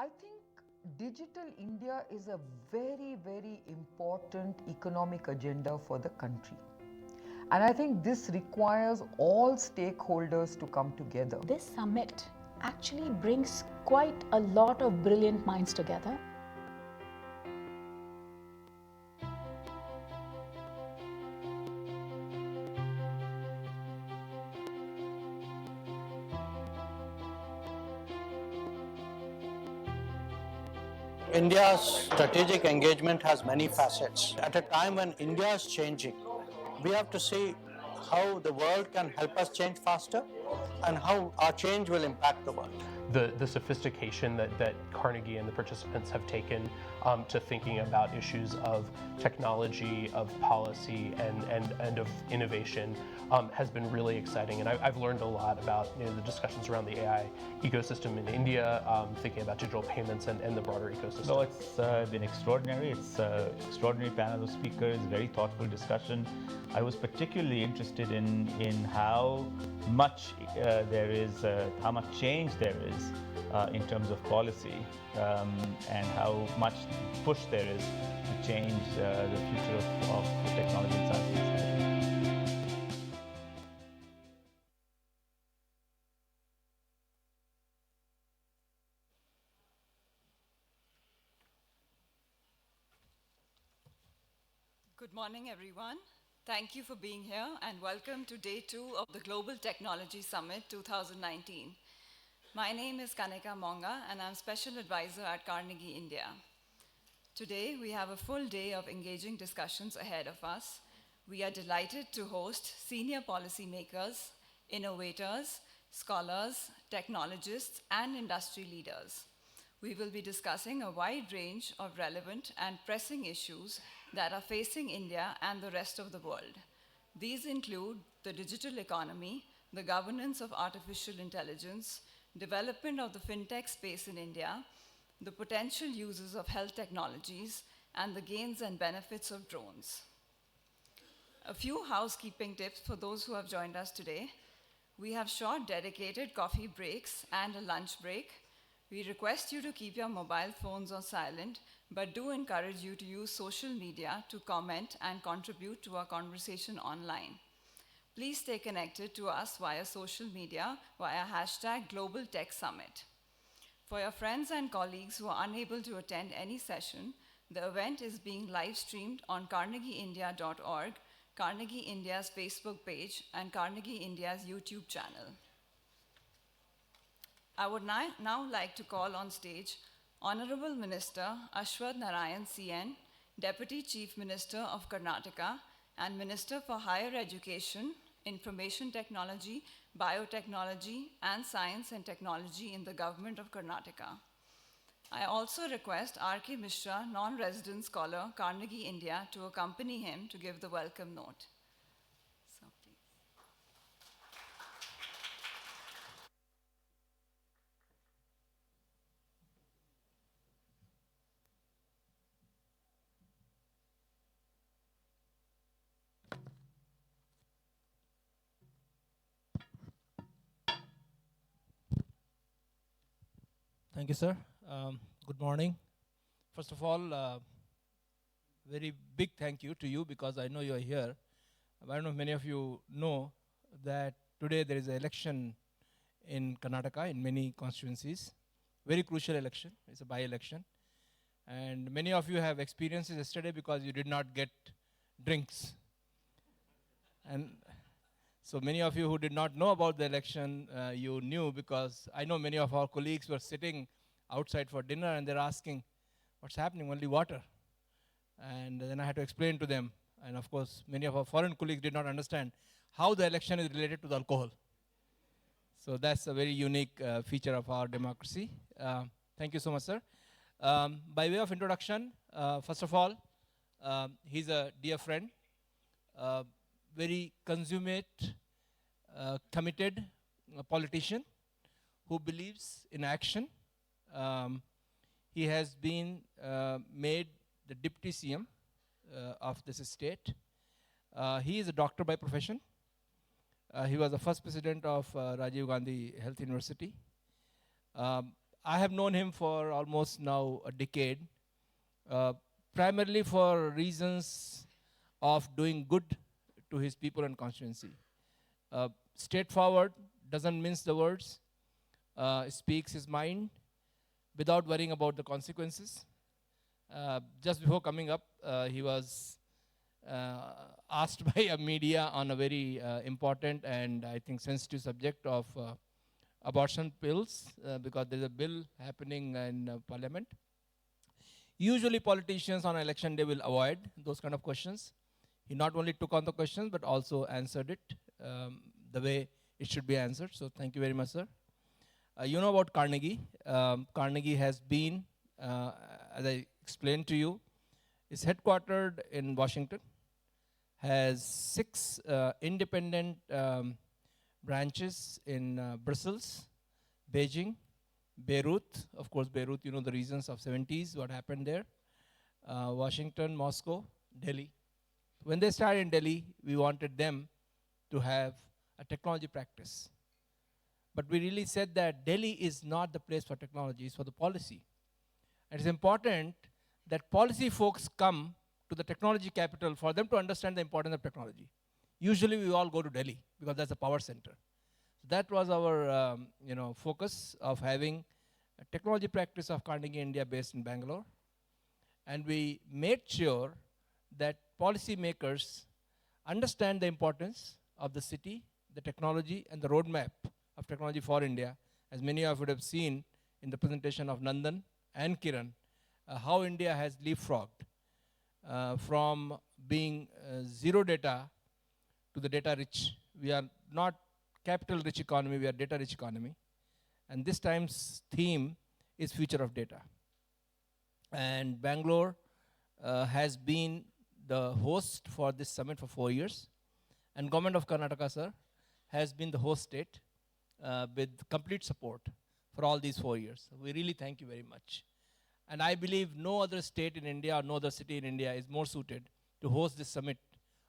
I think Digital India is a very, very important economic agenda for the country. And I think this requires all stakeholders to come together. This summit actually brings quite a lot of brilliant minds together. India's strategic engagement has many facets. At a time when India is changing, we have to see how the world can help us change faster and how our change will impact the world. The sophistication that Carnegie and the participants have taken to thinking about issues of technology, of policy, and of innovation has been really exciting. And I've learned a lot about the discussions around the AI ecosystem in India, thinking about digital payments and the broader ecosystem. So it's been extraordinary. It's an extraordinary panel of speakers, very thoughtful discussion. I was particularly interested in how much there is, how much change there is in terms of policy and how much push there is to change the future of technology in Southeast Asia. Good morning, everyone. Thank you for being here and welcome to Day 2 of the Global Technology Summit 2019. My name is Kanika Monga and I'm Special Advisor at Carnegie India. Today we have a full day of engaging discussions ahead of us. We are delighted to host senior policymakers, innovators, scholars, technologists, and industry leaders. We will be discussing a wide range of relevant and pressing issues that are facing India and the rest of the world. These include the digital economy, the governance of artificial intelligence, development of the fintech space in India, the potential uses of health technologies, and the gains and benefits of drones. A few housekeeping tips for those who have joined us today. We have short dedicated coffee breaks and a lunch break. We request you to keep your mobile phones on silent, but do encourage you to use social media to comment and contribute to our conversation online. Please stay connected to us via social media via #GlobalTechSummit. For your friends and colleagues who are unable to attend any session, the event is being live streamed on carnegieindia.org, Carnegie India's Facebook page, and Carnegie India's YouTube channel. I would now like to call on stage Honorable Minister Ashwath Narayan CN, Deputy Chief Minister of Karnataka and Minister for Higher Education, Information Technology, Biotechnology, and Science and Technology in the Government of Karnataka. I also request R.K. Mishra, non-resident scholar, Carnegie India, to accompany him to give the welcome note. Thank you, sir. Good morning. First of all, very big thank you to you because I know you are here. I don't know if many of you know that today there is an election in Karnataka in many constituencies. Very crucial election. It's a by-election. And many of you have experienced it yesterday because you did not get drinks. And so many of you who did not know about the election, you knew because I know many of our colleagues were sitting outside for dinner and they're asking, what's happening? Only water. And then I had to explain to them. And of course, many of our foreign colleagues did not understand how the election is related to the alcohol. So that's a very unique feature of our democracy. Thank you so much, sir. By way of introduction, first of all, he's a dear friend, very consummate, committed politician who believes in action. He has been made the Deputy CM of this state. He is a doctor by profession. He was the first president of Rajiv Gandhi Health University. I have known him for almost now a decade, uh, primarily for reasons of doing good to his people and constituency. Straightforward, doesn't mince the words, speaks his mind without worrying about the consequences. Just before coming up, he was asked by a media on a very important and I think sensitive subject of abortion pills, because there's a bill happening in parliament. Usually politicians on election day will avoid those kind of questions. He not only took on the questions but also answered it the way it should be answered. So thank you very much, sir. You know about Carnegie. Carnegie has been, as I explained to you, is headquartered in Washington, has 6 independent branches in Brussels, Beijing, Beirut. Of course, Beirut, you know the reasons of 70s, what happened there. Washington, Moscow, Delhi. When they started in Delhi, we wanted them to have a technology practice. But we really said that Delhi is not the place for technology, it's for the policy. And it's important that policy folks come to the technology capital for them to understand the importance of technology. Usually we all go to Delhi because that's the power center. That was our focus of having a technology practice of Carnegie India based in Bangalore. And we made sure that policymakers understand the importance of the city, the technology, and the roadmap of technology for India. As many of you would have seen in the presentation of Nandan and Kiran, how India has leapfrogged from being zero data to the data rich. We are not capital rich economy, we are data rich economy. And this time's theme is future of data. And Bangalore has been the host for this summit for 4 years. And Government of Karnataka, sir, has been the host state with complete support for all these 4 years. We really thank you very much. And I believe no other state in India or no other city in India is more suited to host this summit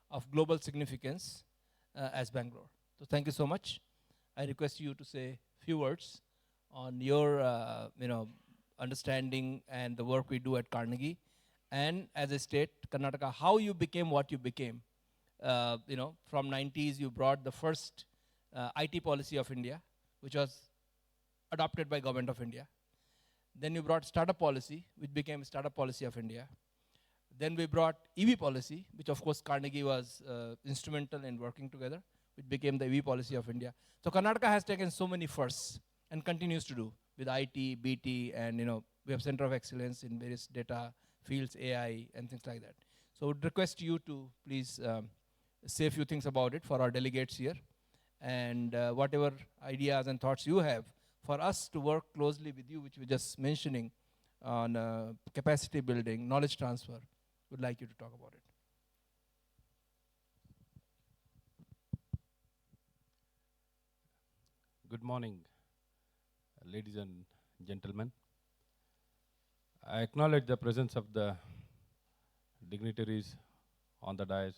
of global significance as Bangalore. So thank you so much. I request you to say a few words on your understanding and the work we do at Carnegie. And as a state, Karnataka, how you became what you became. From 90s, you brought the first IT policy of India, which was adopted by Government of India. Then you brought startup policy, which became startup policy of India. Then we brought EV policy, which of course Carnegie was instrumental in working together, which became the EV policy of India. So Karnataka has taken so many firsts and continues to do with IT, BT, and we have Center of Excellence in various data fields, AI, and things like that. So I would request you to please say a few things about it for our delegates here, and whatever ideas and thoughts you have for us to work closely with you, which we're just mentioning on capacity building, knowledge transfer, would like you to talk about it. Good morning, ladies and gentlemen. I acknowledge the presence of the dignitaries on the dais,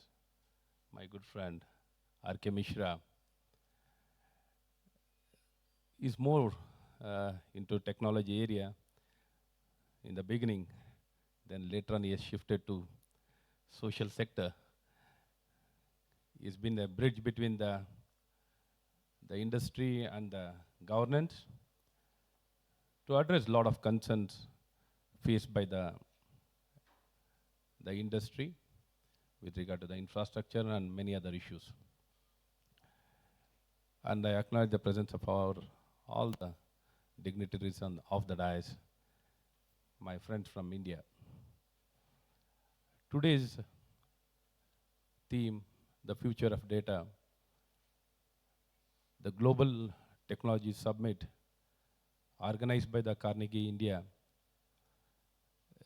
my good friend R.K. Mishra is more into technology area in the beginning, then later on he has shifted to social sector. He's been a bridge between the industry and the governance to address a lot of concerns faced by the industry with regard to the infrastructure and many other issues. And I acknowledge the presence of all the dignitaries of the dais, my friends from India. Today's theme, the future of data, the Global Technology Summit organized by the Carnegie India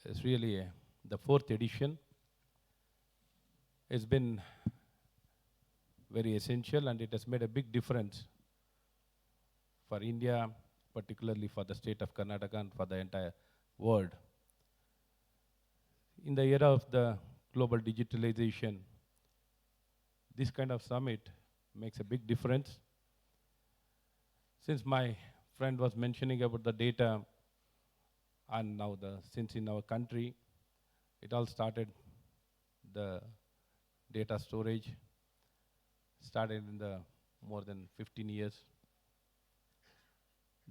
is really the 4th edition. It's been very essential and it has made a big difference for India, particularly for the state of Karnataka and for the entire world. In the era of the global digitalization, this kind of summit makes a big difference. Since my friend was mentioning about the data, And now since in our country, it all started, the data storage started in the more than 15 years.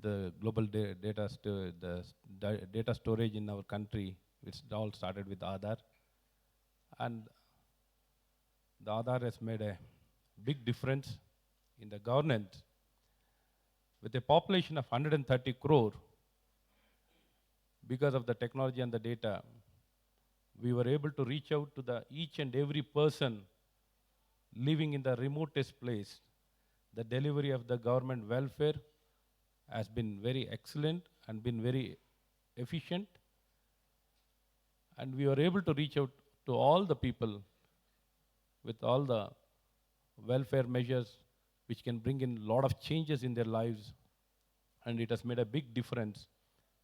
The global data storage in our country, it's all started with Aadhaar. And the Aadhaar has made a big difference in the governance. With a population of 130 crore, because of the technology and the data, we were able to reach out to each and every person living in the remotest place. The delivery of the government welfare has been very excellent and been very efficient. And we were able to reach out to all the people with all the welfare measures which can bring in a lot of changes in their lives. And it has made a big difference.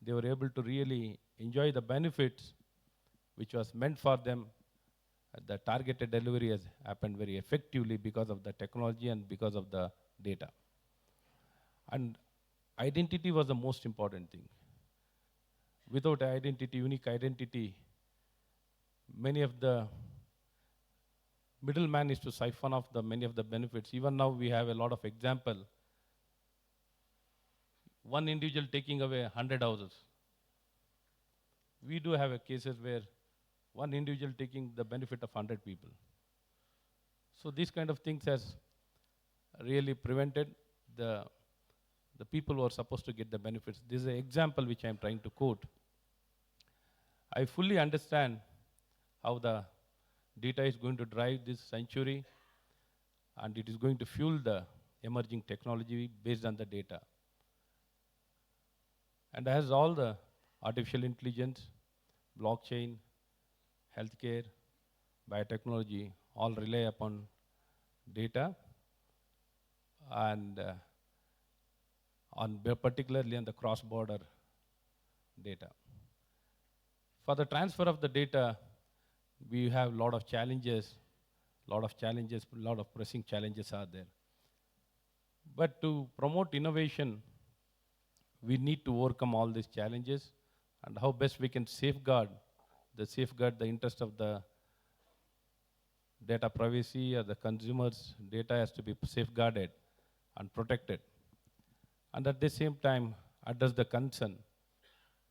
They were able to really enjoy the benefits which was meant for them. The targeted delivery has happened very effectively because of the technology and because of the data. And identity was the most important thing. Without identity, unique identity, many of the middleman is to siphon off many of the benefits. Even now we have a lot of example. One individual taking away 100 houses. We do have cases where one individual taking the benefit of 100 people. So these kind of things has really prevented the people who are supposed to get the benefits. This is an example which I am trying to quote. I fully understand how the data is going to drive this century, and it is going to fuel the emerging technology based on the data. And as all the artificial intelligence, blockchain, healthcare, biotechnology all rely upon data, and particularly on the cross-border data. For the transfer of the data, we have a lot of challenges, a lot of pressing challenges are there. But to promote innovation, we need to overcome all these challenges, and how best we can safeguard the interest of the data privacy or the consumer's data has to be safeguarded and protected. And at the same time, address the concern.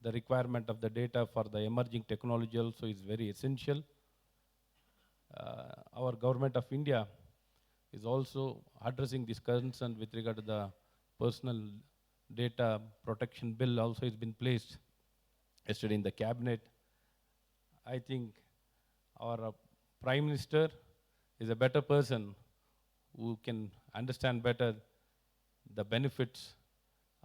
The requirement of the data for the emerging technology also is very essential. Our government of India is also addressing this concern with regard to the personal data protection bill also has been placed yesterday in the cabinet. I think our Prime Minister is a better person who can understand better the benefits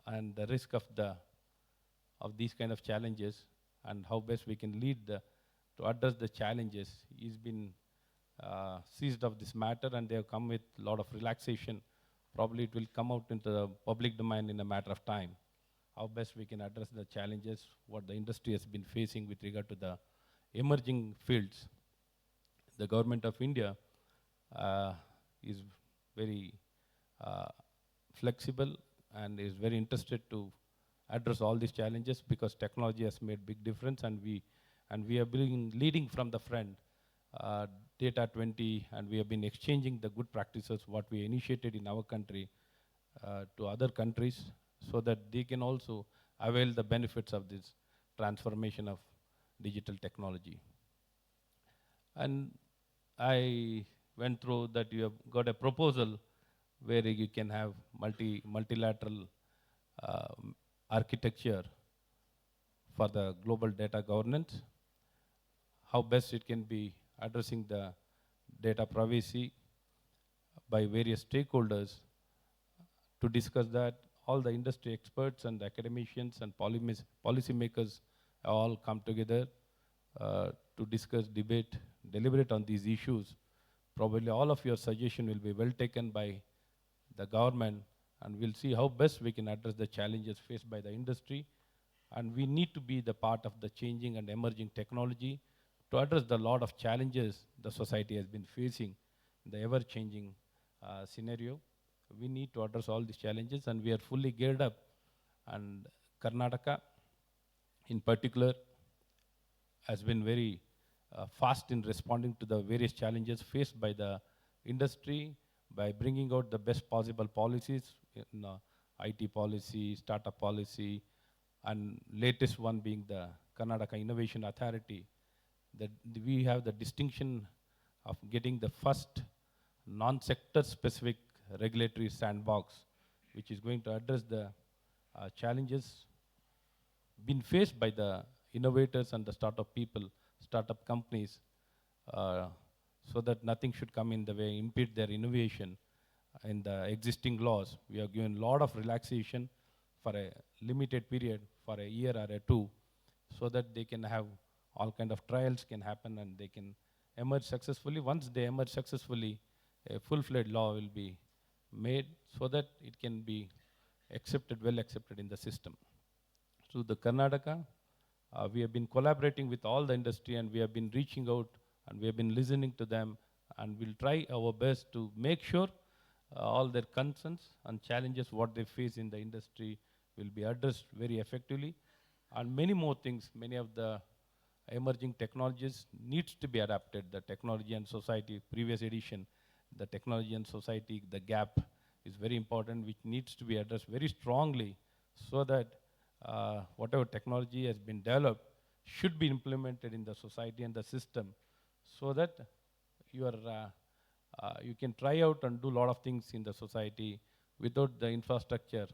and the risk of these kind of challenges, and how best we can lead to address the challenges. He's been seized of this matter, and they have come with a lot of relaxation. Probably it will come out into the public domain in a matter of time. How best we can address the challenges, what the industry has been facing with regard to the emerging fields. The government of India is very flexible and is very interested to address all these challenges, because technology has made big difference, and we have been leading from the front. Data 20, and we have been exchanging the good practices what we initiated in our country to other countries, so that they can also avail the benefits of this transformation of digital technology. And I went through that you have got a proposal where you can have multilateral architecture for the global data governance, how best it can be addressing the data privacy by various stakeholders. To discuss that, all the industry experts and the academicians and policymakers all come together to discuss, debate, deliberate on these issues. Probably all of your suggestion will be well taken by the government, and we'll see how best we can address the challenges faced by the industry. And we need to be the part of the changing and emerging technology to address the lot of challenges the society has been facing in the ever-changing scenario. We need to address all these challenges, and we are fully geared up. And Karnataka in particular, has been very fast in responding to the various challenges faced by the industry by bringing out the best possible policies in IT policy, startup policy, and latest one being the Karnataka Innovation Authority. That we have the distinction of getting the first non-sector specific regulatory sandbox, which is going to address the challenges been faced by the innovators and the startup people, startup companies, uh, so that nothing should come in the way, impede their innovation in the existing laws. We have given a lot of relaxation for a limited period, for a year or a two, so that they can have all kind of trials can happen and they can emerge successfully. Once they emerge successfully, a full-fledged law will be made so that it can be accepted, well accepted in the system. To the Karnataka, we have been collaborating with all the industry and we have been reaching out and we have been listening to them and we'll try our best to make sure all their concerns and challenges what they face in the industry will be addressed very effectively. And many more things, many of the emerging technologies needs to be adapted. The technology and society, previous edition, the technology and society, the gap is very important, which needs to be addressed very strongly so that whatever technology has been developed should be implemented in the society and the system so that you can try out and do a lot of things in the society without the infrastructure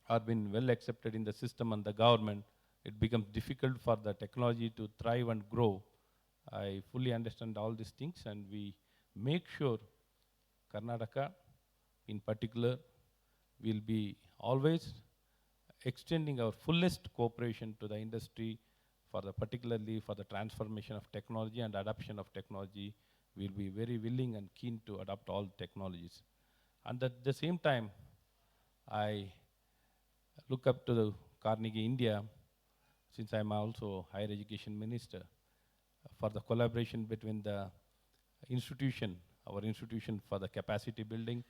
are been well accepted in the system and the government. It becomes difficult for the technology to thrive and grow. I fully understand all these things and we make sure Karnataka in particular will be always extending our fullest cooperation to the industry for the particularly for the transformation of technology and adoption of technology. We'll be very willing and keen to adopt all technologies. And at the same time, I look up to the Carnegie India, since I'm also higher education minister, for the collaboration between the institution, our institution for the capacity building,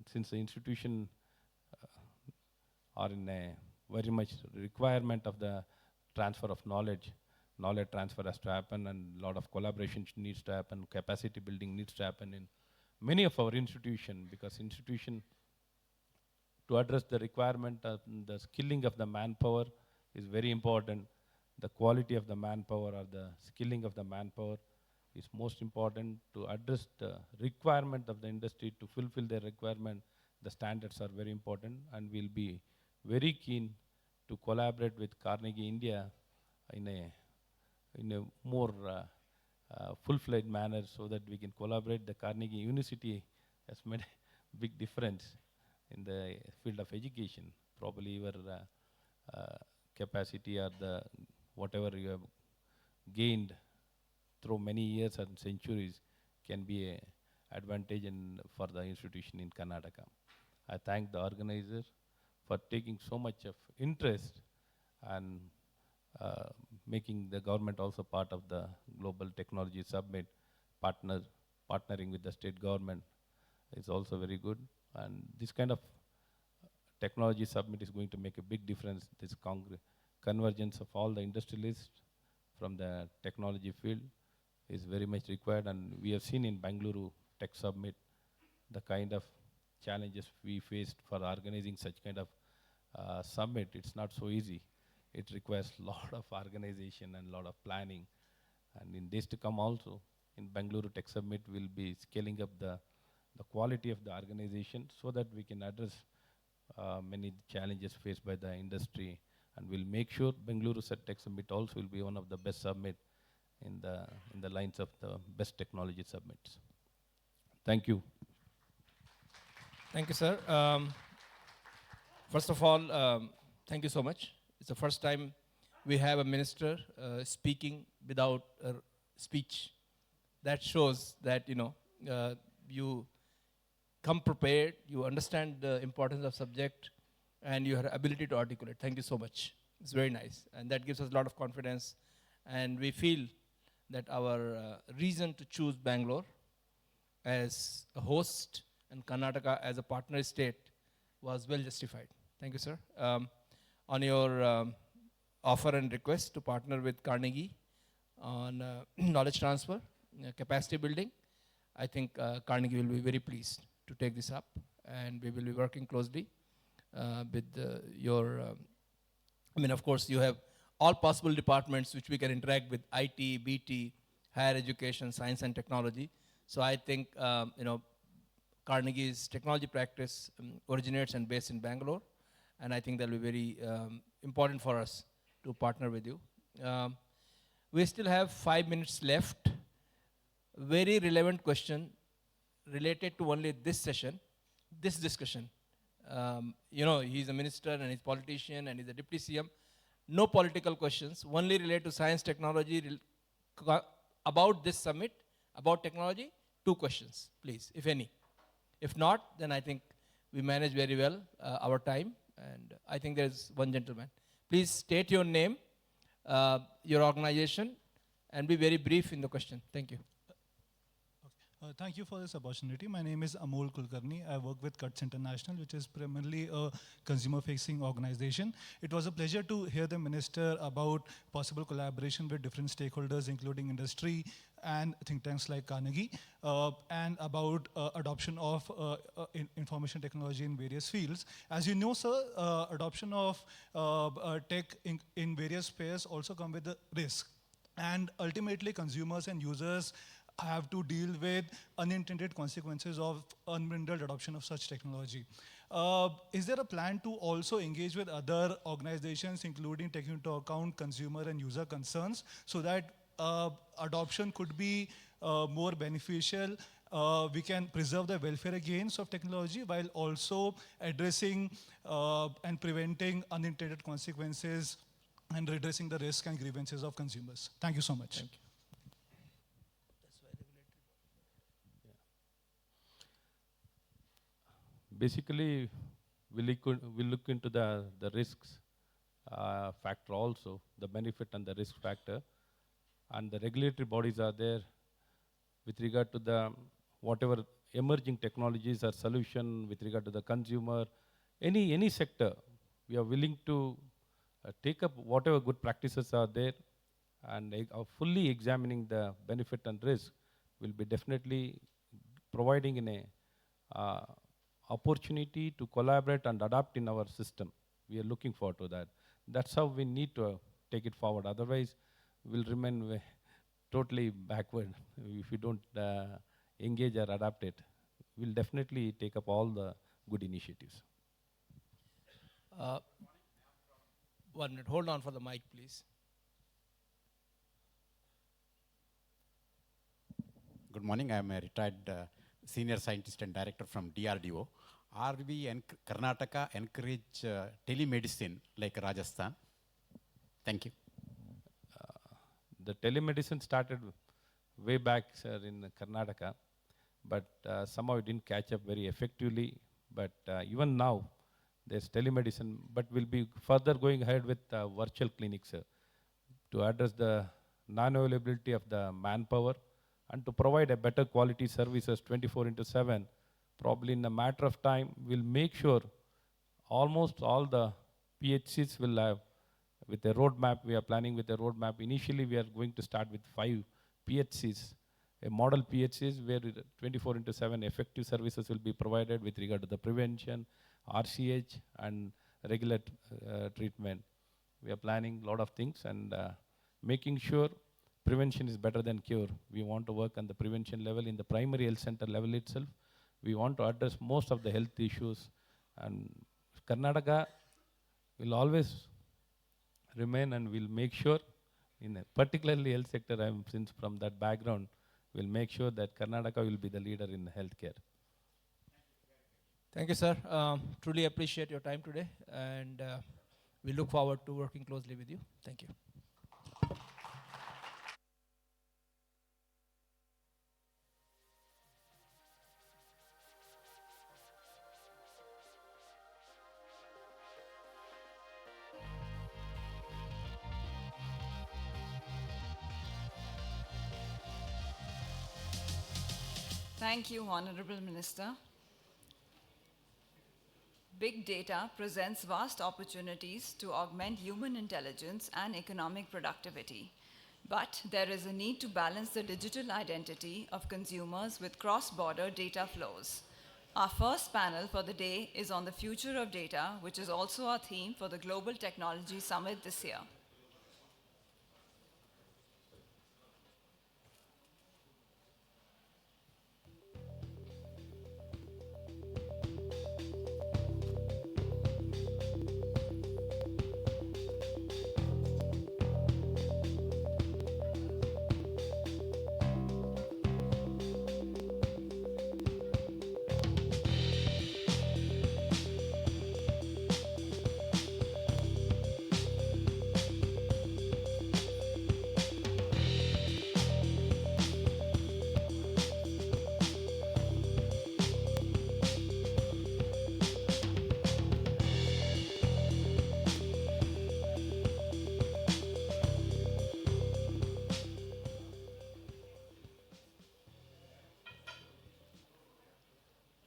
since the institution are in a very much requirement of the transfer of knowledge. Knowledge transfer has to happen and a lot of collaboration needs to happen, capacity building needs to happen in many of our institutions because institution to address the requirement of the skilling of the manpower is very important. The quality of the manpower or the skilling of the manpower is most important to address the requirement of the industry to fulfill their requirement. The standards are very important and we'll be very keen to collaborate with Carnegie India in a more full-fledged manner so that we can collaborate. The Carnegie University has made a big difference in the field of education. Probably your capacity or the whatever you have gained through many years and centuries can be an advantage for the institution in Karnataka. I thank the organizers for taking so much of interest and making the government also part of the Global Technology Summit, partnering with the state government is also very good. And this kind of technology summit is going to make a big difference. This convergence of all the industrialists from the technology field is very much required. And we have seen in Bangalore Tech Summit the kind of challenges we faced for organizing such kind of summit. It's not so easy. It requires a lot of organization and a lot of planning. And in days to come also, in Bangalore Tech Summit, we'll be scaling up the quality of the organization so that we can address many challenges faced by the industry. And we'll make sure Bangalore Tech Summit also will be one of the best summit in the lines of the best technology summits. Thank you. Thank you, sir. First of all, thank you so much. It's the first time we have a minister speaking without a speech. That shows that you come prepared, you understand the importance of subject, and your ability to articulate. Thank you so much. It's very nice, and that gives us a lot of confidence. And we feel that our reason to choose Bangalore as a host and Karnataka as a partner state was well justified. Thank you, sir. On your offer and request to partner with Carnegie on knowledge transfer, capacity building. I think Carnegie will be very pleased to take this up, and we will be working closely with your, I mean, of course, you have all possible departments which we can interact with: IT, BT, higher education, science and technology. So I think, Carnegie's technology practice originates and based in Bangalore, and I think that will be very important for us to partner with you. We still have 5 minutes left. Very relevant question related to only this session, this discussion. He's a minister and he's a politician and he's a deputy CM. No political questions, only related to science, technology, about this summit, about technology. 2 questions, please, if any. If not, then I think we manage very well our time, and I think there's one gentleman. Please state your name, your organization, and be very brief in the question. Thank you. Thank you for this opportunity. My name is Amol Kulkarni. I work with CUTS International, which is primarily a consumer-facing organization. It was a pleasure to hear the minister about possible collaboration with different stakeholders, including industry and think tanks like Carnegie, and about adoption of information technology in various fields. As you know, sir, adoption of tech in various spheres also come with a risk. And ultimately, consumers and users have to deal with unintended consequences of unbridled adoption of such technology. Is there a plan to also engage with other organizations, including taking into account consumer and user concerns, so that adoption could be more beneficial? We can preserve the welfare gains of technology while also addressing and preventing unintended consequences and redressing the risk and grievances of consumers. Thank you so much. Thank you. Basically, we look into the risks factor also, the benefit and the risk factor. And the regulatory bodies are there with regard to the whatever emerging technologies or solution with regard to the consumer, any sector. We are willing to take up whatever good practices are there, and fully examining the benefit and risk will be definitely providing in a opportunity to collaborate and adapt in our system. We are looking forward to that. That's how we need to take it forward. Otherwise, we'll remain totally backward if we don't engage or adapt it. We'll definitely take up all the good initiatives. 1 minute. Hold on for the mic, please. Good morning. I am a retired senior scientist and director from DRDO. Are we in Karnataka encourage telemedicine like Rajasthan? Thank you. The telemedicine started way back, sir, in Karnataka, but somehow it didn't catch up very effectively. But even now, there's telemedicine, but we'll be further going ahead with virtual clinics, sir, to address the non-availability of the manpower and to provide a better quality services 24/7. Probably in a matter of time, we'll make sure almost all the PHCs will have with a roadmap. We are planning with a roadmap. Initially, we are going to start with 5 PHCs, a model PHCs where 24/7 effective services will be provided with regard to the prevention, RCH, and regular treatment. We are planning a lot of things and making sure prevention is better than cure. We want to work on the prevention level in the primary health center level itself. We want to address most of the health issues, and Karnataka will always remain, and we'll make sure, in a particularly health sector, since from that background, we'll make sure that Karnataka will be the leader in healthcare. Thank you, sir. Truly appreciate your time today, and we look forward to working closely with you. Thank you. Thank you, Honorable Minister. big data presents vast opportunities to augment human intelligence and economic productivity. But there is a need to balance the digital identity of consumers with cross-border data flows. Our first panel for the day is on the future of data, which is also our theme for the Global Technology Summit this year.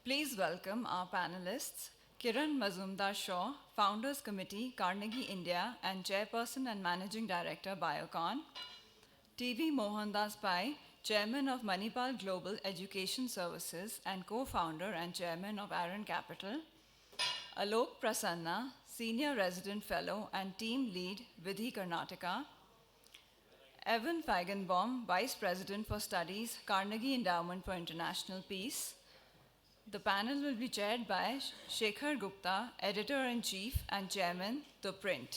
Please welcome our panelists, Kiran Mazumdar-Shaw, Founders Committee, Carnegie India, and Chairperson and Managing Director, Biocon; T.V. Mohandas Pai, Chairman of Manipal Global Education Services and co-founder and Chairman of Aaron Capital; Alok Prasanna, Senior Resident Fellow and Team Lead, Vidhi Karnataka; Evan Feigenbaum, Vice President for Studies, Carnegie Endowment for International Peace. The panel will be chaired by Shekhar Gupta, Editor-in-Chief and Chairman, to.p.m.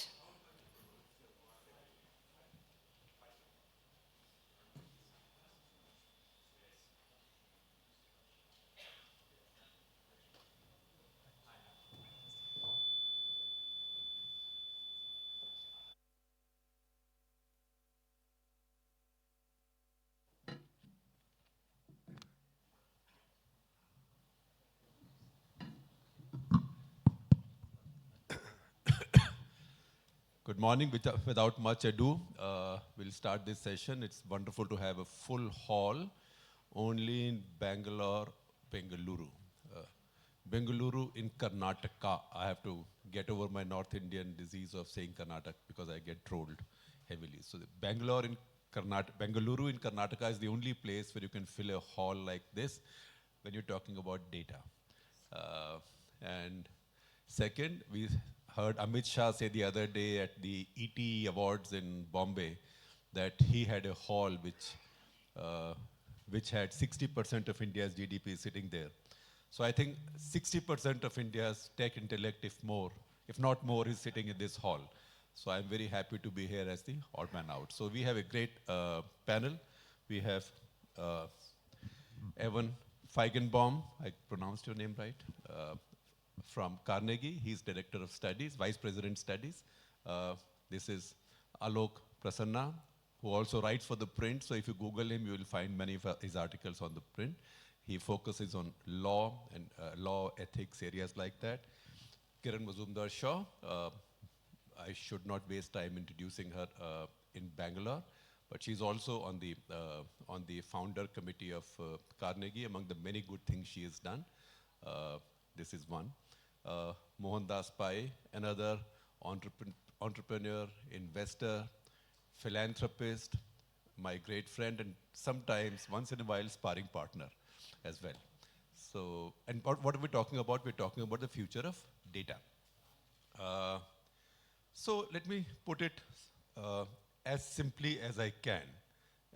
Good morning. Without much ado, we'll start this session. It's wonderful to have a full hall only in Bengaluru. Bengaluru in Karnataka. I have to get over my North Indian disease of saying Karnataka because I get trolled heavily. So Bengaluru in Karnataka is the only place where you can fill a hall like this when you're talking about data. And second, we heard Amit Shah say the other day at the ET Awards in Bombay that he had a hall which had 60% of India's GDP sitting there. So I think 60% of India's tech intellect, if not more, is sitting in this hall. So I'm very happy to be here as the odd man out. So we have a great panel. We have Evan Feigenbaum, I pronounced your name right, from Carnegie. He's Director of Studies, Vice President Studies. This is Alok Prasanna, who also writes for the print. So if you Google him, you will find many of his articles on the print. He focuses on law and law, ethics, areas like that. Kiran Mazumdar-Shaw, I should not waste time introducing her in Bangalore, but she's also on the founder committee of Carnegie. Among the many good things she has done, this is one. Mohandas Pai, another entrepreneur, investor, philanthropist, my great friend, and sometimes, once in a while, sparring partner as well. So, and what are we talking about? We're talking about the future of data. So let me put it as simply as I can,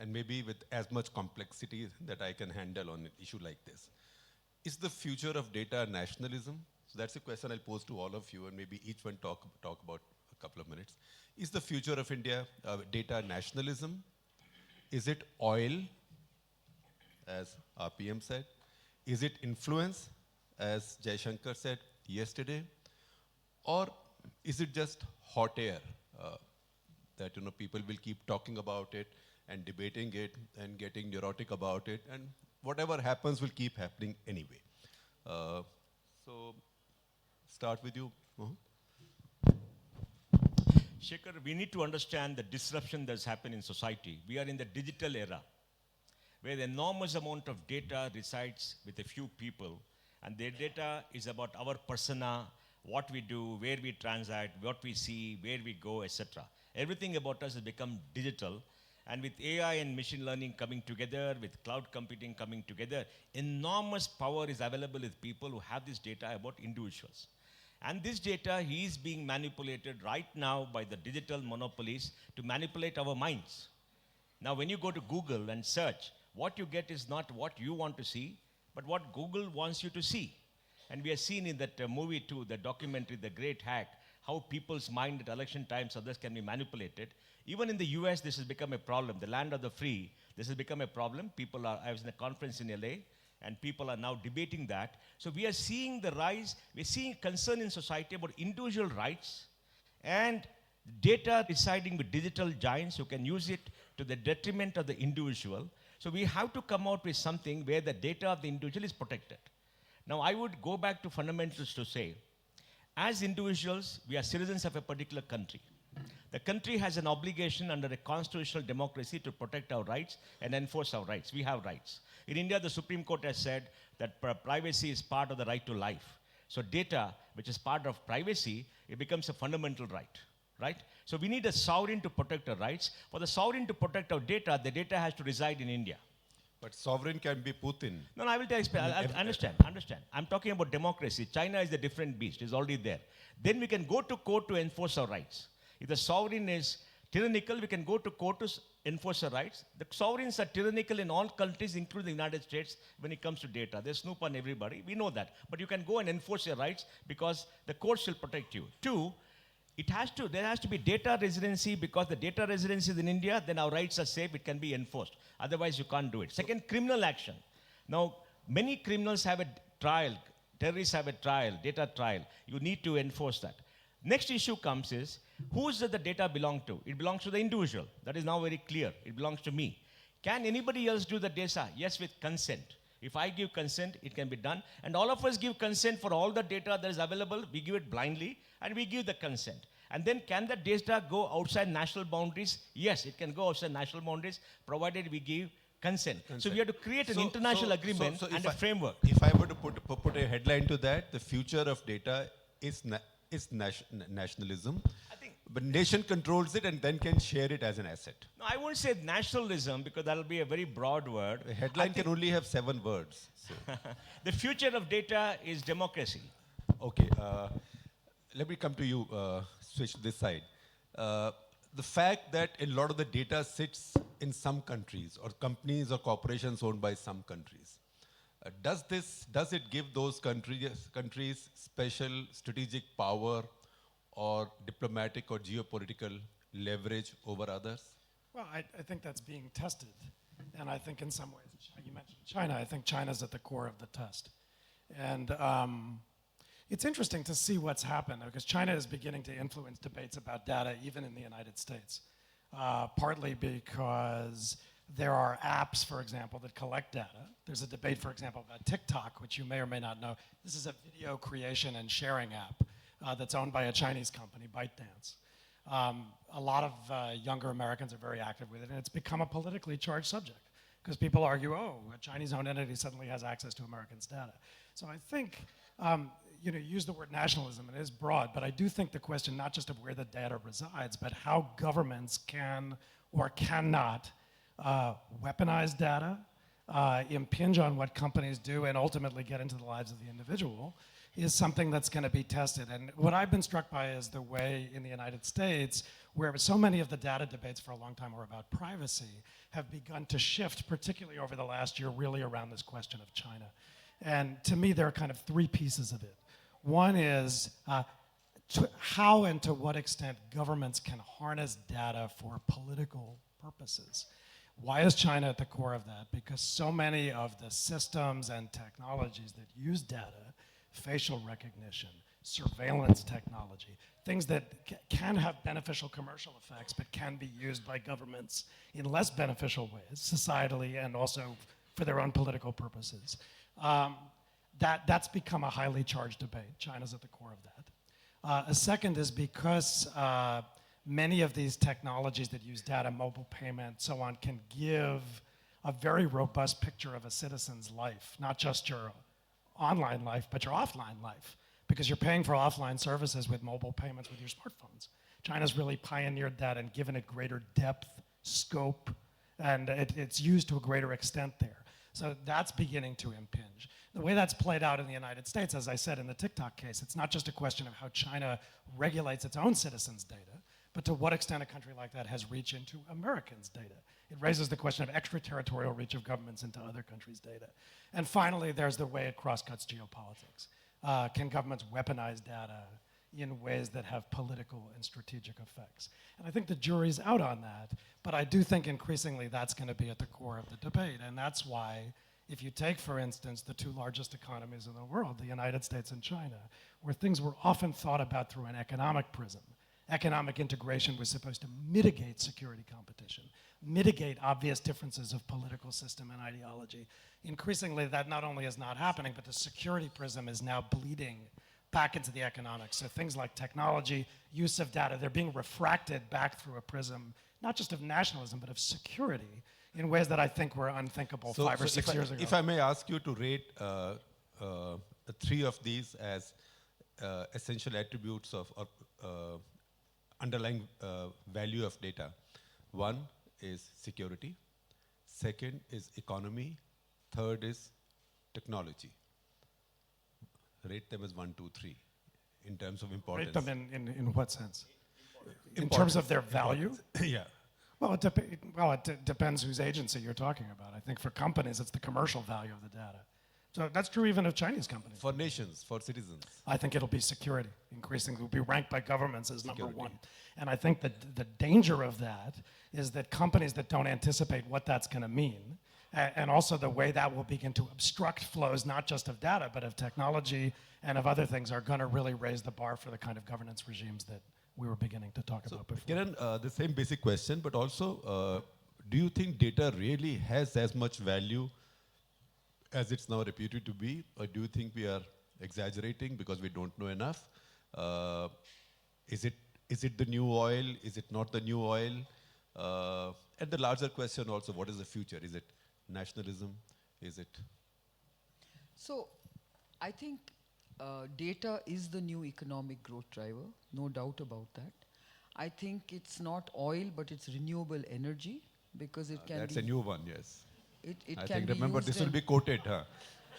and maybe with as much complexity that I can handle on an issue like this. Is the future of data nationalism? So that's a question I'll pose to all of you, and maybe each one talk about a couple of minutes. Is the future of India data nationalism? Is it oil, as our PM said? Is it influence, as Jaishankar said yesterday? Or is it just hot air that people will keep talking about it and debating it and getting neurotic about it, and whatever happens will keep happening anyway? So, start with you, Mohan. Shekhar, we need to understand the disruption that's happened in society. We are in the digital era, where the enormous amount of data resides with a few people, and their data is about our persona, what we do, where we transact, what we see, where we go, etc. Everything about us has become digital. And with AI and machine learning coming together, with cloud computing coming together, enormous power is available with people who have this data about individuals. And this data is being manipulated right now by the digital monopolies to manipulate our minds. Now, when you go to Google and search, what you get is not what you want to see, but what Google wants you to see. And we have seen in that movie too, the documentary, The Great Hack, how people's mind at election times, others can be manipulated. Even in the US, this has become a problem. The land of the free, this has become a problem. I was in a conference in LA, and people are now debating that. So we are seeing the rise, we're seeing concern in society about individual rights and data residing with digital giants who can use it to the detriment of the individual. So we have to come out with something where the data of the individual is protected. Now, I would go back to fundamentals to say, as individuals, we are citizens of a particular country. The country has an obligation under a constitutional democracy to protect our rights and enforce our rights. We have rights. In India, the Supreme Court has said that privacy is part of the right to life. So data, which is part of privacy, it becomes a fundamental right, right? So we need a sovereign to protect our rights. For the sovereign to protect our data, the data has to reside in India. But sovereign can be Putin. No, I will tell you, I understand. I'm talking about democracy. China is a different beast. It's already there. Then we can go to court to enforce our rights. If the sovereign is tyrannical, we can go to court to enforce our rights. The sovereigns are tyrannical in all countries, including the United States, when it comes to data. They snoop on everybody. We know that. But you can go and enforce your rights because the courts will protect you. Two, there has to be data residency, because the data residency is in India, then our rights are safe, it can be enforced. Otherwise, you can't do it. Second, criminal action. Now, many criminals have a trial. Terrorists have a trial, data trial. You need to enforce that. Next issue comes is, who does the data belong to? It belongs to the individual. That is now very clear. It belongs to me. Can anybody else do the data? Yes, with consent. If I give consent, it can be done. And all of us give consent for all the data that is available. We give it blindly, and we give the consent. And then can the data go outside national boundaries? Yes, it can go outside national boundaries, provided we give consent. So we have to create an international agreement and a framework. If I were to put a headline to that, the future of data is nationalism. But nation controls it and then can share it as an asset. No, I won't say nationalism, because that will be a very broad word. A headline can only have 7 words. So. The future of data is democracy. Okay, let me come to you, switch to this side. The fact that a lot of the data sits in some countries, or companies or corporations owned by some countries, does it give those countries special strategic power or diplomatic or geopolitical leverage over others? Well, I think that's being tested. And I think in some ways, you mentioned China, I think China's at the core of the test. And it's interesting to see what's happened, because China is beginning to influence debates about data even in the United States. Partly because there are apps, for example, that collect data. There's a debate, for example, about TikTok, which you may or may not know. This is a video creation and sharing app that's owned by a Chinese company, ByteDance. A lot of younger Americans are very active with it, and it's become a politically charged subject, because people argue, oh, a Chinese-owned entity suddenly has access to Americans' data. So I think, you use the word nationalism, it is broad, but I do think the question not just of where the data resides, but how governments can or cannot weaponize data, impinge on what companies do, and ultimately get into the lives of the individual, is something that's going to be tested. And what I've been struck by is the way in the United States, where so many of the data debates for a long time were about privacy, have begun to shift, particularly over the last year, really around this question of China. And to me, there are kind of 3 pieces of it. One is how and to what extent governments can harness data for political purposes. Why is China at the core of that? Because so many of the systems and technologies that use data, facial recognition, surveillance technology, things that can have beneficial commercial effects but can be used by governments in less beneficial ways, societally and also for their own political purposes. That's become a highly charged debate. China's at the core of that. A second is because many of these technologies that use data, mobile payment, so on, can give a very robust picture of a citizen's life, not just your online life, but your offline life. because you're paying for offline services with mobile payments with your smartphones. China's really pioneered that and given it greater depth, scope, and it's used to a greater extent there. So that's beginning to impinge. The way that's played out in the United States, as I said in the TikTok case, it's not just a question of how China regulates its own citizens' data, but to what extent a country like that has reach into Americans' data. It raises the question of extraterritorial reach of governments into other countries' data. And finally, there's the way it cross-cuts geopolitics. Can governments weaponize data in ways that have political and strategic effects? And I think the jury's out on that, but I do think increasingly that's going to be at the core of the debate. And that's why, if you take, for instance, the two largest economies in the world, the United States and China, where things were often thought about through an economic prism. Economic integration was supposed to mitigate security competition, mitigate obvious differences of political system and ideology. Increasingly, that not only is not happening, but the security prism is now bleeding back into the economics. So things like technology, use of data, they're being refracted back through a prism, not just of nationalism, but of security, in ways that I think were unthinkable 5 or 6 years ago. If I may ask you to rate three of these as essential attributes of underlying value of data. One is security, second is economy, third is technology. Rate them as 1, 2, 3 in terms of importance. Rate them in what sense? In terms of their value? Yeah. Well, it depends whose agency you're talking about. I think for companies, it's the commercial value of the data. So that's true even of Chinese companies. For nations, for citizens. I think it'll be security. Increasingly, will be ranked by governments as number one. And I think that the danger of that is that companies that don't anticipate what that's going to mean, and also the way that will begin to obstruct flows, not just of data, but of technology and of other things, are going to really raise the bar for the kind of governance regimes that we were beginning to talk about before. Kiran, the same basic question, but also, do you think data really has as much value as it's now reputed to be, or do you think we are exaggerating because we don't know enough? Is it the new oil? Is it not the new oil? And the larger question also, what is the future? Is it nationalism? Is it? So, I think data is the new economic growth driver, no doubt about that. I think it's not oil, but it's renewable energy, because it can that's be... a new one, yes. I think, remember, this will be quoted, huh?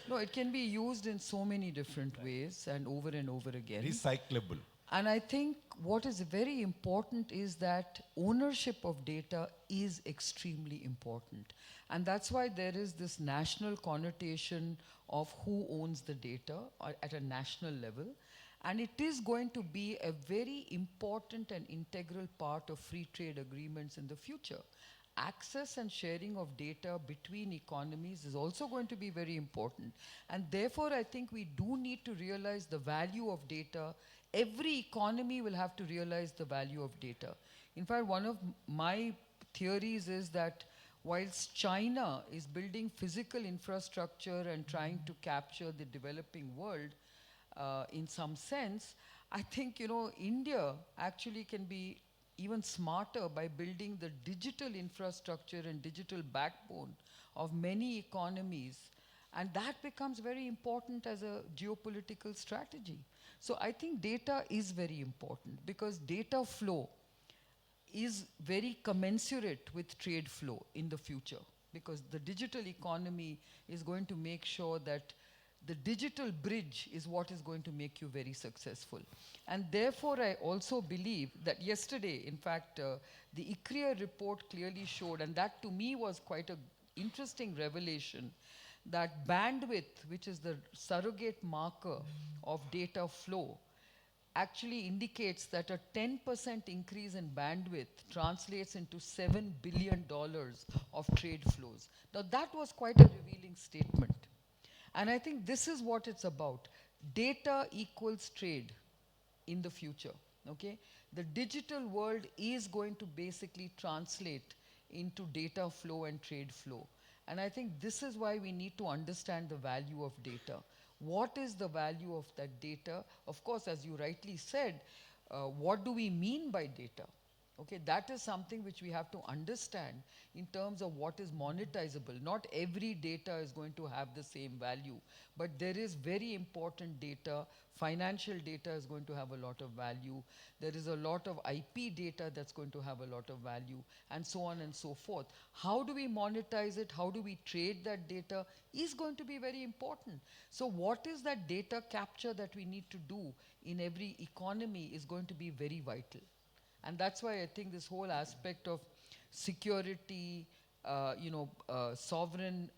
No, it can be used in so many different ways and over again. Recyclable. And I think what is very important is that ownership of data is extremely important. And that's why there is this national connotation of who owns the data at a national level. And it is going to be a very important and integral part of free trade agreements in the future. Access and sharing of data between economies is also going to be very important. And therefore, I think we do need to realize the value of data. Every economy will have to realize the value of data. In fact, one of my theories is that whilst China is building physical infrastructure and trying to capture the developing world in some sense, I think, India actually can be even smarter by building the digital infrastructure and digital backbone of many economies. And that becomes very important as a geopolitical strategy. So I think data is very important, because data flow is very commensurate with trade flow in the future, because the digital economy is going to make sure that the digital bridge is what is going to make you very successful. And therefore, I also believe that yesterday, in fact, the ICRIER report clearly showed, and that to me was quite an interesting revelation, that bandwidth, which is the surrogate marker of data flow, actually indicates that a 10% increase in bandwidth translates into $7 billion of trade flows. Now, that was quite a revealing statement. And I think this is what it's about. Data equals trade in the future, okay? The digital world is going to basically translate into data flow and trade flow. And I think this is why we need to understand the value of data. What is the value of that data? Of course, as you rightly said, what do we mean by data? Okay, that is something which we have to understand in terms of what is monetizable. Not every data is going to have the same value, but there is very important data. Financial data is going to have a lot of value. There is a lot of IP data that's going to have a lot of value, and so on and so forth. How do we monetize it? How do we trade that data is going to be very important. So what is that data capture that we need to do in every economy is going to be very vital. And that's why I think this whole aspect of security, sovereign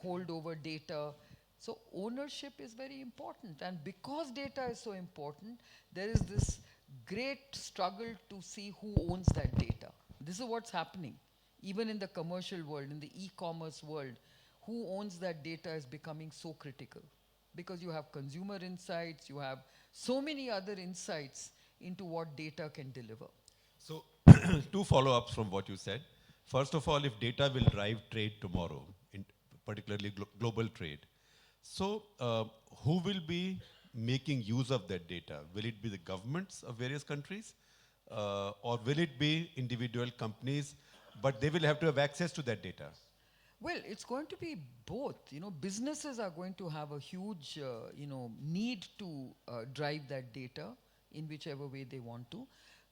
holdover data. So ownership is very important. And because data is so important, there is this great struggle to see who owns that data. This is what's happening. Even in the commercial world, in the e-commerce world, who owns that data is becoming so critical. Because you have consumer insights, you have so many other insights into what data can deliver. So, two follow-ups from what you said. First of all, if data will drive trade tomorrow, particularly global trade, so who will be making use of that data? Will it be the governments of various countries? Or will it be individual companies, but they will have to have access to that data? Well, it's going to be both. Businesses are going to have a huge, need to drive that data in whichever way they want to.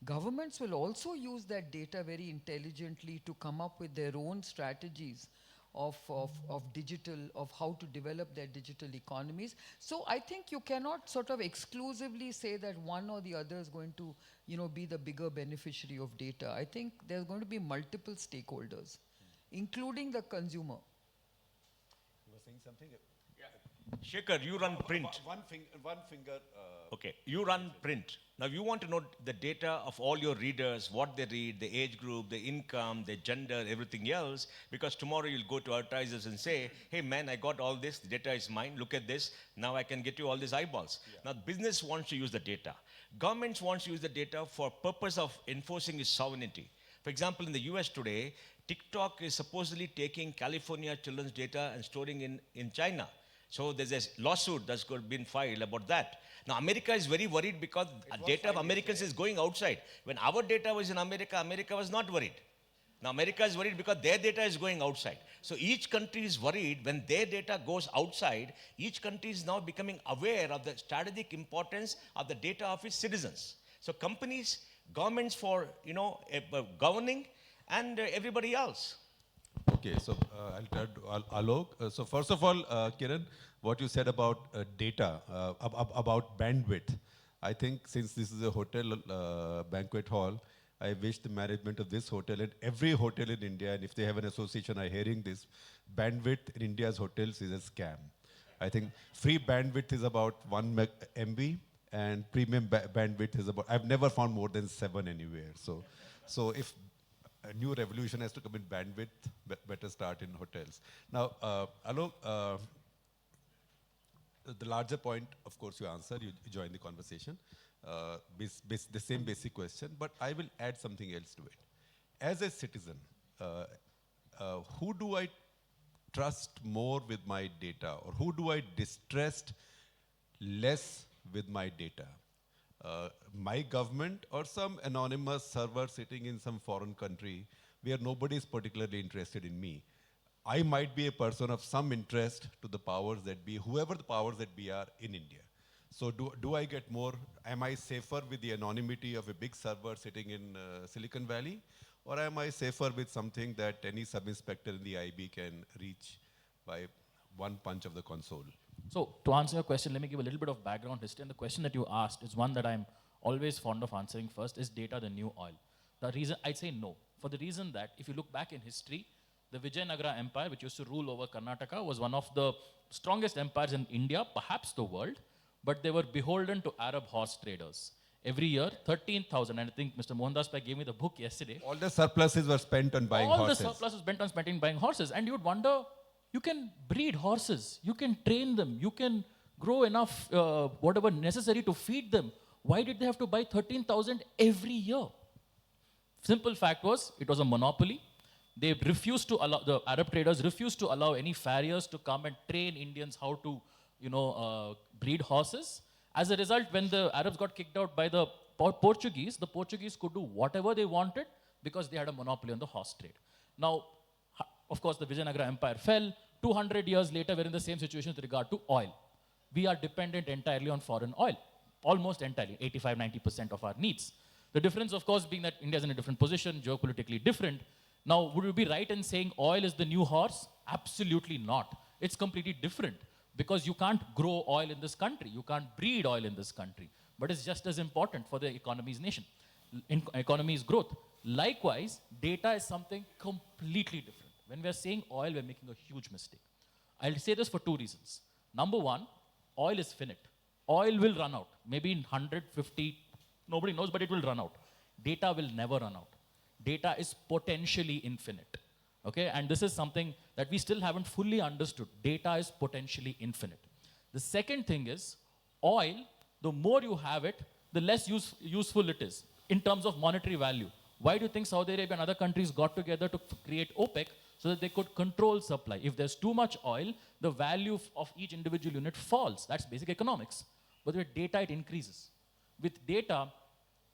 Governments will also use that data very intelligently to come up with their own strategies of digital, of how to develop their digital economies. So I think you cannot sort of exclusively say that one or the other is going to, be the bigger beneficiary of data. I think there's going to be multiple stakeholders, including the consumer. You were saying something? Shekhar, you run print. One finger. Okay, you run print. Now you want to know the data of all your readers, what they read, the age group, the income, the gender, everything else, because tomorrow you'll go to advertisers and say, hey man, I got all this, the data is mine, look at this, now I can get you all these eyeballs. Yeah. Now business wants to use the data. Governments wants to use the data for purpose of enforcing its sovereignty. For example, in the US today, TikTok is supposedly taking California children's data and storing in China. So there's a lawsuit that's been filed about that. Now America is very worried because data of Americans is going outside. When our data was in America, America was not worried. Now America is worried because their data is going outside. So each country is worried when their data goes outside. Each country is now becoming aware of the strategic importance of the data of its citizens. So companies, governments for governing, and everybody else. Okay, so I'll turn to Alok. So first of all, Kiran, what you said about data, about bandwidth, I think since this is a hotel banquet hall, I wish the management of this hotel and every hotel in India, and if they have an association are hearing this, bandwidth in India's hotels is a scam. I think free bandwidth is about 1 MB and premium bandwidth is about, I've never found more than 7 anywhere. So if a new revolution has to come in bandwidth, better start in hotels. Now, Alok, the larger point, of course, you answered, you joined the conversation. The same basic question, but I will add something else to it. As a citizen, who do I trust more with my data, or who do I distrust less with my data? My government or some anonymous server sitting in some foreign country where nobody is particularly interested in me. I might be a person of some interest to the powers that be, whoever the powers that be are in India. So do I get more, am I safer with the anonymity of a big server sitting in Silicon Valley? Or am I safer with something that any sub-inspector in the IB can reach by one punch of the console? So to answer your question, let me give a little bit of background history. And the question that you asked is one that I'm always fond of answering first. Is data the new oil? The reason, I'd say no. For the reason that if you look back in history, the Vijayanagara Empire, which used to rule over Karnataka, was one of the strongest empires in India, perhaps the world, but they were beholden to Arab horse traders. Every year, 13,000, and I think Mr. Mohandas Pai gave me the book yesterday. All the surpluses were spent on buying horses. All the surpluses spent on buying horses. And you would wonder, you can breed horses, you can train them, you can grow enough, whatever necessary to feed them. Why did they have to buy 13,000 every year? Simple fact was, it was a monopoly. They refused to allow, the Arab traders refused to allow any farriers to come and train Indians how to, breed horses. As a result, when the Arabs got kicked out by the the Portuguese could do whatever they wanted because they had a monopoly on the horse trade. Now, of course, the Vijayanagara Empire fell. 200 years later, we're in the same situation with regard to oil. We are dependent entirely on foreign oil, almost entirely, 85, 90% of our needs. The difference, of course, being that India is in a different position, geopolitically different. Now, would we be right in saying oil is the new horse? Absolutely not. It's completely different because you can't grow oil in this country. You can't breed oil in this country. But it's just as important for the economy's growth. Likewise, data is something completely different. When we're saying oil, we're making a huge mistake. I'll say this for two reasons. Number one, oil is finite. Oil will run out. Maybe in 150, nobody knows, but it will run out. Data will never run out. Data is potentially infinite. Okay? And this is something that we still haven't fully understood. Data is potentially infinite. The second thing is, oil, the more you have it, the less useful it is in terms of monetary value. Why do you think Saudi Arabia and other countries got together to create OPEC so that they could control supply? If there's too much oil, the value of each individual unit falls. That's basic economics. But with data, it increases. With data,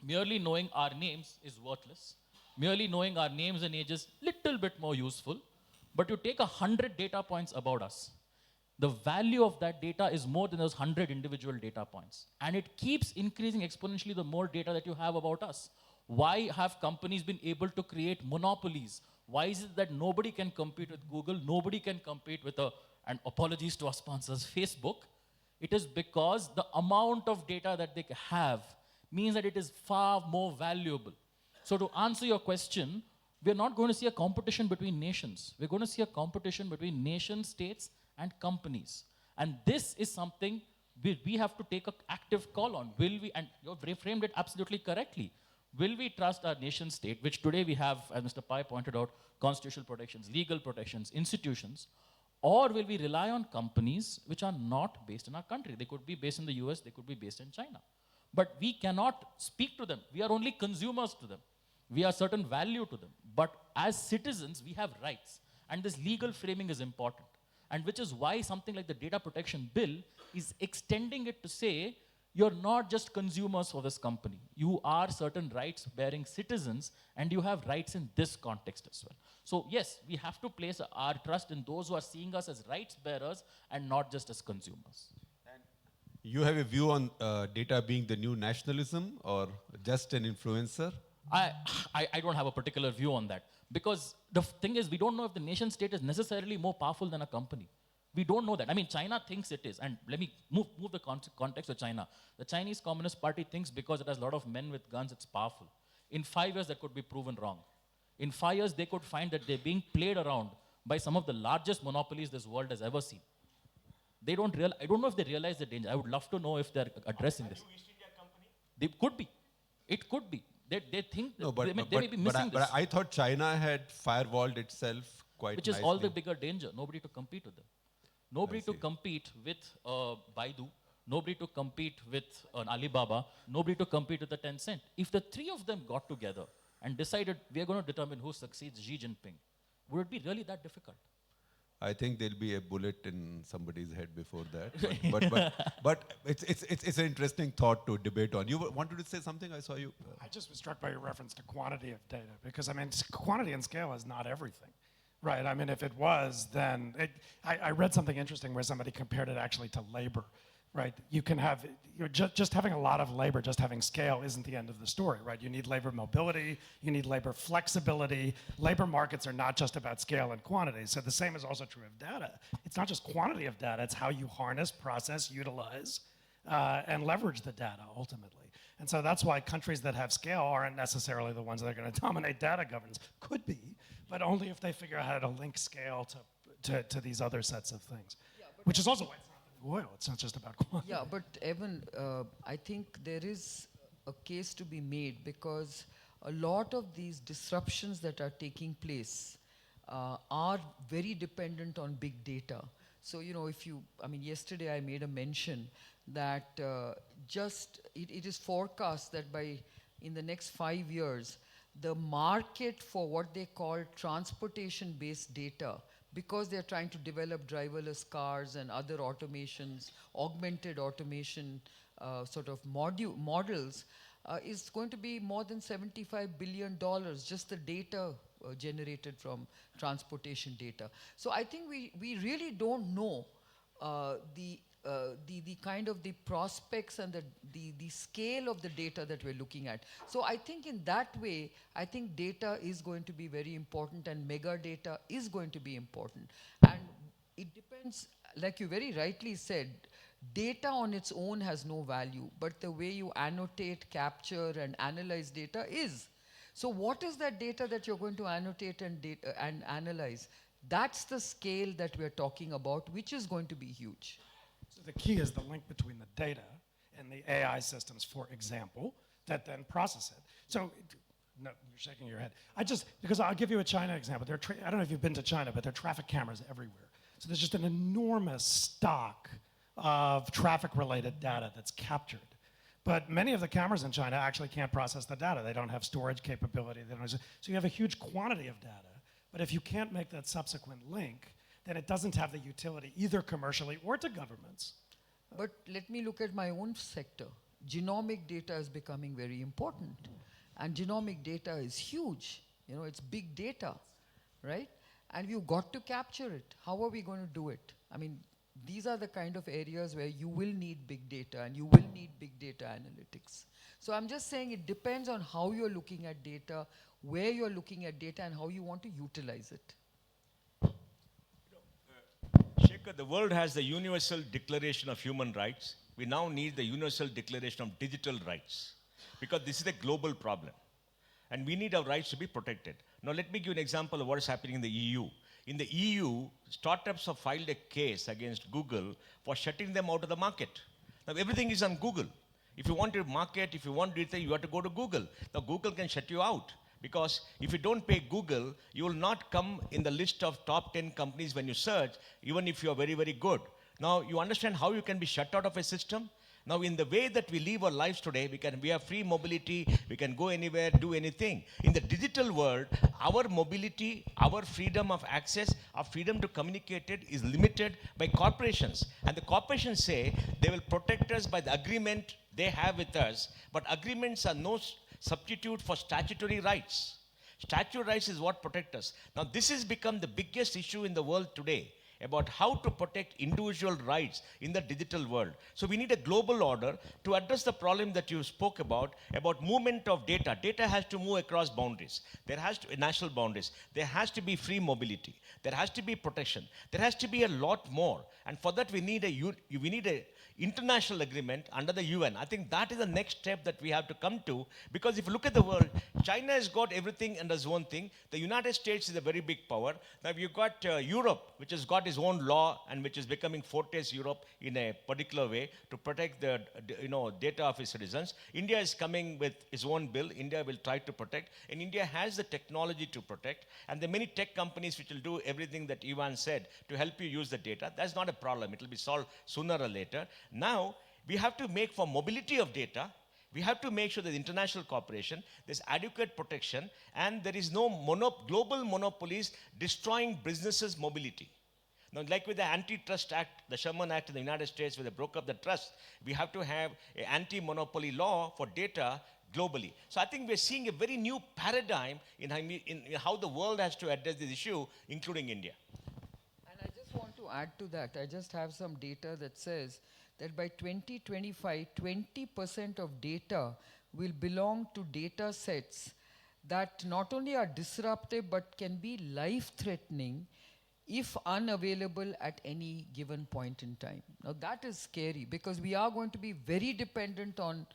merely knowing our names is worthless. Merely knowing our names and ages, little bit more useful. But you take 100 data points about us. The value of that data is more than those 100 individual data points. And it keeps increasing exponentially the more data that you have about us. Why have companies been able to create monopolies? Why is it that nobody can compete with Google? Nobody can compete with, and apologies to our sponsors, Facebook. It is because the amount of data that they have means that it is far more valuable. So to answer your question, we're not going to see a competition between nations. We're going to see a competition between nation states and companies. And this is something we have to take an active call on. Will we, and you've framed it absolutely correctly, will we trust our nation state, which today we have, as Mr. Pai pointed out, constitutional protections, legal protections, institutions, or will we rely on companies which are not based in our country? They could be based in the US, they could be based in China. But we cannot speak to them. We are only consumers to them. We are certain value to them. But as citizens, we have rights. And this legal framing is important. And which is why something like the Data Protection Bill is extending it to say, you're not just consumers for this company. You are certain rights-bearing citizens, and you have rights in this context as well. So yes, we have to place our trust in those who are seeing us as rights-bearers and not just as consumers. You have a view on data being the new nationalism or just an influencer? I don't have a particular view on that. Because the thing is, we don't know if the nation state is necessarily more powerful than a company. We don't know that. I mean, China thinks it is. And let me move the context of China. The Chinese Communist Party thinks because it has a lot of men with guns, it's powerful. In 5 years, that could be proven wrong. In 5 years, they could find that they're being played around by some of the largest monopolies this world has ever seen. They don't I don't know if they realize the danger. I would love to know if they're addressing this. East India Company? They could be. It could be. They think No, they may be missing this. but I thought China had firewalled itself quite Which is nicely. all the bigger danger. Nobody to compete with them. Nobody to compete with Baidu. Nobody to compete with an Alibaba. Nobody to compete with the Tencent. If the three of them got together and decided we are going to determine who succeeds Xi Jinping, would it be really that difficult? I think there'll be a bullet in somebody's head before that. But it's an interesting thought to debate on. You wanted to say something? I saw you. I just was struck by your reference to quantity of data, because I mean, quantity and scale is not everything, right? I mean, if it was, then I read something interesting where somebody compared it actually to labor, right? You can have, just having a lot of labor, just having scale isn't the end of the story, right? You need labor mobility, you need labor flexibility. Labor markets are not just about scale and quantity. So the same is also true of data. It's not just quantity of data, it's how you harness, process, utilize, and leverage the data ultimately. And so that's why countries that have scale aren't necessarily the ones that are going to dominate data governance. Could be, but only if they figure out how to link scale to these other sets of things, which is also why it's oil. It's not just about quantity. Yeah, but Evan, I think there is a case to be made, because a lot of these disruptions that are taking place are very dependent on big data. So, you know, yesterday I made a mention that it is forecast that in the next 5 years, the market for what they call transportation-based data, because they're trying to develop driverless cars and other automations, augmented automation sort of models, is going to be more than $75 billion, just the data generated from transportation data. So I think we really don't know the kind of the prospects and the scale of the data that we're looking at. So I think in that way, I think data is going to be very important and mega data is going to be important. And it depends, like you very rightly said, data on its own has no value, but the way you annotate, capture, and analyze data is. So what is that data that you're going to annotate and analyze? That's the scale that we're talking about, which is going to be huge. So the key is the link between the data and the AI systems, for example, that then process it. So, no, you're shaking your head. Because I'll give you a China example. I don't know if you've been to China, but there are traffic cameras everywhere. So there's just an enormous stock of traffic-related data that's captured. But many of the cameras in China actually can't process the data. They don't have storage capability. So you have a huge quantity of data. But if you can't make that subsequent link, then it doesn't have the utility either commercially or to governments. But let me look at my own sector. Genomic data is becoming very important. And genomic data is huge. You know, it's big data, right? And you've got to capture it. How are we going to do it? I mean, these are the kind of areas where you will need big data and you will need big data analytics. So I'm just saying it depends on how you're looking at data, where you're looking at data, and how you want to utilize it. Shekhar, the world has the Universal Declaration of Human Rights. We now need the Universal Declaration of Digital Rights, because this is a global problem. And we need our rights to be protected. Now, let me give an example of what is happening in the EU. In the EU, startups have filed a case against Google for shutting them out of the market. Now, everything is on Google. If you want to market, if you want to do anything, you have to go to Google. Now, Google can shut you out, because if you don't pay Google, you will not come in the list of top 10 companies when you search, even if you are very, very good. Now, you understand how you can be shut out of a system? Now, in the way that we live our lives today, we have free mobility, we can go anywhere, do anything. In the digital world, our mobility, our freedom of access, our freedom to communicate it is limited by corporations. And the corporations say they will protect us by the agreement they have with us, but agreements are no substitute for statutory rights. Statutory rights is what protect us. Now, this has become the biggest issue in the world today, about how to protect individual rights in the digital world. So we need a global order to address the problem that you spoke about movement of data. Data has to move across boundaries. There has to be national boundaries. There has to be free mobility. There has to be protection. There has to be a lot more. And for that, we need a international agreement under the UN. I think that is the next step that we have to come to, because if you look at the world, China has got everything under its own thing. The United States is a very big power. Now you've got Europe, which has got its own law and which is becoming fortress Europe in a particular way to protect the data of its citizens. India is coming with its own bill. India will try to protect, and India has the technology to protect. And there are many tech companies which will do everything that Ivan said to help you use the data. That's not a problem. It will be solved sooner or later. Now, we have to make for mobility of data, we have to make sure that the international cooperation, there's adequate protection, and there is no global monopolies destroying businesses' mobility. Now, like with the Antitrust Act, the Sherman Act in the United States, where they broke up the trust, we have to have an anti-monopoly law for data globally. So I think we're seeing a very new paradigm in how the world has to address this issue, including India. And I just want to add to that. I just have some data that says that by 2025, 20% of data will belong to data sets that not only are disruptive but can be life-threatening if unavailable at any given point in time. Now that is scary, because we are going to be very dependent on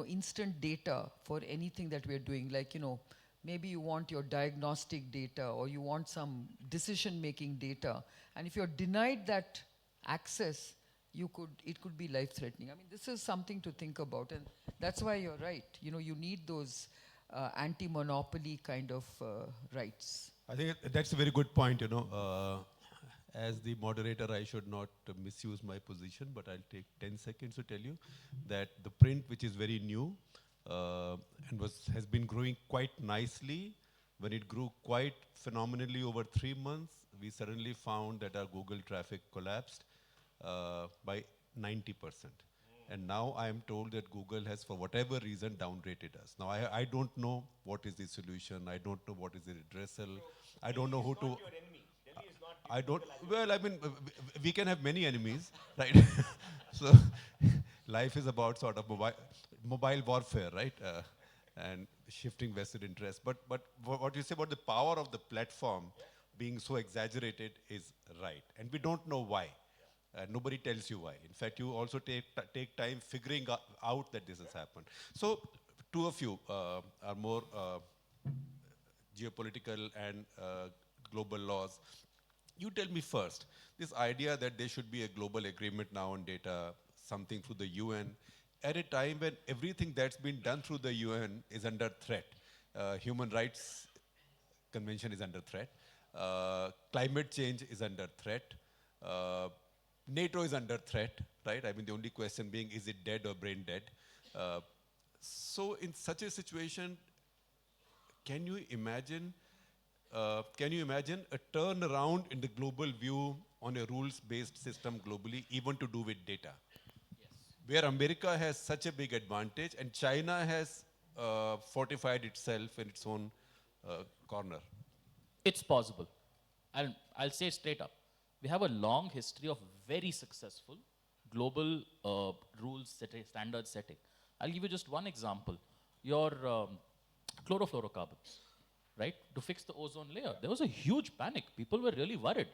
instant data for anything that we're doing. Like, maybe you want your diagnostic data or you want some decision-making data. And if you're denied that access, it could be life-threatening. I mean, this is something to think about, and that's why you're right. You need those anti-monopoly kind of rights. I think that's a very good point. As the moderator, I should not misuse my position, but I'll take 10 seconds to tell you that the print, which is very new and has been growing quite nicely, when it grew quite phenomenally over 3 months, we suddenly found that our Google traffic collapsed by 90%. And now I am told that Google has, for whatever reason, downgraded us. Now, I don't know what is the solution. I don't know what is the redressal. I don't know who to. I don't. Well, I mean, we can have many enemies, right? So, life is about sort of mobile warfare, right? And shifting vested interests. But what you say about the power of the platform being so exaggerated is right, and we don't know why. Nobody tells you why. In fact, you also take time figuring out that this has happened. So, two of you are more geopolitical and global laws. You tell me first, this idea that there should be a global agreement now on data, something through the UN, at a time when everything that's been done through the UN is under threat. Human Rights Convention is under threat. Climate change is under threat. NATO is under threat, right? I mean, the only question being, is it dead or brain dead? So in such a situation, can you imagine a turnaround in the global view on a rules-based system globally, even to do with data? Yes. Where America has such a big advantage and China has fortified itself in its own corner. It's possible. I'll say straight up. We have a long history of very successful global rules setting, standard setting. I'll give you just one example. Your chlorofluorocarbons, right? To fix the ozone layer. There was a huge panic. People were really worried.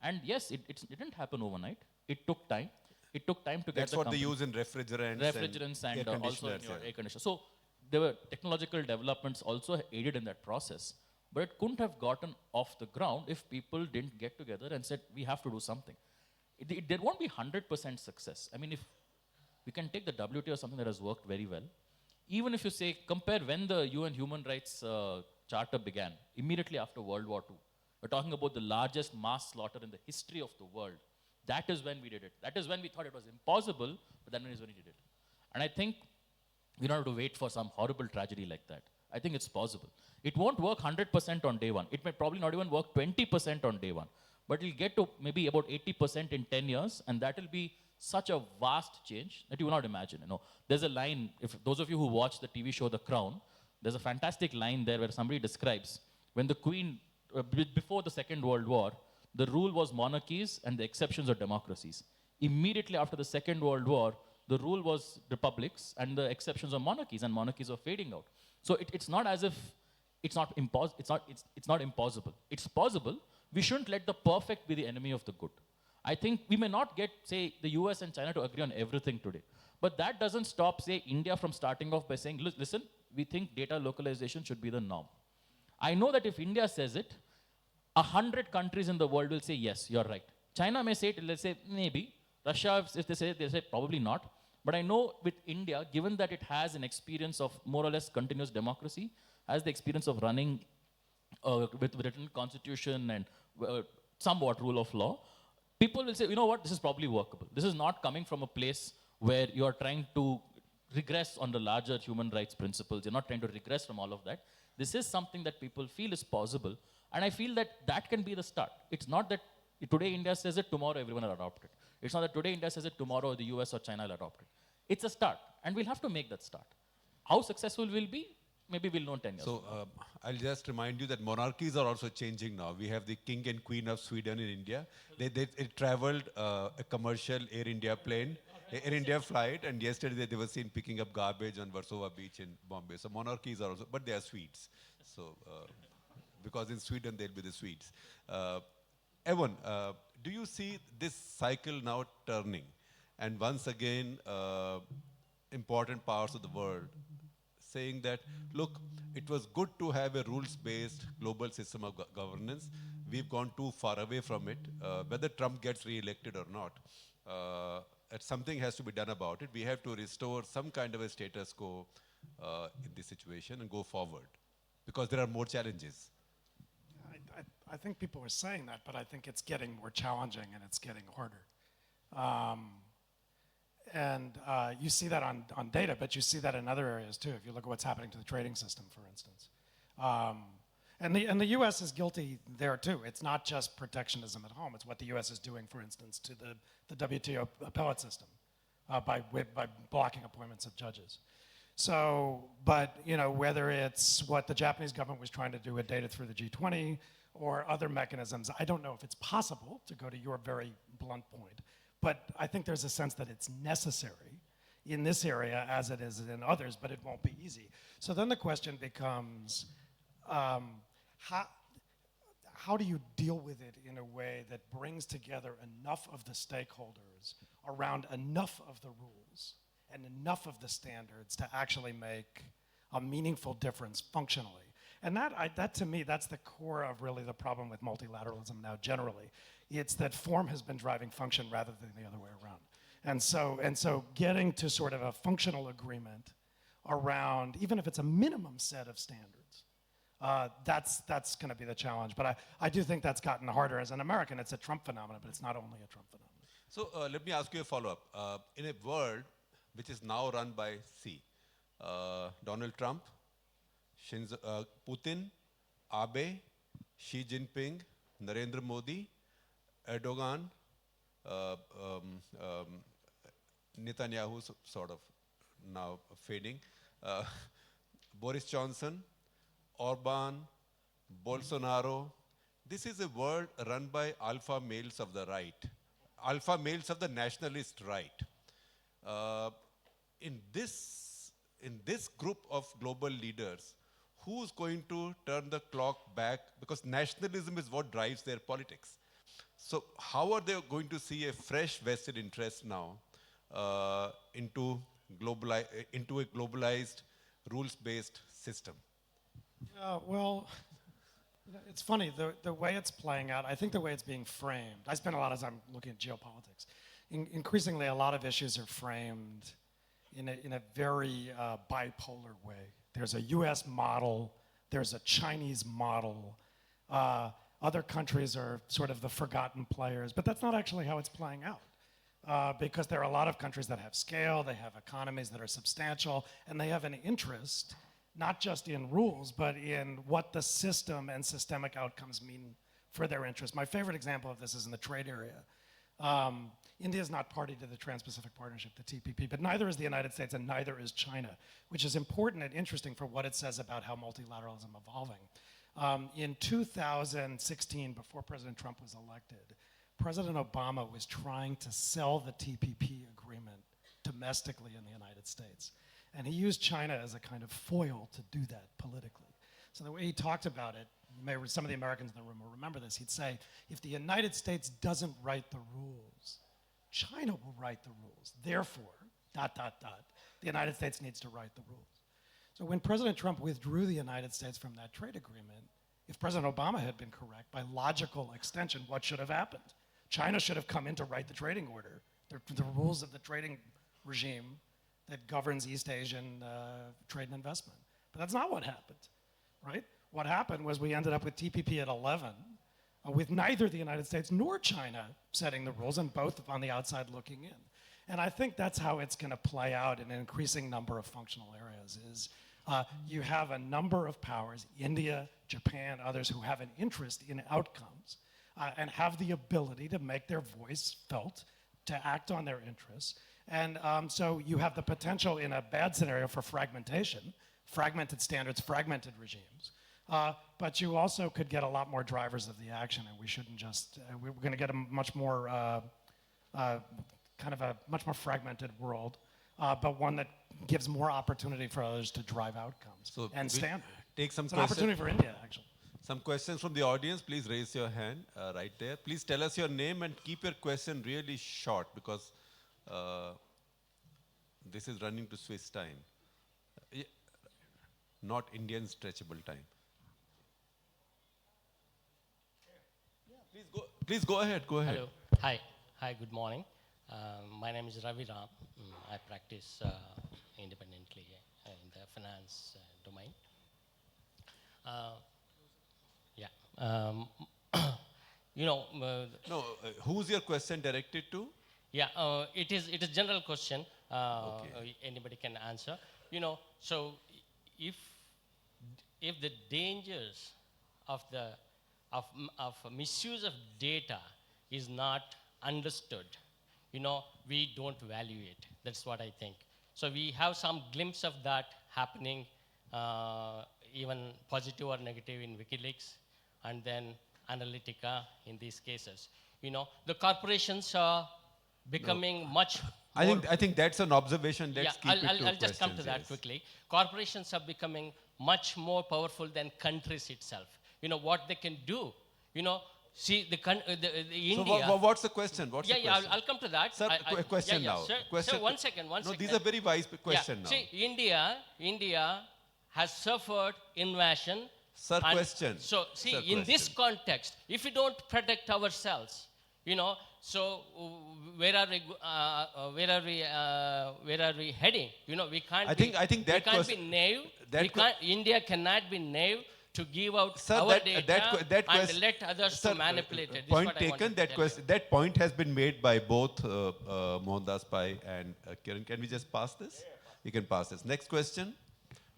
And yes, it didn't happen overnight. It took time. It took time to get That's the what they use in refrigerants and air also in your yeah. air conditioner. So there were technological developments also aided in that process. But it couldn't have gotten off the ground if people didn't get together and said, we have to do something. There won't be 100% success. I mean, if we can take the WTO or something that has worked very well, even if you say, compare when the UN Human Rights Charter began, immediately after World War II. We're talking about the largest mass slaughter in the history of the world. That is when we did it. That is when we thought it was impossible, but that is when we did it. And I think we don't have to wait for some horrible tragedy like that. I think it's possible. It won't work 100% on day one. It may probably not even work 20% on day one. But it'll get to maybe about 80% in 10 years, and that will be such a vast change that you will not imagine. You know, there's a line, if those of you who watch the TV show The Crown, there's a fantastic line there where somebody describes when the Queen, before the Second World War, the rule was monarchies and the exceptions are democracies. Immediately after the Second World War, the rule was republics and the exceptions are monarchies, and monarchies are fading out. So it's not as if it's not impossible. It's possible. We shouldn't let the perfect be the enemy of the good. I think we may not get, say, the US and China to agree on everything today. But that doesn't stop, say, India from starting off by saying, listen, we think data localization should be the norm. I know that if India says it, 100 countries in the world will say, yes, you're right. China may say it, let's say, maybe. Russia, if they say probably not. But I know with India, given that it has an experience of more or less continuous democracy, has the experience of running with written constitution and somewhat rule of law, people will say, you know what, this is probably workable. This is not coming from a place where you are trying to regress on the larger human rights principles. You're not trying to regress from all of that. This is something that people feel is possible. And I feel that that can be the start. It's not that today India says it, tomorrow everyone will adopt it. It's not that today India says it, tomorrow the US or China will adopt it. It's a start, and we'll have to make that start. How successful we'll be, maybe we'll know in 10 years. So I'll just remind you that monarchies are also changing now. We have the King and Queen of Sweden in India. They traveled a commercial Air India plane, Air India flight, and yesterday they were seen picking up garbage on Warsaw Beach in Bombay. So monarchies are also, but they are Swedes. So because in Sweden they'll be the Swedes. Evan, do you see this cycle now turning? And once again, important parts of the world saying that, look, it was good to have a rules-based global system of governance. We've gone too far away from it. Whether Trump gets re-elected or not, something has to be done about it. We have to restore some kind of a status quo in this situation and go forward, because there are more challenges. I think people are saying that, but I think it's getting more challenging and it's getting harder. You see that on data, but you see that in other areas too. If you look at what's happening to the trading system, for instance. And the US is guilty there too. It's not just protectionism at home. It's what the US is doing, for instance, to the WTO appellate system. by blocking appointments of judges. So, but whether it's what the Japanese government was trying to do with data through the G20 or other mechanisms, I don't know if it's possible, to go to your very blunt point, but I think there's a sense that it's necessary in this area as it is in others, but it won't be easy. So then the question becomes, how do you deal with it in a way that brings together enough of the stakeholders around enough of the rules and enough of the standards to actually make a meaningful difference functionally? And that to me, that's the core of really the problem with multilateralism now generally. It's that form has been driving function rather than the other way around. And so getting to sort of a functional agreement around, even if it's a minimum set of standards, that's going to be the challenge. But I do think that's gotten harder. As an American, it's a Trump phenomenon, but it's not only a Trump phenomenon. So let me ask you a follow-up. In a world which is now run by Donald Trump, Putin, Abe, Xi Jinping, Narendra Modi, Erdogan, Netanyahu sort of now fading, Boris Johnson, Orban, Bolsonaro. This is a world run by alpha males of the right, alpha males of the nationalist right. In this group of global leaders, who's going to turn the clock back? Because nationalism is what drives their politics. So how are they going to see a fresh vested interest now into a globalized, rules-based system? Yeah, well, it's funny, the way it's playing out, I think the way it's being framed, I spend a lot of time looking at geopolitics. Increasingly, a lot of issues are framed in a very bipolar way. There's a US model, there's a Chinese model. Other countries are sort of the forgotten players, but that's not actually how it's playing out. Because there are a lot of countries that have scale, they have economies that are substantial, and they have an interest, not just in rules, but in what the system and systemic outcomes mean for their interest. My favorite example of this is in the trade area. India is not party to the Trans-Pacific Partnership, the TPP, but neither is the United States and neither is China, which is important and interesting for what it says about how multilateralism is evolving. In 2016, before President Trump was elected, President Obama was trying to sell the TPP agreement domestically in the United States. And he used China as a kind of foil to do that politically. So the way he talked about it, some of the Americans in the room will remember this, he'd say, if the United States doesn't write the rules, China will write the rules. Therefore, ... the United States needs to write the rules. So when President Trump withdrew the United States from that trade agreement, if President Obama had been correct, by logical extension, what should have happened? China should have come in to write the trading order, the rules of the trading regime that governs East Asian trade and investment. But that's not what happened, right? What happened was we ended up with TPP at 11, with neither the United States nor China setting the rules, and both on the outside looking in. And I think that's how it's going to play out in an increasing number of functional areas, is you have a number of powers, India, Japan, others, who have an interest in outcomes and have the ability to make their voice felt, to act on their interests. And so you have the potential in a bad scenario for fragmentation, fragmented standards, fragmented regimes. But you also could get a lot more drivers of the action, and we shouldn't just, we're going to get a much more, kind of a much more fragmented world, but one that gives more opportunity for others to drive outcomes and standards. Take some it's an opportunity for India, actually. Some questions from the audience. Please raise your hand right there. Please tell us your name and keep your question really short, because this is running to Swiss time, not Indian stretchable time. Please go ahead. Go ahead. Hello. Hi. Good morning. My name is Ravi Ram. I practice independently in the finance domain. Who's your question directed to? Yeah, it is general question. Anybody can answer. So if the dangers of misuse of data is not understood, we don't value it. That's what I think. So we have some glimpse of that happening, even positive or negative in WikiLeaks, and then Analytica in these cases. The corporations are becoming much I think that's an observation. Let's keep it to I'll just come to questions, that yes. quickly. Corporations are becoming much more powerful than countries itself. What they can do, see the India. So what's the question? What's the yeah, question? I'll come to that. Sir, question now. Sir, Question. sir, one second. No, these are very wise questions now. See, India has suffered invasion. Sir, question. So, see, Sir, in this context, if we don't protect ourselves, so where are we heading? We can't. I think that we can't be naive. India cannot be naive to give out our data and let others to manipulate it. This Point is what I taken. wanted That point has been made by both Mohandas Pai and Kiran. Can we just pass this? We can pass this. Next question.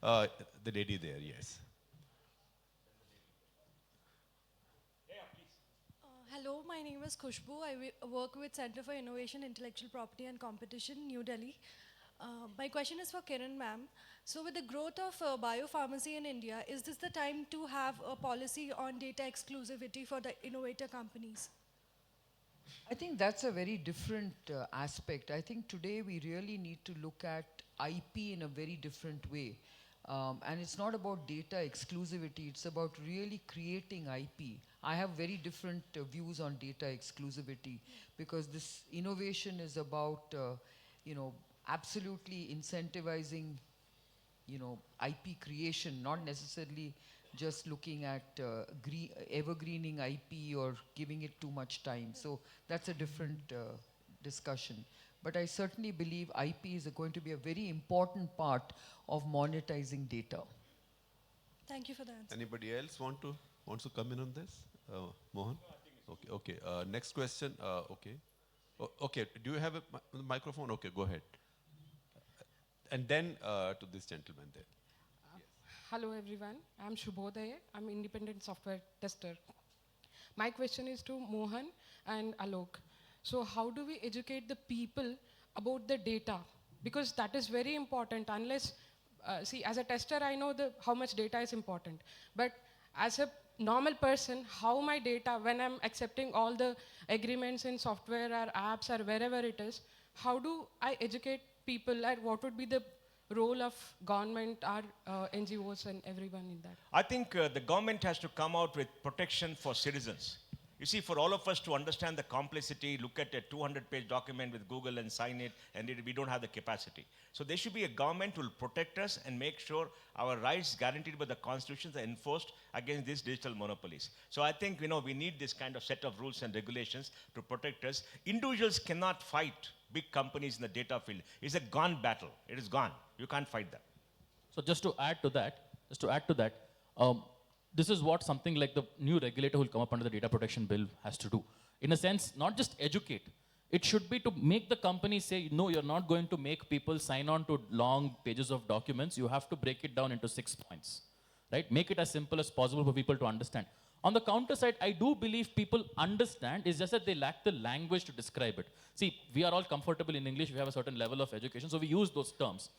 The lady there, yes. Hello, my name is Khushbu. I work with Center for Innovation, Intellectual Property and Competition, New Delhi. My question is for Kiran ma'am. So with the growth of biopharmacy in India, is this the time to have a policy on data exclusivity for the innovator companies? I think that's a very different aspect. I think today we really need to look at IP in a very different way. And it's not about data exclusivity, it's about really creating IP. I have very different views on data exclusivity because this innovation is about, absolutely incentivizing, IP creation, not necessarily just looking at evergreening IP or giving it too much time. So that's a different discussion. But I certainly believe IP is going to be a very important part of monetizing data. Thank you for the answer. Anybody else wants to come in on this? Mohan? Okay. Next question. Okay. Okay. Do you have a microphone? Okay, go ahead. And then to this gentleman there. Hello everyone, I'm Shubhodaya. I'm independent software tester. My question is to Mohan and Alok. So how do we educate the people about the data? Because that is very important. Unless, see, as a tester, I know how much data is important. But as a normal person, how my data, when I'm accepting all the agreements in software or apps or wherever it is, how do I educate people and what would be the role of government or NGOs and everyone in that? I think the government has to come out with protection for citizens. You see, for all of us to understand the complexity, look at a 200-page document with Google and sign it, and we don't have the capacity. So there should be a government who will protect us and make sure our rights guaranteed by the constitutions are enforced against these digital monopolies. So I think, we need this kind of set of rules and regulations to protect us. Individuals cannot fight big companies in the data field. It's a gone battle. It is gone. You can't fight that. So just to add to that, this is what something like the new regulator who will come up under the data protection bill has to do. In a sense, not just educate. It should be to make the company say, no, you're not going to make people sign on to long pages of documents. You have to break it down into 6 points, right? Make it as simple as possible for people to understand. On the counter side, I do believe people understand. It's just that they lack the language to describe it. See, we are all comfortable in English. We have a certain level of education, so we use those terms.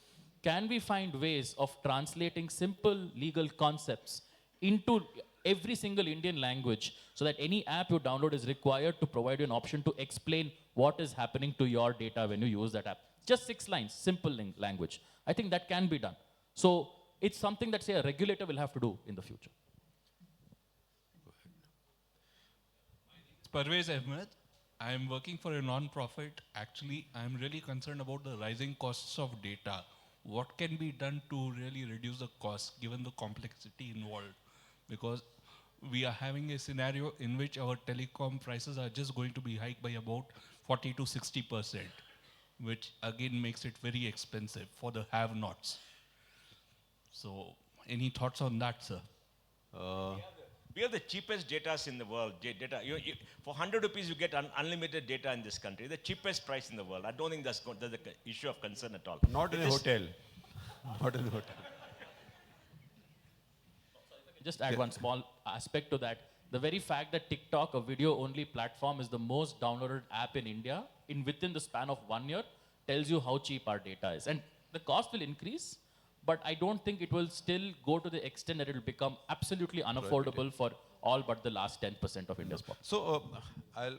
Can we find ways of translating simple legal concepts into every single Indian language so that any app you download is required to provide you an option to explain what is happening to your data when you use that app? Just 6 lines, simple language. I think that can be done. So it's something that, say, a regulator will have to do in the future. Parvez Ahmed. I am working for a non-profit. Actually, I am really concerned about the rising costs of data. What can be done to really reduce the cost given the complexity involved? Because we are having a scenario in which our telecom prices are just going to be hiked by about 40 to 60%, which again makes it very expensive for the have-nots. So, any thoughts on that, sir? We have the cheapest data in the world. For 100 rupees, you get unlimited data in this country. The cheapest price in the world. I don't think that's an issue of concern at all. Not in a hotel. Not in a hotel. Just add one small aspect to that. The very fact that TikTok, a video-only platform, is the most downloaded app in India within the span of 1 year tells you how cheap our data is. And the cost will increase, but I don't think it will still go to the extent that it will become absolutely unaffordable for all but the last 10% of India's population. So I'll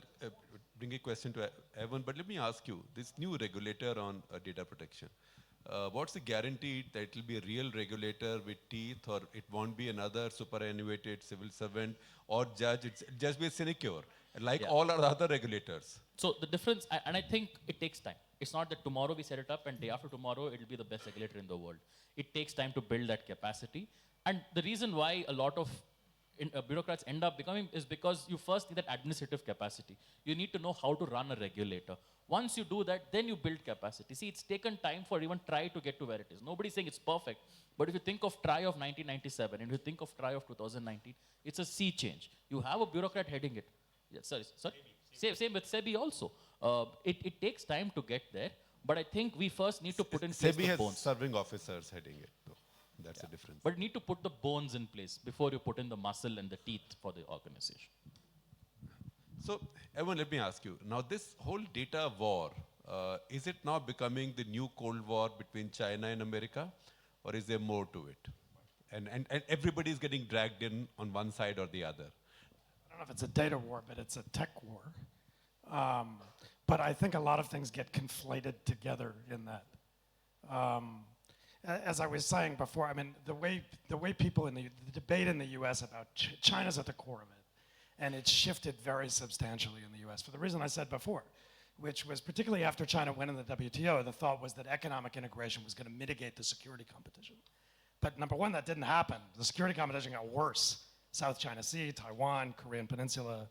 bring a question to Evan, but let me ask you, this new regulator on data protection, what's the guarantee that it will be a real regulator with teeth, or it won't be another superannuated civil servant or judge, it's just be a sinecure, like all our other regulators? So the difference, and I think it takes time. It's not that tomorrow we set it up and day after tomorrow it will be the best regulator in the world. It takes time to build that capacity. And the reason why a lot of bureaucrats end up becoming is because you first need that administrative capacity. You need to know how to run a regulator. Once you do that, then you build capacity. See, it's taken time for even TRAI to get to where it is. Nobody's saying it's perfect, but if you think of TRAI of 1997 and if you think of TRAI of 2019, it's a sea change. You have a bureaucrat heading it. Yeah, sorry. Same with SEBI also. It takes time to get there, but I think we first need to put in place SEBI the bones. has serving officers heading it, though. That's the difference. But you need to put the bones in place before you put in the muscle and the teeth for the organization. So, Evan, let me ask you. Now, this whole data war, is it now becoming the new Cold War between China and America? Or is there more to it? And everybody is getting dragged in on one side or the other. I don't know if it's a data war, but it's a tech war. But I think a lot of things get conflated together in that. As I was saying before, I mean, the way people in the debate in the U.S. about China's at the core of it, and it's shifted very substantially in the U.S. for the reason I said before, which was particularly after China went in the WTO, the thought was that economic integration was going to mitigate the security competition. But number one, that didn't happen. The security competition got worse. South China Sea, Taiwan, Korean Peninsula.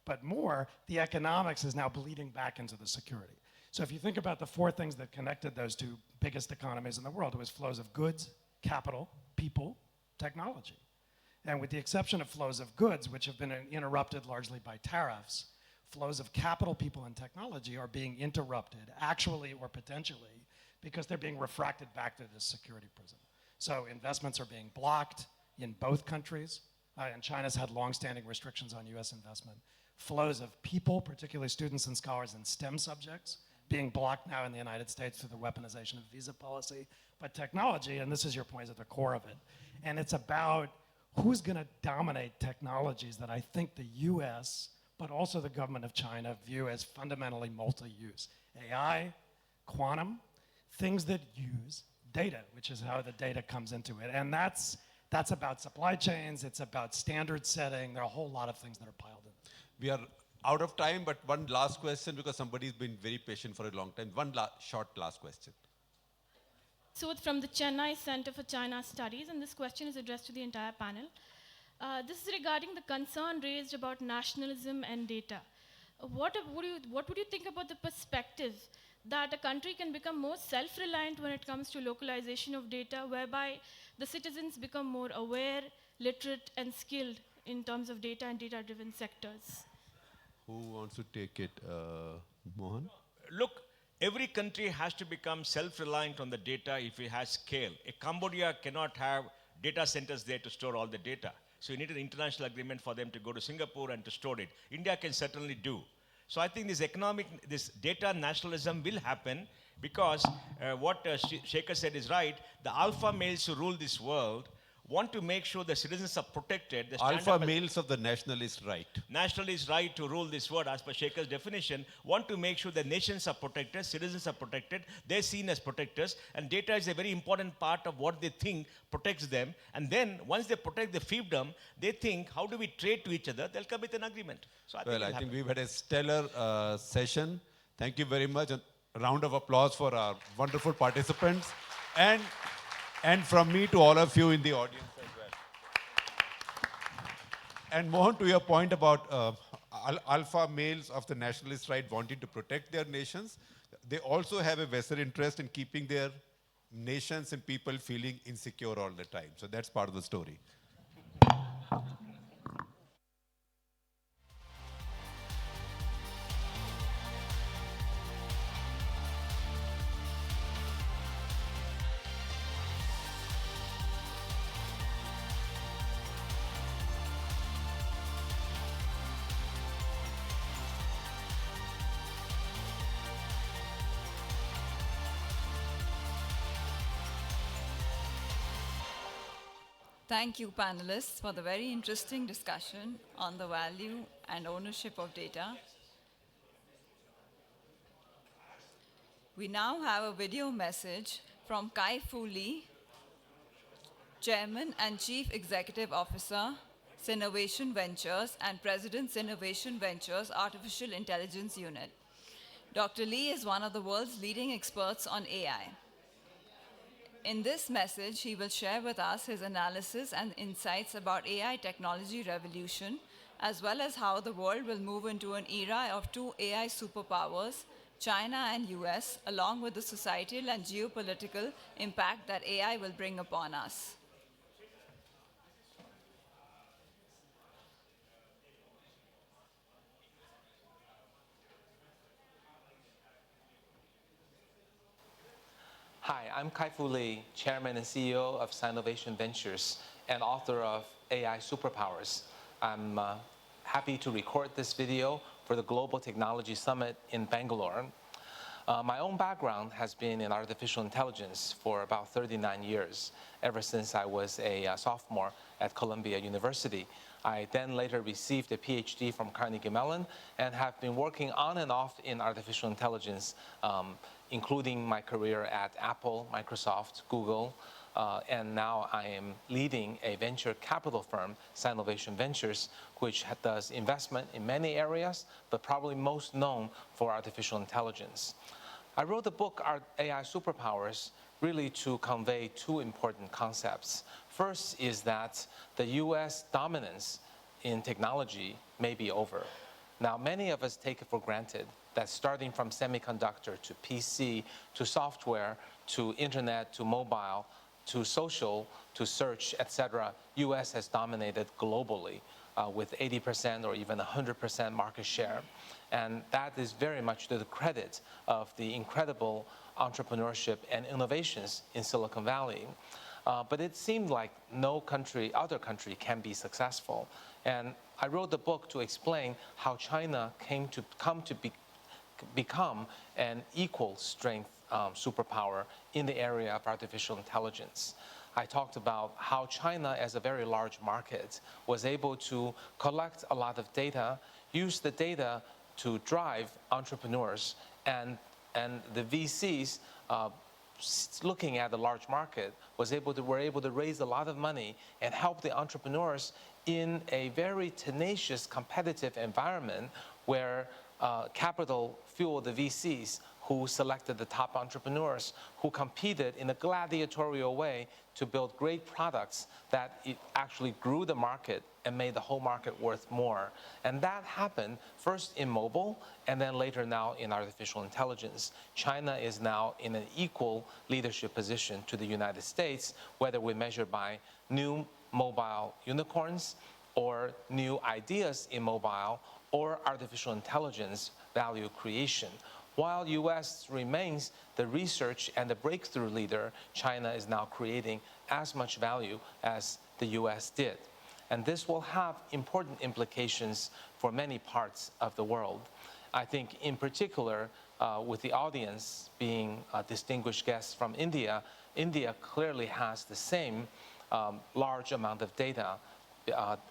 But more, the economics is now bleeding back into the security. So if you think about the four things that connected those two biggest economies in the world, it was flows of goods, capital, people, technology. And with the exception of flows of goods, which have been interrupted largely by tariffs, flows of capital, people, and technology are being interrupted, actually or potentially, because they're being refracted back to this security prison. So investments are being blocked in both countries, and China's had longstanding restrictions on US investment. Flows of people, particularly students and scholars in STEM subjects, being blocked now in the United States through the weaponization of visa policy. But technology, and this is your point, is at the core of it. And it's about who's going to dominate technologies that I think the US, but also the government of China, view as fundamentally multi-use. AI, quantum, things that use data, which is how the data comes into it. And that's about supply chains, it's about standard setting, there are a whole lot of things that are piled in. We are out of time, but one last question, because somebody's been very patient for a long time. One short last question. So it's from the Chennai Center for China Studies, and this question is addressed to the entire panel. This is regarding the concern raised about nationalism and data. What would you think about the perspective that a country can become more self-reliant when it comes to localization of data, whereby the citizens become more aware, literate, and skilled in terms of data and data-driven sectors? Who wants to take it? Mohan? Look, every country has to become self-reliant on the data if it has scale. A Cambodia cannot have data centers there to store all the data. So you need an international agreement for them to go to Singapore and to store it. India can certainly do. So I think this data nationalism will happen because what Shekhar said is right. The alpha males who rule this world want to make sure the citizens are protected. Alpha males of the nationalist right. Nationalist right to rule this world, as per Shekhar's definition, want to make sure the nations are protected, citizens are protected, they're seen as protectors, and data is a very important part of what they think protects them. And then, once they protect the fiefdom, they think, how do we trade to each other? They'll come with an agreement. So I think we've had a stellar session. Thank you very much. A round of applause for our wonderful participants. And from me to all of you in the audience as well. And Mohan, to your point about alpha males of the nationalist right wanting to protect their nations, they also have a vested interest in keeping their nations and people feeling insecure all the time. So that's part of the story. Thank you, panelists, for the very interesting discussion on the value and ownership of data. We now have a video message from Kai-Fu Lee, Chairman and Chief Executive Officer, Sinovation Ventures, and President, Sinovation Ventures Artificial Intelligence Unit. Dr. Lee is one of the world's leading experts on AI. In this message, he will share with us his analysis and insights about AI technology revolution, as well as how the world will move into an era of two AI superpowers, China and US, along with the societal and geopolitical impact that AI will bring upon us. Hi, I'm Kai-Fu Lee, Chairman and CEO of Sinovation Ventures and author of AI Superpowers. I'm happy to record this video for the Global Technology Summit in Bangalore. My own background has been in artificial intelligence for about 39 years, ever since I was a sophomore at Columbia University. I then later received a PhD from Carnegie Mellon and have been working on and off in artificial intelligence, including my career at Apple, Microsoft, Google, and now I am leading a venture capital firm, Sinovation Ventures, which does investment in many areas, but probably most known for artificial intelligence. I wrote the book, AI Superpowers, really to convey two important concepts. First is that the US dominance in technology may be over. Now, many of us take it for granted that starting from semiconductor to PC to software to internet to mobile to social to search, etc., US has dominated globally with 80% or even 100% market share. And that is very much to the credit of the incredible entrepreneurship and innovations in Silicon Valley. But it seemed like no other country can be successful. And I wrote the book to explain how China come to become an equal strength superpower in the area of artificial intelligence. I talked about how China, as a very large market, was able to collect a lot of data, use the data to drive entrepreneurs, and the VCs looking at the large market were able to raise a lot of money and help the entrepreneurs in a very tenacious competitive environment where capital fueled the VCs who selected the top entrepreneurs, who competed in a gladiatorial way to build great products that actually grew the market and made the whole market worth more. And that happened first in mobile and then later now in artificial intelligence. China is now in an equal leadership position to the United States, whether we measure by new mobile unicorns or new ideas in mobile or artificial intelligence value creation. While US remains the research and the breakthrough leader, China is now creating as much value as the US did. And this will have important implications for many parts of the world. I think in particular, with the audience being distinguished guests from India, India clearly has the same large amount of data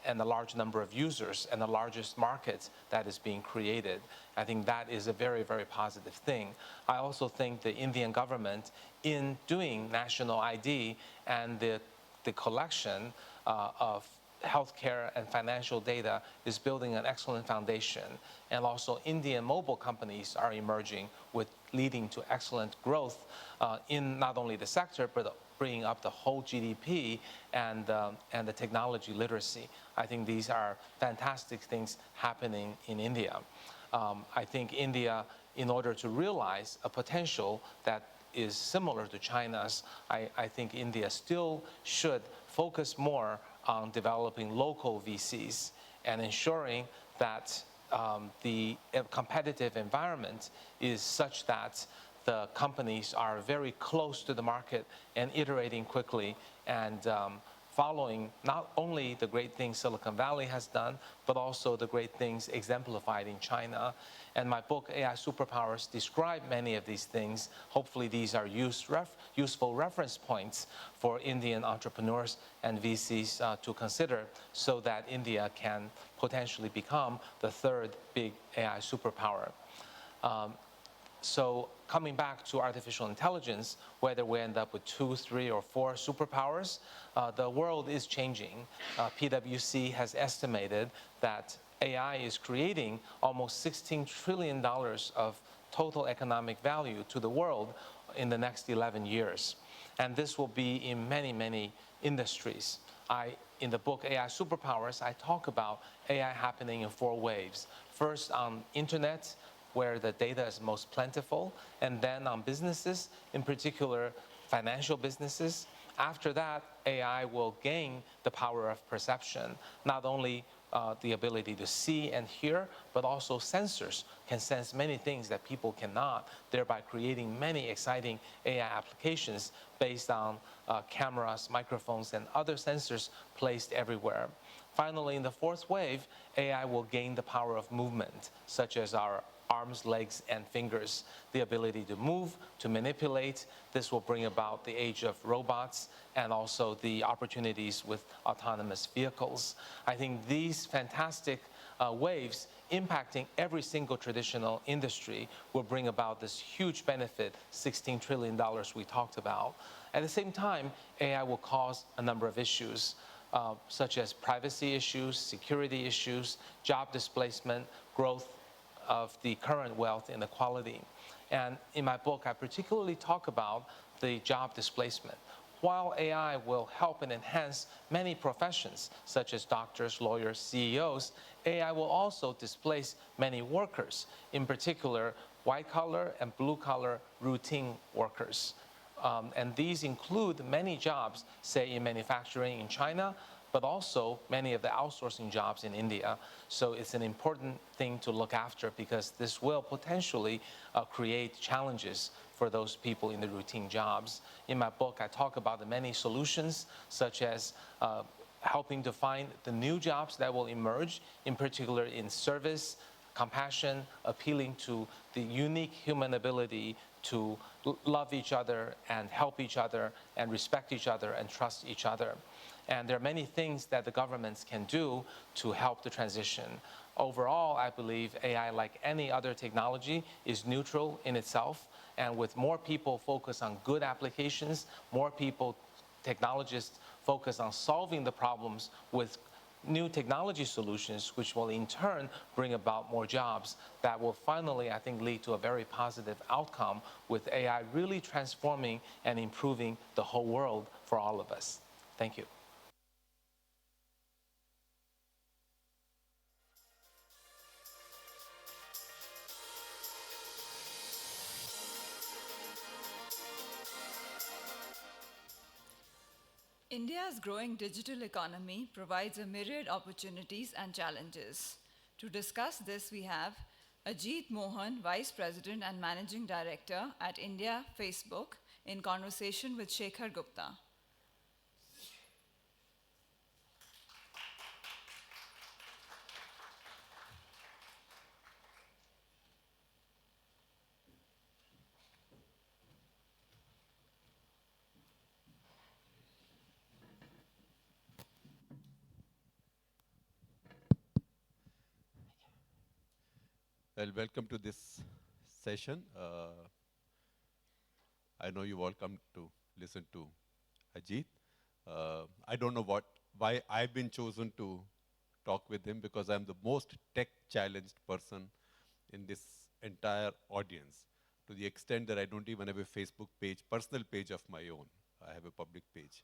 and a large number of users and the largest market that is being created. I think that is a very, very positive thing. I also think the Indian government, in doing national ID and the collection of healthcare and financial data, is building an excellent foundation. And also Indian mobile companies are emerging, with leading to excellent growth in not only the sector, but bringing up the whole GDP and the technology literacy. I think these are fantastic things happening in India. I think India, in order to realize a potential that is similar to China's, I think India still should focus more on developing local VCs and ensuring that the competitive environment is such that the companies are very close to the market and iterating quickly and following not only the great things Silicon Valley has done, but also the great things exemplified in China. And my book, AI Superpowers, describe many of these things. Hopefully these are useful reference points for Indian entrepreneurs and VCs to consider, so that India can potentially become the third big AI superpower. So coming back to artificial intelligence, whether we end up with 2, 3, or 4 superpowers, the world is changing. PwC has estimated that AI is creating almost $16 trillion of total economic value to the world in the next 11 years. And this will be in many, many industries. In the book AI Superpowers, I talk about AI happening in 4 waves. First, on internet, where the data is most plentiful, and then on businesses, in particular financial businesses. After that, AI will gain the power of perception, not only the ability to see and hear, but also sensors can sense many things that people cannot, thereby creating many exciting AI applications based on cameras, microphones, and other sensors placed everywhere. Finally, in the 4th wave, AI will gain the power of movement, such as our arms, legs, and fingers, the ability to move, to manipulate. This will bring about the age of robots and also the opportunities with autonomous vehicles. I think these fantastic waves impacting every single traditional industry will bring about this huge benefit, $16 trillion we talked about. At the same time, AI will cause a number of issues, such as privacy issues, security issues, job displacement, growth of the current wealth inequality. And in my book, I particularly talk about the job displacement. While AI will help and enhance many professions, such as doctors, lawyers, CEOs, AI will also displace many workers, in particular, white-collar and blue-collar routine workers. And these include many jobs, say, in manufacturing in China, but also many of the outsourcing jobs in India. So it's an important thing to look after, because this will potentially create challenges for those people in the routine jobs. In my book, I talk about the many solutions, such as helping to find the new jobs that will emerge, in particular in service, compassion, appealing to the unique human ability to love each other and help each other and respect each other and trust each other. And there are many things that the governments can do to help the transition. Overall, I believe AI, like any other technology, is neutral in itself. And with more people focused on good applications, more people, technologists, focus on solving the problems with new technology solutions, which will in turn bring about more jobs, that will finally, I think, lead to a very positive outcome, with AI really transforming and improving the whole world for all of us. Thank you. India's growing digital economy provides a myriad opportunities and challenges. To discuss this, we have Ajit Mohan, Vice President and Managing Director at India Facebook, in conversation with Shekhar Gupta. Well, welcome to this session. I know you all come to listen to Ajit. I don't know why I've been chosen to talk with him, because I'm the most tech-challenged person in this entire audience, to the extent that I don't even have a Facebook page, personal page of my own. I have a public page.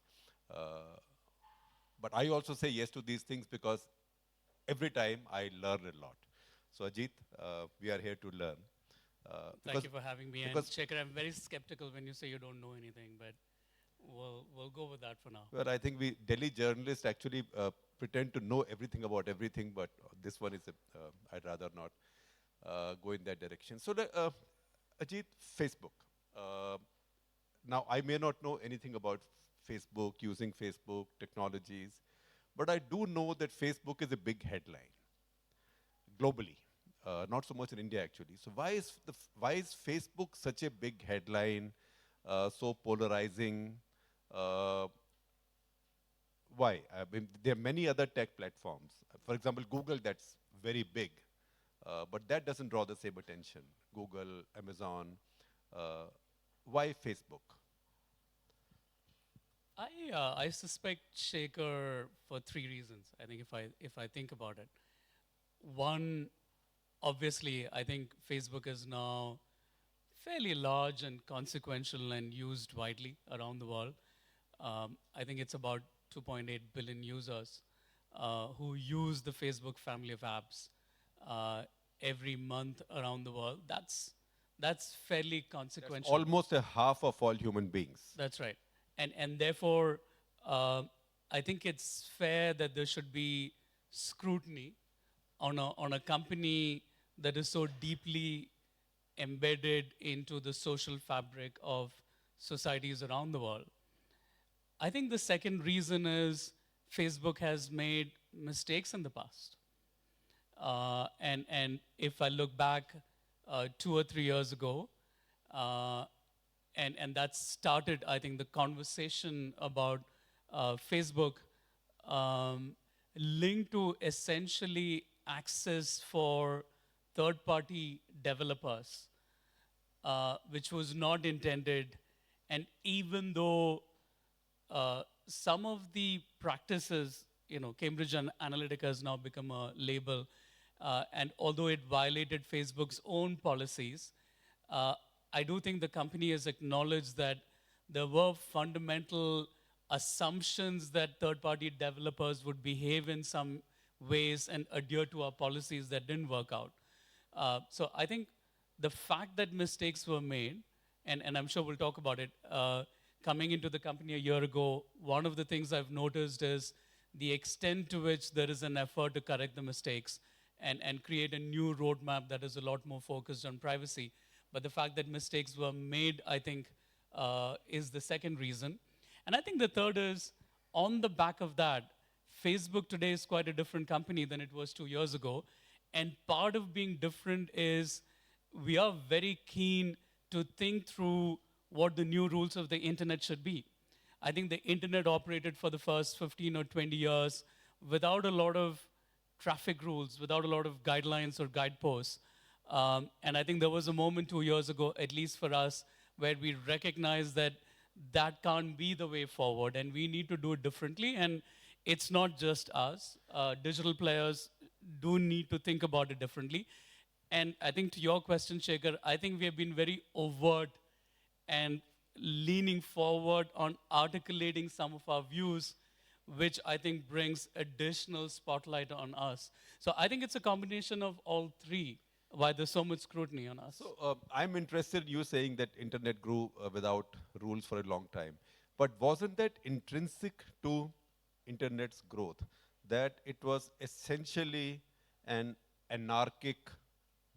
But I also say yes to these things because every time I learn a lot. So Ajit, we are here to learn. Thank you for having me. And Shekhar, I'm very skeptical when you say you don't know anything, but we'll go with that for now. Well, I think we Delhi journalists actually pretend to know everything about everything, but this one is, I'd rather not go in that direction. So Ajit, Facebook. Now, I may not know anything about Facebook, using Facebook technologies. But I do know that Facebook is a big headline globally, not so much in India actually. So why is Facebook such a big headline, so polarizing? Uh, why? I mean, there are many other tech platforms. For example, Google, that's very big, but that doesn't draw the same attention. Google, Amazon. Uh, why Facebook? I suspect Shaker for three reasons. I think if I think about it, one, obviously, I think Facebook is now fairly large and consequential and used widely around the world. I think it's about 2.8 billion users who use the Facebook family of apps every month around the world. That's fairly consequential. That's almost a half of all human beings. That's right. And therefore, I think it's fair that there should be scrutiny on a company that is so deeply embedded into the social fabric of societies around the world. I think the second reason is Facebook has made mistakes in the past. And if I look back 2 or 3 years ago, and that started, I think, the conversation about Facebook linked to essentially access for third-party developers, which was not intended. And even though some of the practices, Cambridge Analytica has now become a label, and although it violated Facebook's own policies, I do think the company has acknowledged that there were fundamental assumptions that third-party developers would behave in some ways and adhere to our policies that didn't work out. So I think the fact that mistakes were made, and I'm sure we'll talk about it, coming into the company a year ago, one of the things I've noticed is the extent to which there is an effort to correct the mistakes and create a new roadmap that is a lot more focused on privacy. But the fact that mistakes were made, I think, is the second reason. And I think the third is, on the back of that, Facebook today is quite a different company than it was 2 years ago. And part of being different is we are very keen to think through what the new rules of the internet should be. I think the internet operated for the first 15 or 20 years without a lot of traffic rules, without a lot of guidelines or guideposts. And I think there was a moment 2 years ago, at least for us, where we recognized that that can't be the way forward and we need to do it differently. And it's not just us. Digital players do need to think about it differently. And I think to your question, Shekhar, I think we have been very overt and leaning forward on articulating some of our views, which I think brings additional spotlight on us. So I think it's a combination of all three, why there's so much scrutiny on us. So I'm interested in you saying that internet grew without rules for a long time. But wasn't that intrinsic to internet's growth, that it was essentially an anarchic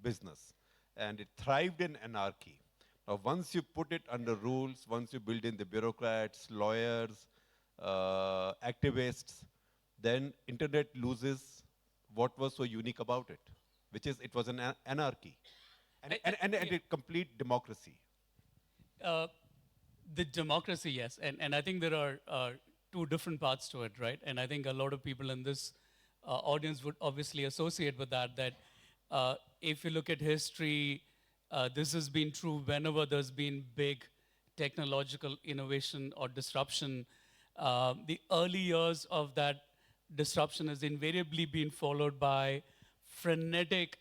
business and it thrived in anarchy? Now, once you put it under rules, once you build in the bureaucrats, lawyers, activists, then internet loses what was so unique about it, which is it was an anarchy and a complete democracy. The democracy, yes. And I think there are two different parts to it, right? And I think a lot of people in this audience would obviously associate with that if you look at history, this has been true whenever there's been big technological innovation or disruption. The early years of that disruption has invariably been followed by frenetic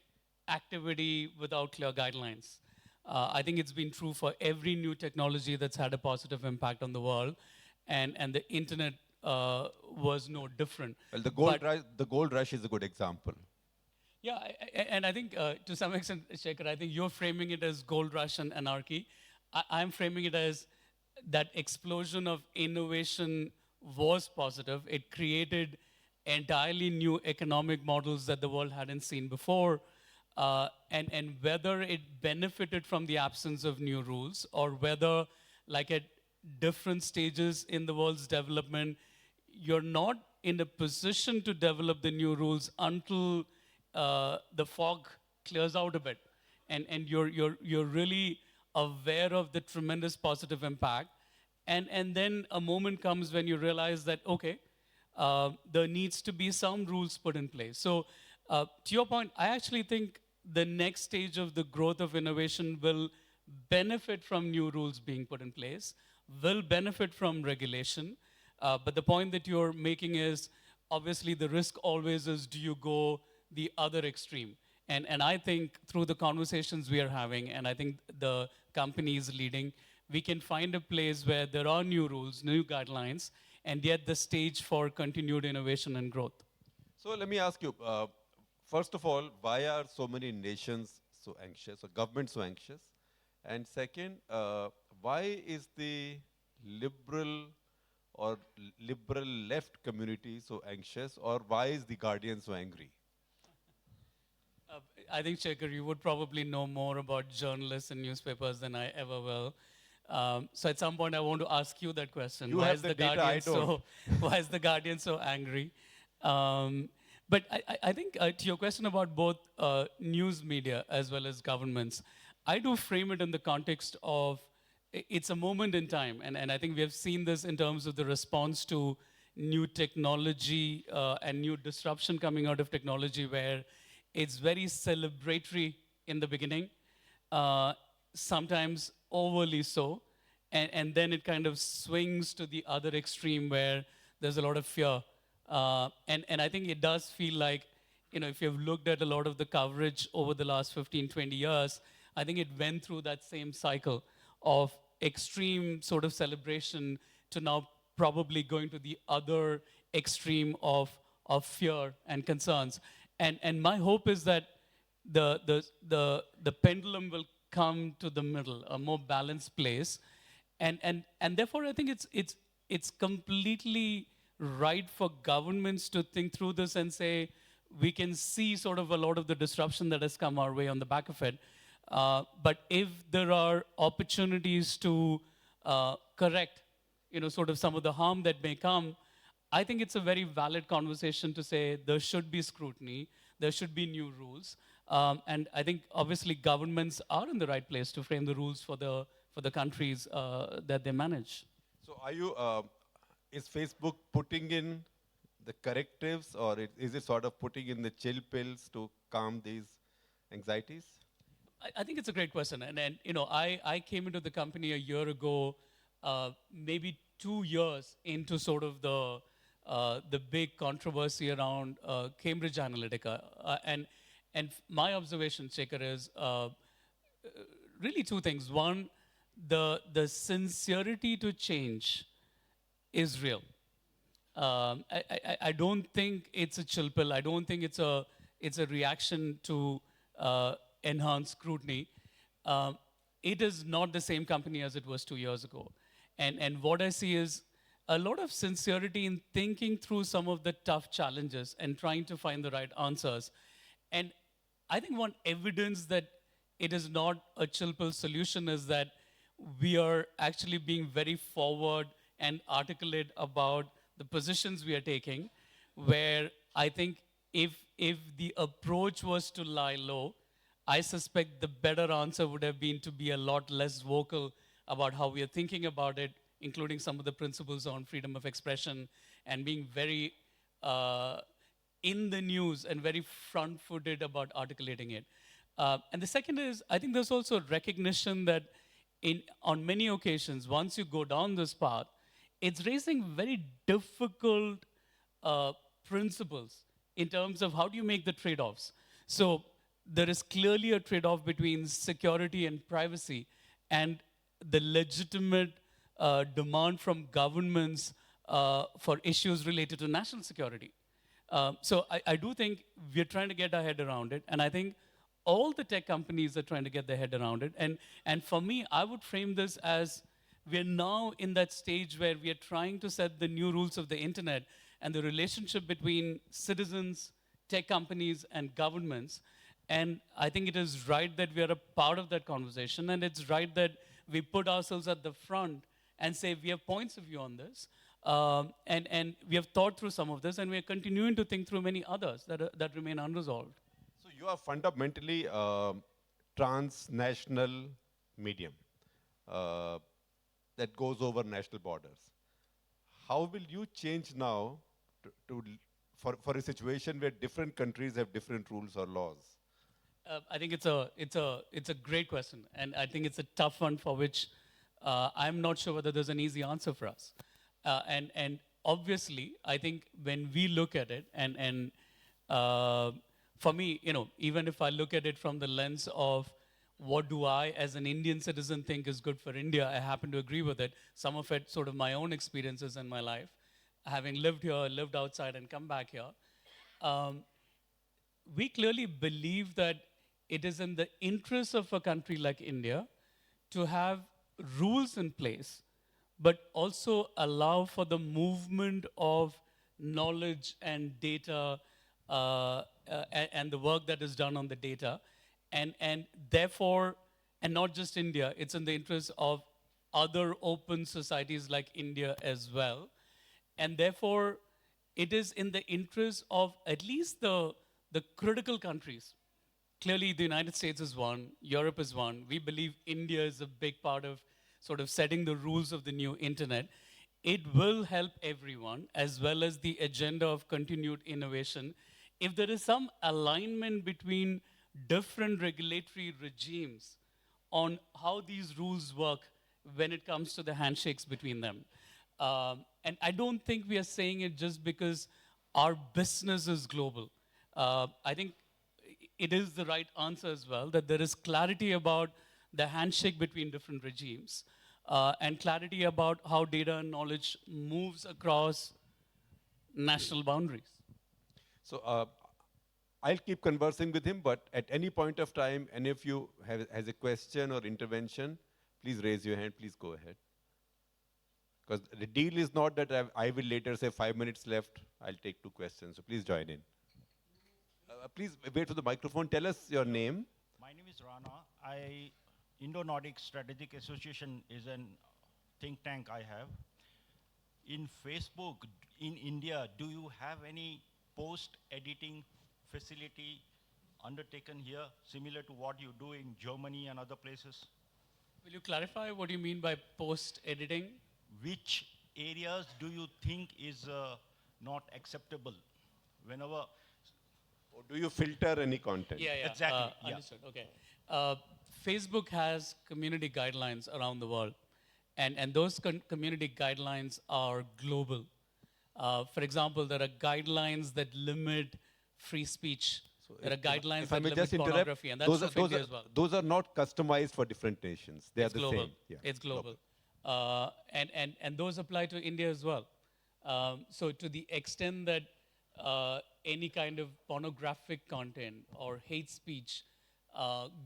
activity without clear guidelines. I think it's been true for every new technology that's had a positive impact on the world, and the internet was no different. Well, the gold rush is a good example. Yeah, and I think to some extent, Shekhar, I think you're framing it as gold rush and anarchy. I'm framing it as that explosion of innovation was positive. It created entirely new economic models that the world hadn't seen before. And whether it benefited from the absence of new rules or whether, like at different stages in the world's development. You're not in a position to develop the new rules until the fog clears out a bit. And you're really aware of the tremendous positive impact. And then a moment comes when you realize that, okay, there needs to be some rules put in place. So to your point, I actually think the next stage of the growth of innovation will benefit from new rules being put in place, will benefit from regulation. But the point that you're making is, obviously the risk always is, do you go the other extreme? And I think through the conversations we are having, and I think the company is leading, we can find a place where there are new rules, new guidelines, and yet the stage for continued innovation and growth. So let me ask you, first of all, why are so many nations so anxious, or governments so anxious? And second, why is the liberal or liberal left community so anxious, or why is the Guardian so angry? I think, Shekhar, you would probably know more about journalists and newspapers than I ever will. So at some point, I want to ask you that question. You why have is the the data, Guardian I don't. why is the Guardian so angry? But I think to your question about both news media as well as governments, I do frame it in the context of it's a moment in time. And I think we have seen this in terms of the response to new technology and new disruption coming out of technology, where it's very celebratory in the beginning, sometimes overly so. And then it kind of swings to the other extreme where there's a lot of fear. And I think it does feel like, if you've looked at a lot of the coverage over the last 15, 20 years, I think it went through that same cycle of extreme sort of celebration to now probably going to the other extreme of fear and concerns. And my hope is that the pendulum will come to the middle, a more balanced place. And therefore, I think it's completely right for governments to think through this and say, we can see sort of a lot of the disruption that has come our way on the back of it. But if there are opportunities to correct, sort of some of the harm that may come, I think it's a very valid conversation to say there should be scrutiny, there should be new rules. And I think obviously governments are in the right place to frame the rules for the countries that they manage. So are you, is Facebook putting in the correctives, or is it sort of putting in the chill pills to calm these anxieties? I think it's a great question. And I came into the company a year ago, maybe 2 years into sort of the big controversy around Cambridge Analytica. And my observation, Shekhar, is really two things. One, the sincerity to change is real. I don't think it's a chill pill. I don't think it's a reaction to enhanced scrutiny. It is not the same company as it was 2 years ago. And what I see is a lot of sincerity in thinking through some of the tough challenges and trying to find the right answers. And I think one evidence that it is not a chill pill solution is that we are actually being very forward and articulate about the positions we are taking, where I think if the approach was to lie low, I suspect the better answer would have been to be a lot less vocal about how we are thinking about it, including some of the principles on freedom of expression, and being very in the news and very front-footed about articulating it. And the second is, I think there's also recognition that on many occasions, once you go down this path, it's raising very difficult principles in terms of how do you make the trade-offs. So there is clearly a trade-off between security and privacy, and the legitimate demand from governments for issues related to national security. So I do think we're trying to get our head around it, and I think all the tech companies are trying to get their head around it. And for me, I would frame this as we're now in that stage where we are trying to set the new rules of the internet and the relationship between citizens, tech companies, and governments. And I think it is right that we are a part of that conversation, and it's right that we put ourselves at the front and say we have points of view on this, and we have thought through some of this, and we are continuing to think through many others that remain unresolved. So you are fundamentally transnational medium that goes over national borders. How will you change now for a situation where different countries have different rules or laws? I think it's a great question, and I think it's a tough one for which I'm not sure whether there's an easy answer for us. And obviously, I think when we look at it, and for me, even if I look at it from the lens of what do I, as an Indian citizen, think is good for India, I happen to agree with it. Some of it sort of my own experiences in my life, having lived here, lived outside, and come back here. We clearly believe that it is in the interest of a country like India to have rules in place, but also allow for the movement of knowledge and data and the work that is done on the data. And therefore, and not just India, it's in the interest of other open societies like India as well. And therefore, it is in the interest of at least the critical countries. Clearly, the United States is one, Europe is one. We believe India is a big part of sort of setting the rules of the new internet. It will help everyone, as well as the agenda of continued innovation. If there is some alignment between different regulatory regimes on how these rules work when it comes to the handshakes between them. And I don't think we are saying it just because our business is global. I think it is the right answer as well, that there is clarity about the handshake between different regimes, and clarity about how data and knowledge moves across national boundaries. So I'll keep conversing with him, but at any point of time, any of you has a question or intervention, please raise your hand, please go ahead. Because the deal is not that I will later say 5 minutes left, I'll take 2 questions, so please join in. Please wait for the microphone, tell us your name. My name is Rana. Indo-Nordic Strategic Association is a think tank I have. In Facebook, in India, do you have any post-editing facility undertaken here, similar to what you do in Germany and other places? Will you clarify what you mean by post-editing? Which areas do you think is not acceptable? Whenever... Or do you filter any content? Yeah. Exactly. Understood, okay. Facebook has community guidelines around the world, and those community guidelines are global. For example, there are guidelines that limit free speech. There are guidelines that limit pornography, and that's true for India as well. Those are not customized for different nations. They are the global. same. Yeah. It's global. And those apply to India as well. So to the extent that any kind of pornographic content or hate speech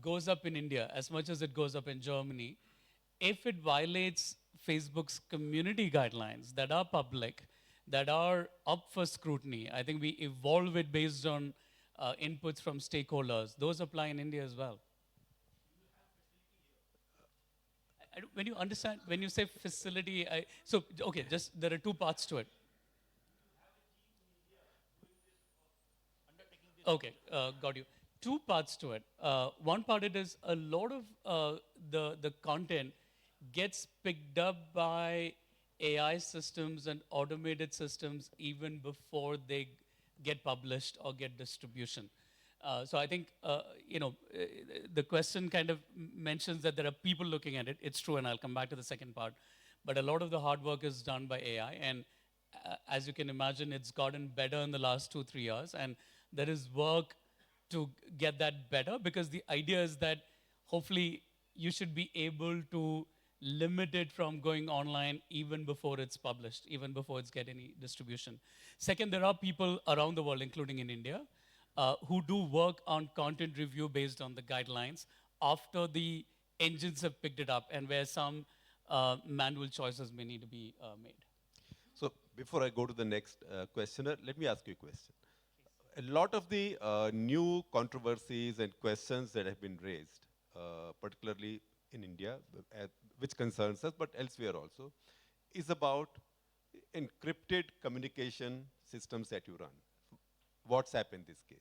goes up in India as much as it goes up in Germany, if it violates Facebook's community guidelines that are public, that are up for scrutiny, I think we evolve it based on inputs from stakeholders. Those apply in India as well. When you understand, when you say facility, okay, there are 2 parts to it. Okay, got you. 2 parts to it. One part it is a lot of the content gets picked up by AI systems and automated systems even before they get published or get distribution. So I think, the question kind of mentions that there are people looking at it. It's true, and I'll come back to the second part. But a lot of the hard work is done by AI, and as you can imagine, it's gotten better in the last 2-3 years, and there is work to get that better, because the idea is that hopefully you should be able to limit it from going online even before it's published, even before it's get any distribution. Second, there are people around the world, including in India, who do work on content review based on the guidelines after the engines have picked it up, and where some manual choices may need to be made. So before I go to the next questioner, let me ask you a question. A lot of the new controversies and questions that have been raised, particularly in India, which concerns us, but elsewhere also, is about encrypted communication systems that you run. WhatsApp in this case.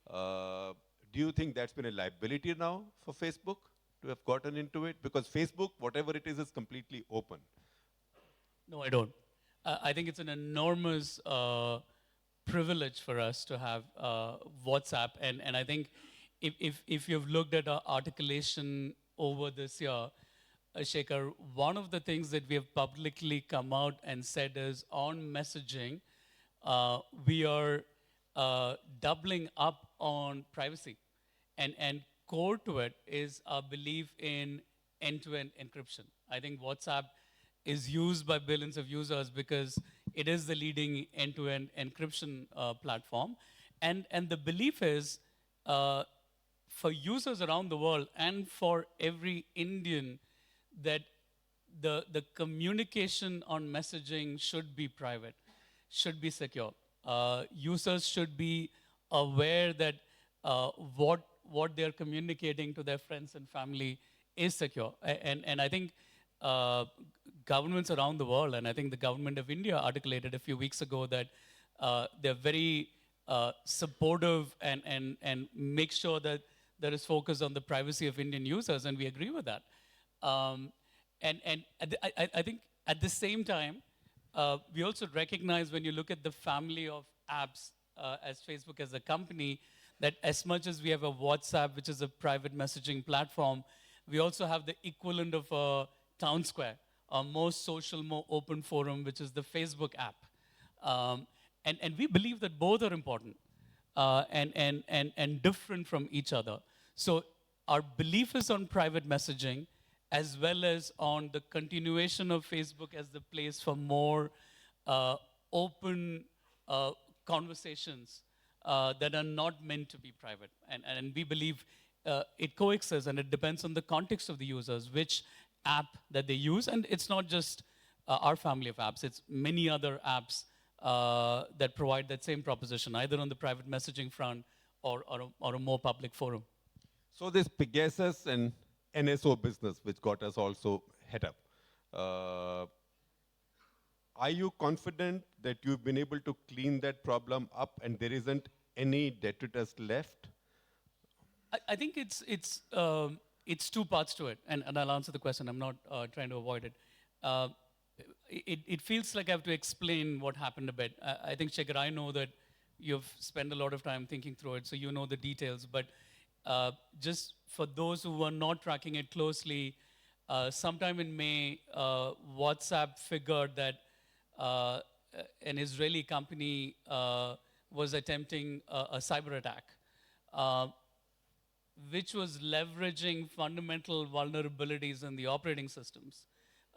Do you think that's been a liability now for Facebook to have gotten into it? Because Facebook, whatever it is completely open. No, I don't. I think it's an enormous privilege for us to have WhatsApp. And I think if you've looked at our articulation over this year, Shekhar, one of the things that we have publicly come out and said is on messaging, we are doubling up on privacy. And core to it is our belief in end-to-end encryption. I think WhatsApp is used by billions of users because it is the leading end-to-end encryption platform. And the belief is for users around the world and for every Indian that the communication on messaging should be private, should be secure. Users should be aware that what they're communicating to their friends and family is secure. And I think governments around the world, and I think the government of India articulated a few weeks ago that they're very supportive and make sure that there is focus on the privacy of Indian users, and we agree with that. I think at the same time, we also recognize when you look at the family of apps as Facebook as a company, that as much as we have a WhatsApp, which is a private messaging platform, we also have the equivalent of a town square, a more social, more open forum, which is the Facebook app. And we believe that both are important and different from each other. So our belief is on private messaging, as well as on the continuation of Facebook as the place for more open conversations that are not meant to be private. And we believe it coexists, and it depends on the context of the users, which app that they use. And it's not just our family of apps, it's many other apps that provide that same proposition, either on the private messaging front or a more public forum. So this Pegasus and NSO business, which got us also head up, are you confident that you've been able to clean that problem up and there isn't any detritus left? I think it's two parts to it, and I'll answer the question. I'm not trying to avoid it. It feels like I have to explain what happened a bit. I think, Shekhar, I know that you've spent a lot of time thinking through it, so you know the details. But just for those who are not tracking it closely, sometime in May, WhatsApp figured that an Israeli company was attempting a cyber attack, which was leveraging fundamental vulnerabilities in the operating systems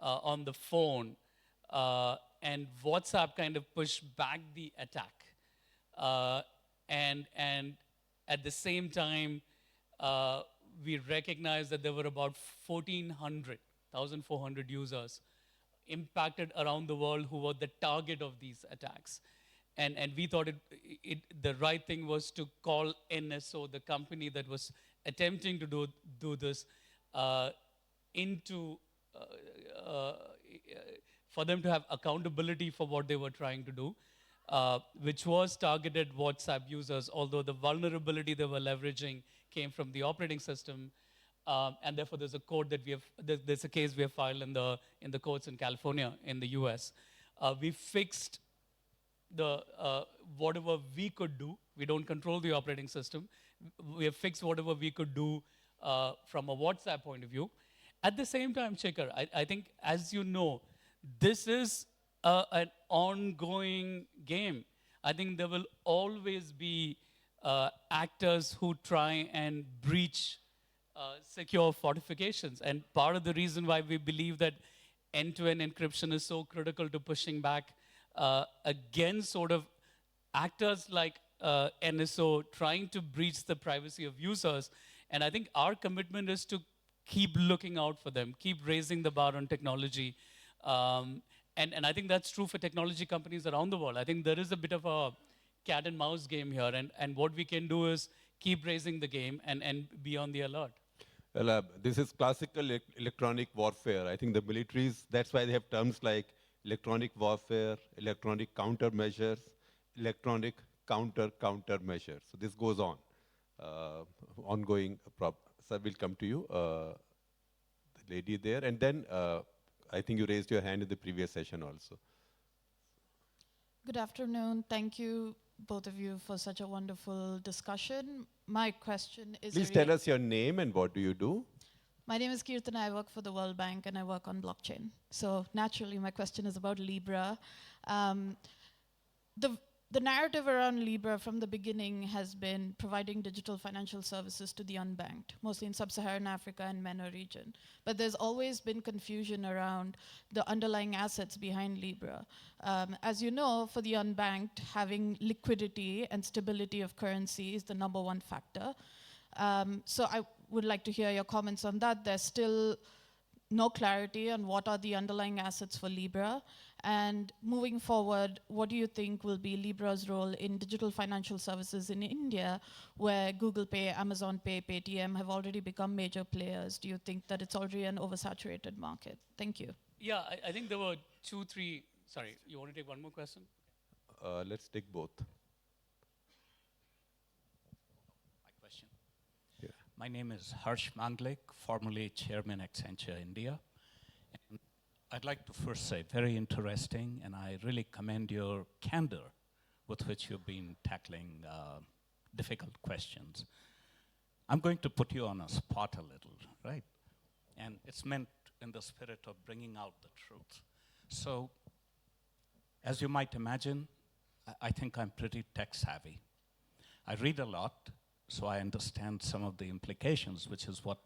on the phone. And WhatsApp kind of pushed back the attack. And at the same time, we recognized that there were about 1,400 users impacted around the world who were the target of these attacks. And we thought the right thing was to call NSO, the company that was attempting to do this, for them to have accountability for what they were trying to do, which was targeted WhatsApp users, although the vulnerability they were leveraging came from the operating system. And therefore, there's a code that there's a case we have filed in the courts in California, in the US. We fixed whatever we could do. We don't control the operating system. We have fixed whatever we could do from a WhatsApp point of view. At the same time, Shekhar, I think, as you know, this is an ongoing game. I think there will always be actors who try and breach secure fortifications. And part of the reason why we believe that end-to-end encryption is so critical to pushing back against sort of actors like NSO trying to breach the privacy of users. And I think our commitment is to keep looking out for them, keep raising the bar on technology. And I think that's true for technology companies around the world. I think there is a bit of a cat and mouse game here. And what we can do is keep raising the game and be on the alert. Well, this is classical electronic warfare. I think the militaries, that's why they have terms like electronic warfare, electronic countermeasures, electronic countermeasures. So this goes on, ongoing. Sir, we'll come to you, the lady there. And then I think you raised your hand in the previous session also. Good afternoon. Thank you, both of you, for such a wonderful discussion. My question is... Please tell us your name and what do you do? My name is Kirtana. I work for the World Bank and I work on blockchain. So naturally, my question is about Libra. The narrative around Libra from the beginning has been providing digital financial services to the unbanked, mostly in sub-Saharan Africa and MENA region. But there's always been confusion around the underlying assets behind Libra. As you know, for the unbanked, having liquidity and stability of currency is the #1 factor. So I would like to hear your comments on that. There's still no clarity on what are the underlying assets for Libra. And moving forward, what do you think will be Libra's role in digital financial services in India, where Google Pay, Amazon Pay, Paytm have already become major players? Do you think that it's already an oversaturated market? Thank you. Yeah, I think there were 2, 3. Sorry, you want to take one more question? Let's take both. My question. Yeah. My name is Harsh Manglik, formerly chairman Accenture India. And I'd like to first say, very interesting, and I really commend your candor with which you've been tackling difficult questions. I'm going to put you on a spot a little, right? And it's meant in the spirit of bringing out the truth. So, as you might imagine, I think I'm pretty tech savvy. I read a lot, so I understand some of the implications, which is what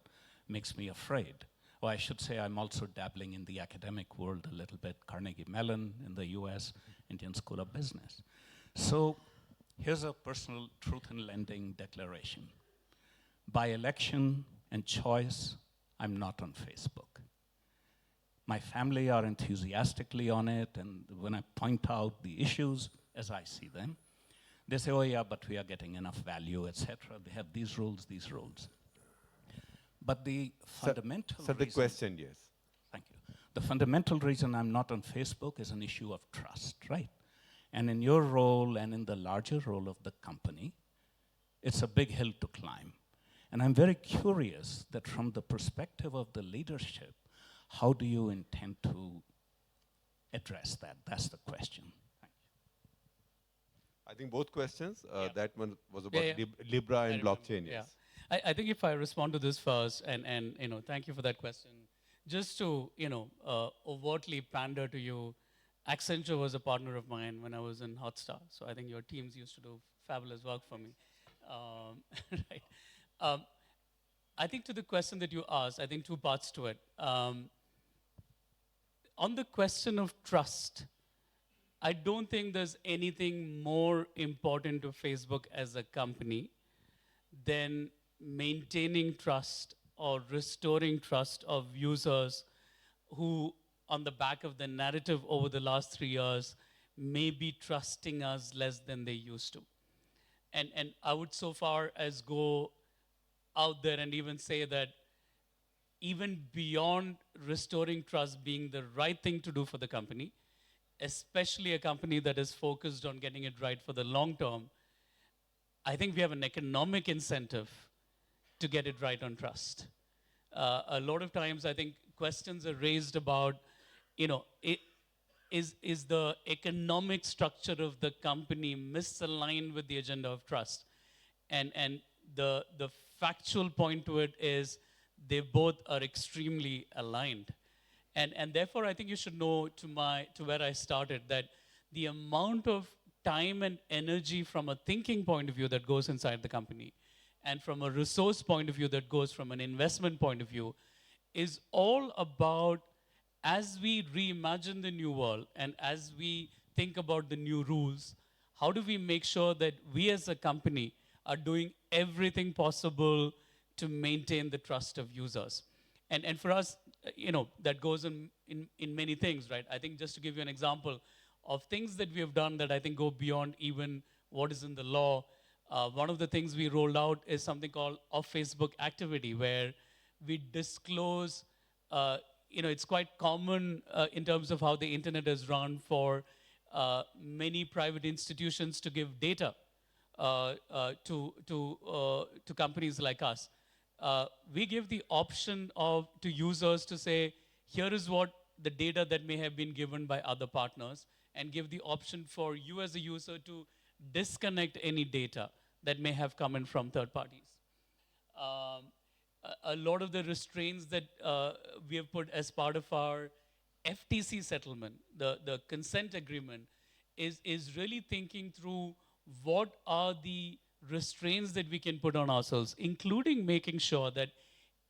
makes me afraid. Or I should say I'm also dabbling in the academic world a little bit, Carnegie Mellon in the US, Indian School of Business. So here's a personal truth in lending declaration. By election and choice, I'm not on Facebook. My family are enthusiastically on it, and when I point out the issues as I see them, they say, oh yeah, but we are getting enough value, etc. They have these rules, these rules. But the fundamental reason... the question, yes. Thank you. The fundamental reason I'm not on Facebook is an issue of trust, right? And in your role and in the larger role of the company, it's a big hill to climb. And I'm very curious that from the perspective of the leadership, how do you intend to address that? That's the question. Thank you. I think both questions. That one was about Libra and blockchain, yes. I think if I respond to this first, and thank you for that question. Just to overtly pander to you, Accenture was a partner of mine when I was in Hotstar, so I think your teams used to do fabulous work for me. Right. I think to the question that you asked, I think 2 parts to it. On the question of trust, I don't think there's anything more important to Facebook as a company than maintaining trust or restoring trust of users who, on the back of the narrative over the last 3 years, may be trusting us less than they used to. And I would so far as go out there and even say that even beyond restoring trust being the right thing to do for the company, especially a company that is focused on getting it right for the long term, I think we have an economic incentive to get it right on trust. A lot of times, I think questions are raised about, is the economic structure of the company misaligned with the agenda of trust? And the factual point to it is they both are extremely aligned. And therefore, I think you should know to where I started, that the amount of time and energy from a thinking point of view that goes inside the company, and from a resource point of view that goes from an investment point of view, is all about, as we reimagine the new world and as we think about the new rules, how do we make sure that we as a company are doing everything possible to maintain the trust of users? And for us, that goes in many things, right? I think just to give you an example of things that we have done that I think go beyond even what is in the law, one of the things we rolled out is something called off Facebook activity, where we disclose, it's quite common in terms of how the internet is run for many private institutions to give data to companies like us. We give the option to users to say, here is what the data that may have been given by other partners, and give the option for you as a user to disconnect any data that may have come in from third parties. A lot of the restraints that we have put as part of our FTC settlement, the consent agreement, is really thinking through what are the restraints that we can put on ourselves, including making sure that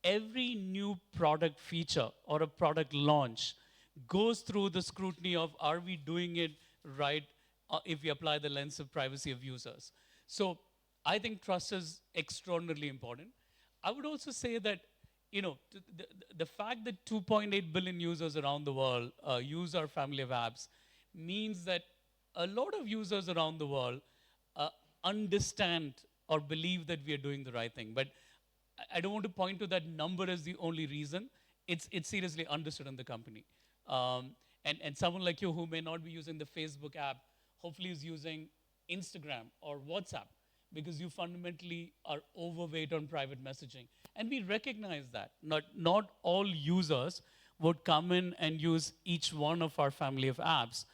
every new product feature or a product launch goes through the scrutiny of, are we doing it right if we apply the lens of privacy of users. So I think trust is extraordinarily important. I would also say that the fact that 2.8 billion users around the world use our family of apps means that a lot of users around the world understand or believe that we are doing the right thing. But I don't want to point to that number as the only reason. It's seriously understood in the company. And someone like you who may not be using the Facebook app, hopefully is using Instagram or WhatsApp, because you fundamentally are overweight on private messaging. And we recognize that. Not all users would come in and use each one of our family of apps.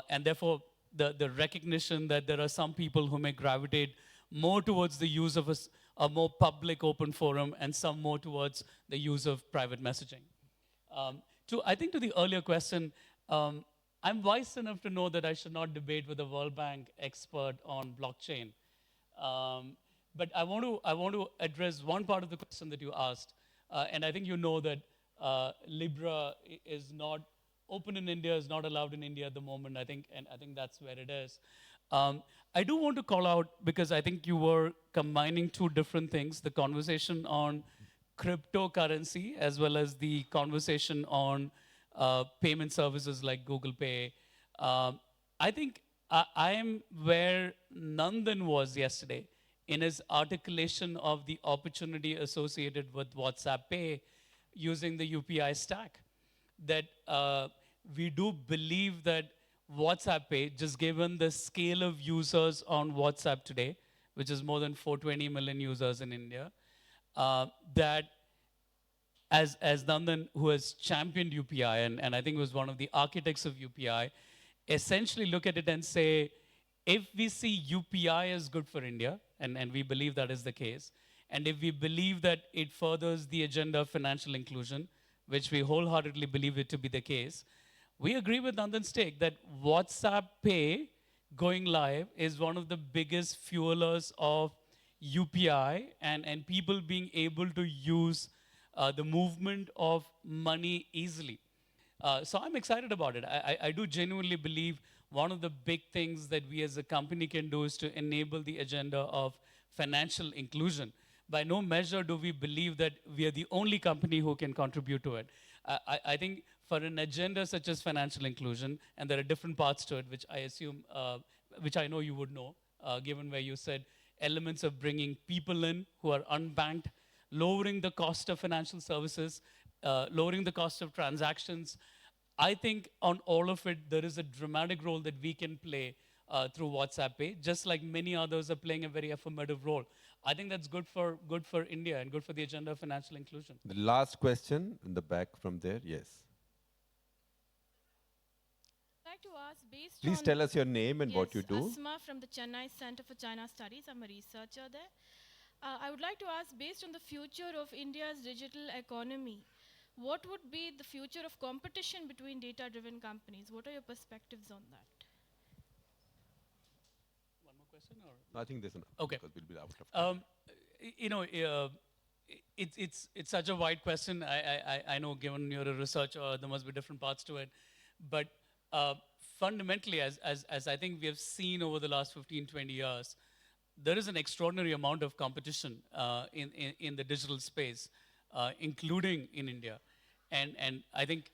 And therefore, the recognition that there are some people who may gravitate more towards the use of a more public open forum, and some more towards the use of private messaging. I think to the earlier question, I'm wise enough to know that I should not debate with a World Bank expert on blockchain. But I want to address one part of the question that you asked. And I think you know that Libra is not open in India, is not allowed in India at the moment, and I think that's where it is. I do want to call out, because I think you were combining two different things, the conversation on cryptocurrency as well as the conversation on payment services like Google Pay. I think I am where Nandan was yesterday in his articulation of the opportunity associated with WhatsApp Pay using the UPI stack. That we do believe that WhatsApp Pay, just given the scale of users on WhatsApp today, which is more than 420 million users in India, that as Nandan, who has championed UPI, and I think was one of the architects of UPI, essentially look at it and say, if we see UPI as good for India, and we believe that is the case, and if we believe that it furthers the agenda of financial inclusion, which we wholeheartedly believe it to be the case, we agree with Nandan's take that WhatsApp Pay going live is one of the biggest fuelers of UPI and people being able to use the movement of money easily. So I'm excited about it. I do genuinely believe one of the big things that we as a company can do is to enable the agenda of financial inclusion. By no measure do we believe that we are the only company who can contribute to it. I think for an agenda such as financial inclusion, and there are different parts to it, which I assume, which I know you would know, given where you said elements of bringing people in who are unbanked, lowering the cost of financial services, lowering the cost of transactions. I think on all of it, there is a dramatic role that we can play through WhatsApp Pay, just like many others are playing a very affirmative role. I think that's good for India and good for the agenda of financial inclusion. The last question in the back from there, yes. I'd like to ask, based Please on tell us your name and what you do. Asma from the Chennai Center for China Studies. I'm a researcher there. I would like to ask, based on the future of India's digital economy, what would be the future of competition between data-driven companies? What are your perspectives on that? One more question? No, I think there's enough. Okay. Because we'll be out of time. It's such a wide question. I know, given you're a researcher, there must be different parts to it. But fundamentally, as I think we have seen over the last 15, 20 years, there is an extraordinary amount of competition in the digital space, including in India. And I think,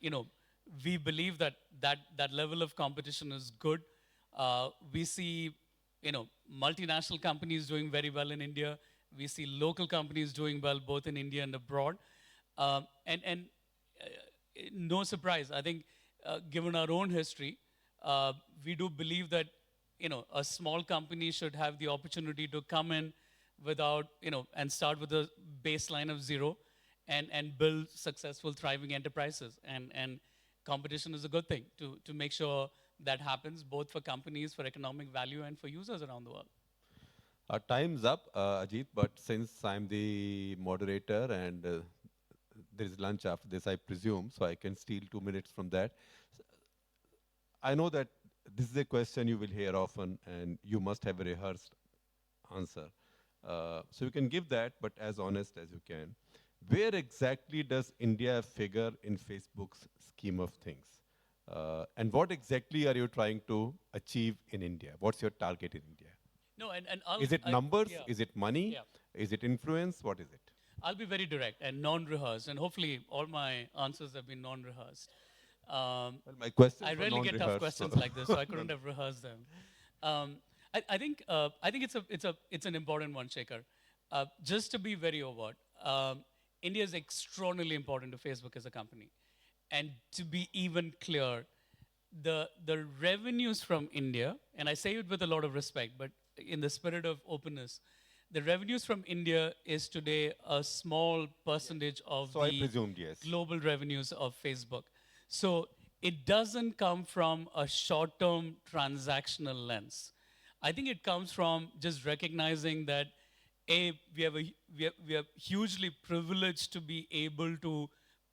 we believe that level of competition is good. We see, multinational companies doing very well in India. We see local companies doing well both in India and abroad. No surprise, I think, given our own history, we do believe that, a small company should have the opportunity to come in without, and start with a baseline of zero and build successful, thriving enterprises. And competition is a good thing to make sure that happens, both for companies, for economic value, and for users around the world. Our time's up, Ajit, but since I'm the moderator and there is lunch after this, I presume, so I can steal 2 minutes from that. I know that this is a question you will hear often, and you must have a rehearsed answer. So you can give that, but as honest as you can. Where exactly does India figure in Facebook's scheme of things? And what exactly are you trying to achieve in India? What's your target in India? No, and I'll, is it numbers? Yeah. Is it money? Yeah. Is it influence? What is it? I'll be very direct and non-rehearsed, and hopefully all my answers have been non-rehearsed. Well, my questions I were rarely get tough non-rehearsed, questions so like this, so I couldn't have rehearsed them. I think it's an important one, Shekhar. Just to be very overt, India is extraordinarily important to Facebook as a company, and to be even clear, the revenues from India, and I say it with a lot of respect, but in the spirit of openness, the revenues from India is today a small percentage of So I the presumed, yes. global revenues of Facebook. So it doesn't come from a short-term transactional lens. I think it comes from just recognizing that, we are hugely privileged to be able to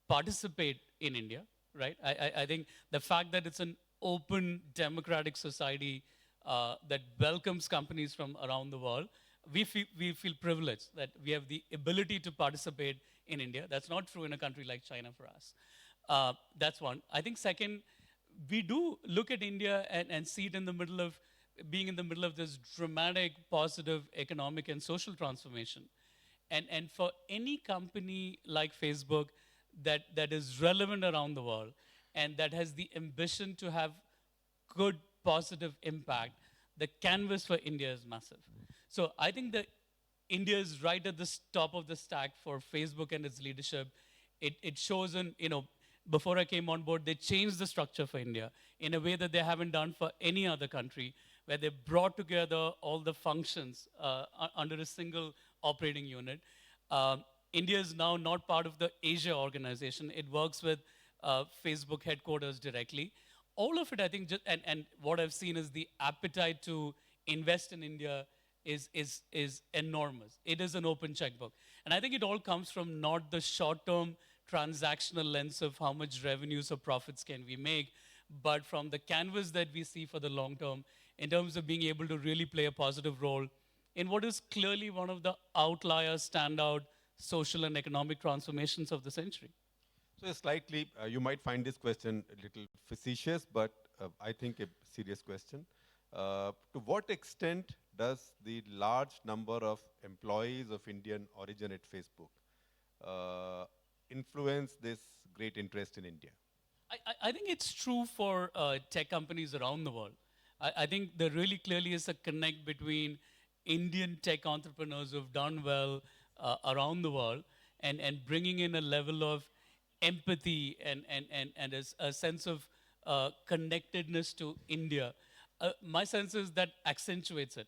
participate in India, right? I think the fact that it's an open, democratic society that welcomes companies from around the world, we feel privileged that we have the ability to participate in India. That's not true in a country like China for us. That's one. I think second, we do look at India and see it in the middle of being in the middle of this dramatic, positive economic and social transformation. And for any company like Facebook that is relevant around the world and that has the ambition to have good, positive impact, the canvas for India is massive. So I think that India is right at the top of the stack for Facebook and its leadership. It shows before I came on board, they changed the structure for India in a way that they haven't done for any other country, where they brought together all the functions under a single operating unit. India is now not part of the Asia organization. It works with Facebook headquarters directly. All of it, I think, and what I've seen is the appetite to invest in India is enormous. It is an open checkbook. And I think it all comes from not the short-term transactional lens of how much revenues or profits can we make, but from the canvas that we see for the long term in terms of being able to really play a positive role in what is clearly one of the outlier, standout social and economic transformations of the century. So slightly, you might find this question a little facetious, but I think a serious question. To what extent does the large number of employees of Indian origin at Facebook influence this great interest in India? I think it's true for tech companies around the world. I think there really clearly is a connect between Indian tech entrepreneurs who've done well around the world and bringing in a level of empathy and a sense of connectedness to India. My sense is that accentuates it.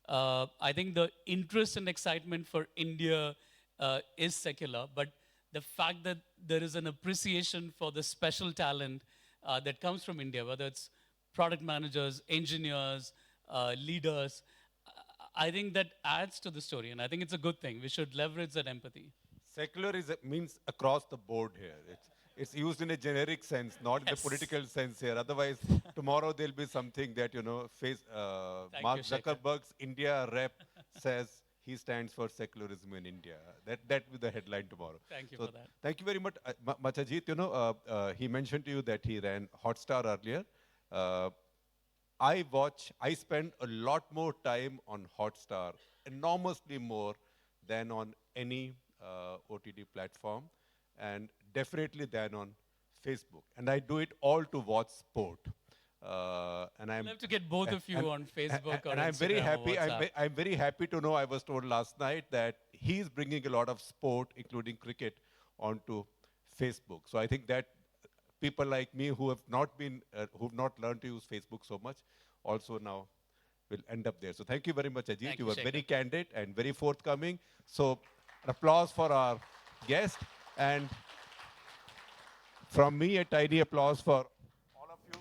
I think the interest and excitement for India is secular, but the fact that there is an appreciation for the special talent that comes from India, whether it's product managers, engineers, leaders, I think that adds to the story, and I think it's a good thing. We should leverage that empathy. Secular means across the board here. It's used in a generic sense, not in the political sense here. Otherwise, tomorrow there'll be something that, Mark Zuckerberg's India rep says he stands for secularism in India. That will be the headline tomorrow. Thank you for that. Thank you very much, Ajit. He mentioned to you that he ran Hotstar earlier. I spend a lot more time on Hotstar, enormously more than on any OTT platform, and definitely than on Facebook. And I do it all to watch sport. And I'd love to get both of you on Facebook or and I'm Instagram very or happy. WhatsApp. I'm very happy to know. I was told last night that he's bringing a lot of sport, including cricket, onto Facebook. So I think that people like me who have not been, who've not learned to use Facebook so much, also now will end up there. So thank you very much, Ajit. Thank You you, were Shekhar. very candid and very forthcoming. So applause for our guest, and from me, a tiny applause for all of you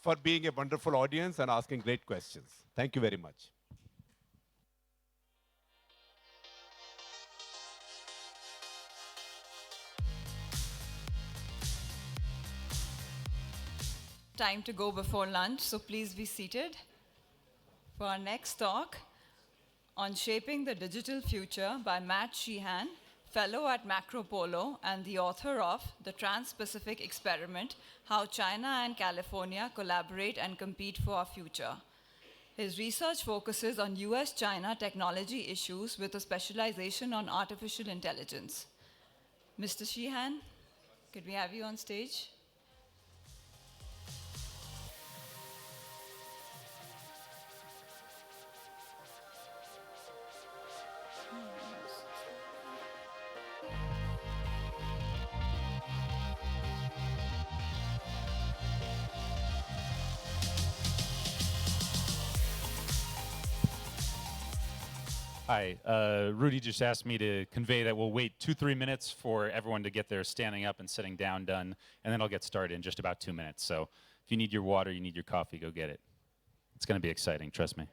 for being a wonderful audience and asking great questions. Thank you very much. Time to go before lunch, so please be seated. For our next talk on Shaping the Digital Future by Matt Sheehan, fellow at Macro Polo and the author of The Trans-Pacific Experiment, How China and California Collaborate and Compete for Our Future. His research focuses on US-China technology issues with a specialization on artificial intelligence. Mr. Sheehan, could we have you on stage? Hi, Rudy just asked me to convey that we'll wait 2-3 minutes for everyone to get their standing up and sitting down done, and then I'll get started in just about 2 minutes. So if you need your water, you need your coffee, go get it. It's going to be exciting, trust me.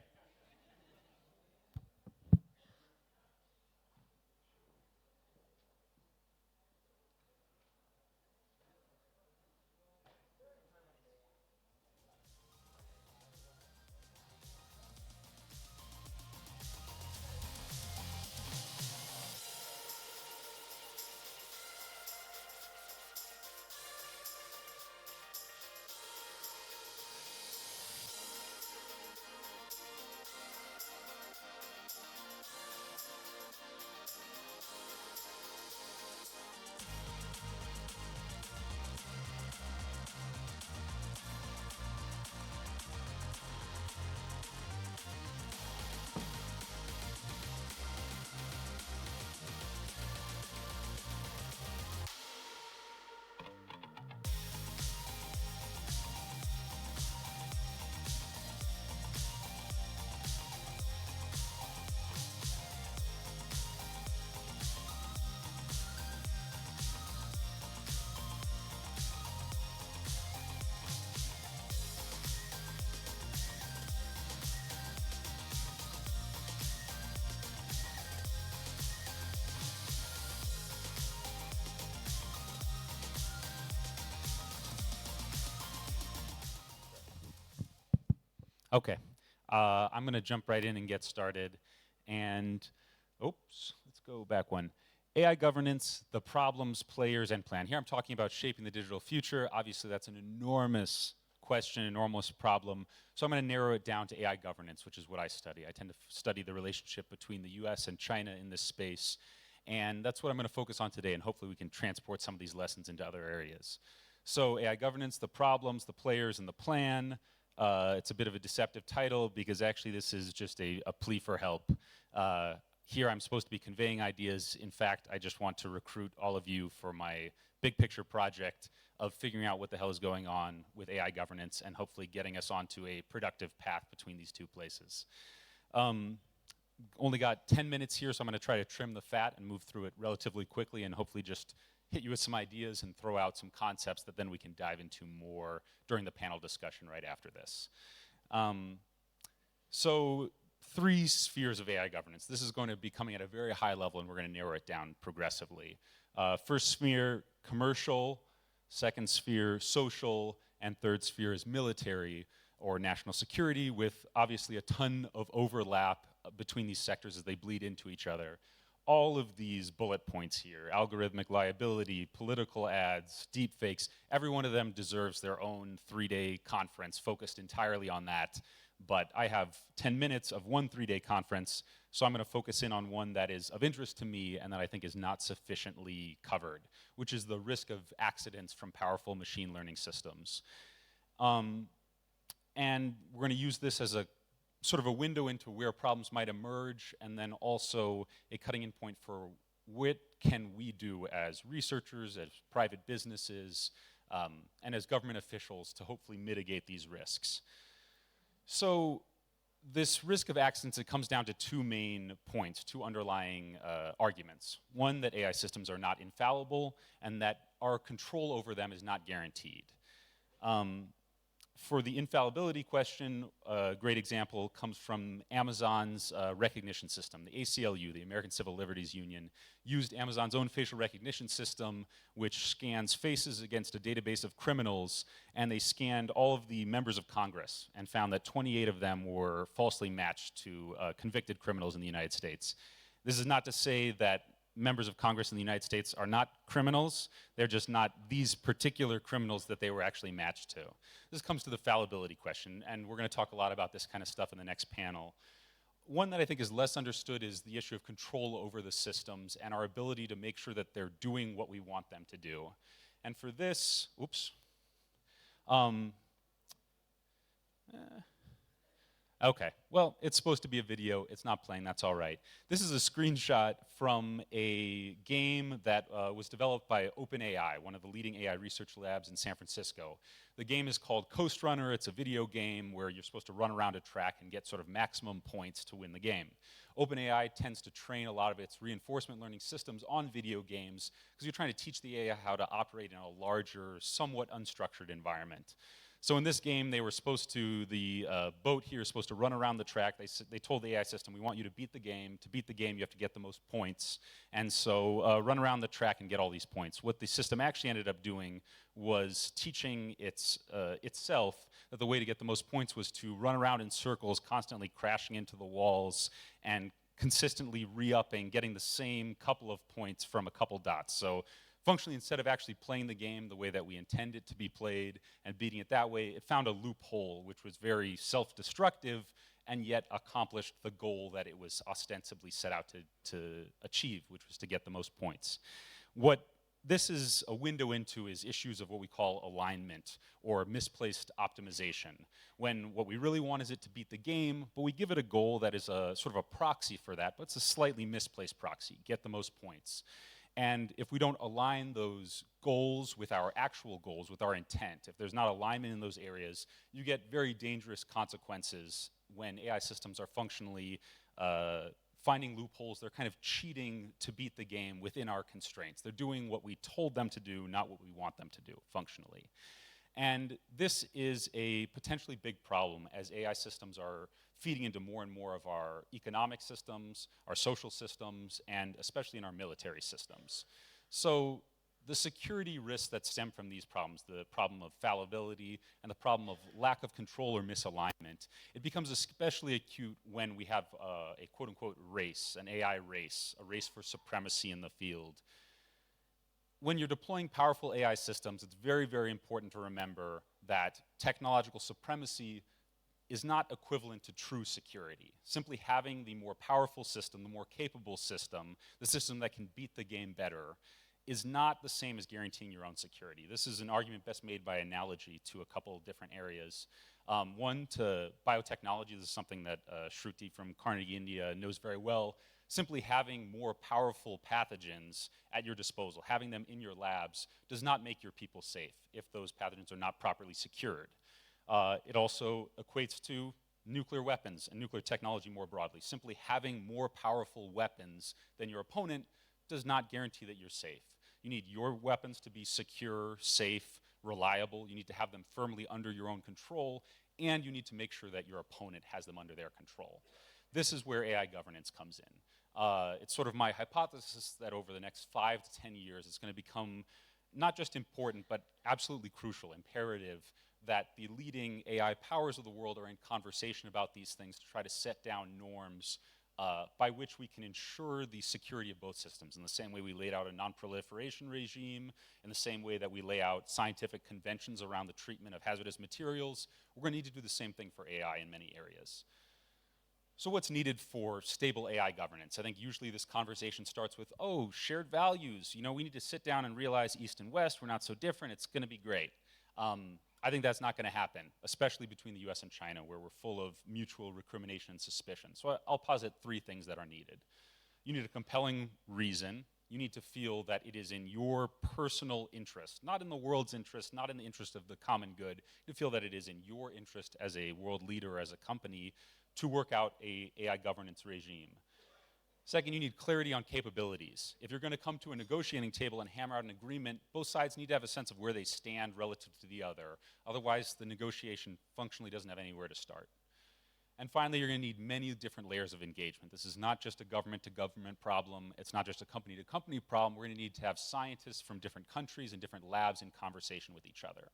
Okay, I'm going to jump right in and get started. And, oops, let's go back one. AI governance, the problems, players, and plan. Here I'm talking about shaping the digital future. Obviously, that's an enormous question, enormous problem. So I'm going to narrow it down to AI governance, which is what I study. I tend to study the relationship between the US and China in this space. And that's what I'm going to focus on today, and hopefully we can transport some of these lessons into other areas. So AI governance, the problems, the players, and the plan. It's a bit of a deceptive title because actually this is just a plea for help. Here I'm supposed to be conveying ideas. In fact, I just want to recruit all of you for my big picture project of figuring out what the hell is going on with AI governance and hopefully getting us onto a productive path between these two places. Only got 10 minutes here, so I'm going to try to trim the fat and move through it relatively quickly and hopefully just hit you with some ideas and throw out some concepts that then we can dive into more during the panel discussion right after this. So 3 spheres of AI governance. This is going to be coming at a very high level, and we're going to narrow it down progressively. First sphere, commercial. Second sphere, social. And third sphere is military or national security, with obviously a ton of overlap between these sectors as they bleed into each other. All of these bullet points here, algorithmic liability, political ads, deepfakes, every one of them deserves their own 3-day conference focused entirely on that. But I have 10 minutes of one 3-day conference, so I'm going to focus in on one that is of interest to me and that I think is not sufficiently covered, which is the risk of accidents from powerful machine learning systems. And we're going to use this as a sort of a window into where problems might emerge, and then also a cutting in point for what can we do as researchers, as private businesses, and as government officials to hopefully mitigate these risks? So this risk of accidents, it comes down to two main points, two underlying arguments. One, that AI systems are not infallible, and that our control over them is not guaranteed. For the infallibility question, a great example comes from Amazon's recognition system. The ACLU, the American Civil Liberties Union, used Amazon's own facial recognition system, which scans faces against a database of criminals, and they scanned all of the members of Congress and found that 28 of them were falsely matched to convicted criminals in the United States. This is not to say that members of Congress in the United States are not criminals. They're just not these particular criminals that they were actually matched to. This comes to the fallibility question, and we're going to talk a lot about this kind of stuff in the next panel. One that I think is less understood is the issue of control over the systems and our ability to make sure that they're doing what we want them to do. And for this, oops. Okay, well, it's supposed to be a video. It's not playing, that's all right. This is a screenshot from a game that was developed by OpenAI, one of the leading AI research labs in San Francisco. The game is called Coast Runner. It's a video game where you're supposed to run around a track and get sort of maximum points to win the game. OpenAI tends to train a lot of its reinforcement learning systems on video games because you're trying to teach the AI how to operate in a larger, somewhat unstructured environment. So in this game, they were supposed to, the boat here is supposed to run around the track. They told the AI system, we want you to beat the game. To beat the game, you have to get the most points. And so run around the track and get all these points. What the system actually ended up doing was teaching itself that the way to get the most points was to run around in circles, constantly crashing into the walls and consistently re-upping, getting the same couple of points from a couple dots. So functionally, instead of actually playing the game the way that we intend it to be played and beating it that way, it found a loophole which was very self-destructive and yet accomplished the goal that it was ostensibly set out to achieve, which was to get the most points. What this is a window into is issues of what we call alignment or misplaced optimization, when what we really want is it to beat the game, but we give it a goal that is a sort of a proxy for that, but it's a slightly misplaced proxy, get the most points. And if we don't align those goals with our actual goals, with our intent, if there's not alignment in those areas, you get very dangerous consequences when AI systems are functionally finding loopholes. They're kind of cheating to beat the game within our constraints. They're doing what we told them to do, not what we want them to do, functionally. And this is a potentially big problem as AI systems are feeding into more and more of our economic systems, our social systems, and especially in our military systems. So the security risks that stem from these problems, the problem of fallibility and the problem of lack of control or misalignment, it becomes especially acute when we have a quote-unquote race, an AI race, a race for supremacy in the field. When you're deploying powerful AI systems, it's very, very important to remember that technological supremacy is not equivalent to true security. Simply having the more powerful system, the more capable system, the system that can beat the game better, is not the same as guaranteeing your own security. This is an argument best made by analogy to a couple of different areas. One, to biotechnology. This is something that Shruti from Carnegie, India knows very well. Simply having more powerful pathogens at your disposal, having them in your labs, does not make your people safe if those pathogens are not properly secured. It also equates to nuclear weapons and nuclear technology more broadly. Simply having more powerful weapons than your opponent does not guarantee that you're safe. You need your weapons to be secure, safe, reliable. You need to have them firmly under your own control, and you need to make sure that your opponent has them under their control. This is where AI governance comes in. It's sort of my hypothesis that over the next 5 to 10 years, it's going to become not just important, but absolutely crucial, imperative, that the leading AI powers of the world are in conversation about these things to try to set down norms by which we can ensure the security of both systems. In the same way we laid out a non-proliferation regime, in the same way that we lay out scientific conventions around the treatment of hazardous materials, we're going to need to do the same thing for AI in many areas. So what's needed for stable AI governance? I think usually this conversation starts with, oh, shared values. You know, we need to sit down and realize East and West, we're not so different, it's going to be great. I think that's not going to happen, especially between the US and China, where we're full of mutual recrimination and suspicion. So I'll posit 3 things that are needed. You need a compelling reason You need to feel that it is in your personal interest, not in the world's interest, not in the interest of the common good. You feel that it is in your interest as a world leader, as a company, to work out a AI governance regime. Second, you need clarity on capabilities. If you're going to come to a negotiating table and hammer out an agreement, both sides need to have a sense of where they stand relative to the other. Otherwise, the negotiation functionally doesn't have anywhere to start. And finally, you're going to need many different layers of engagement. This is not just a government-to-government problem. It's not just a company-to-company problem. We're going to need to have scientists from different countries and different labs in conversation with each other.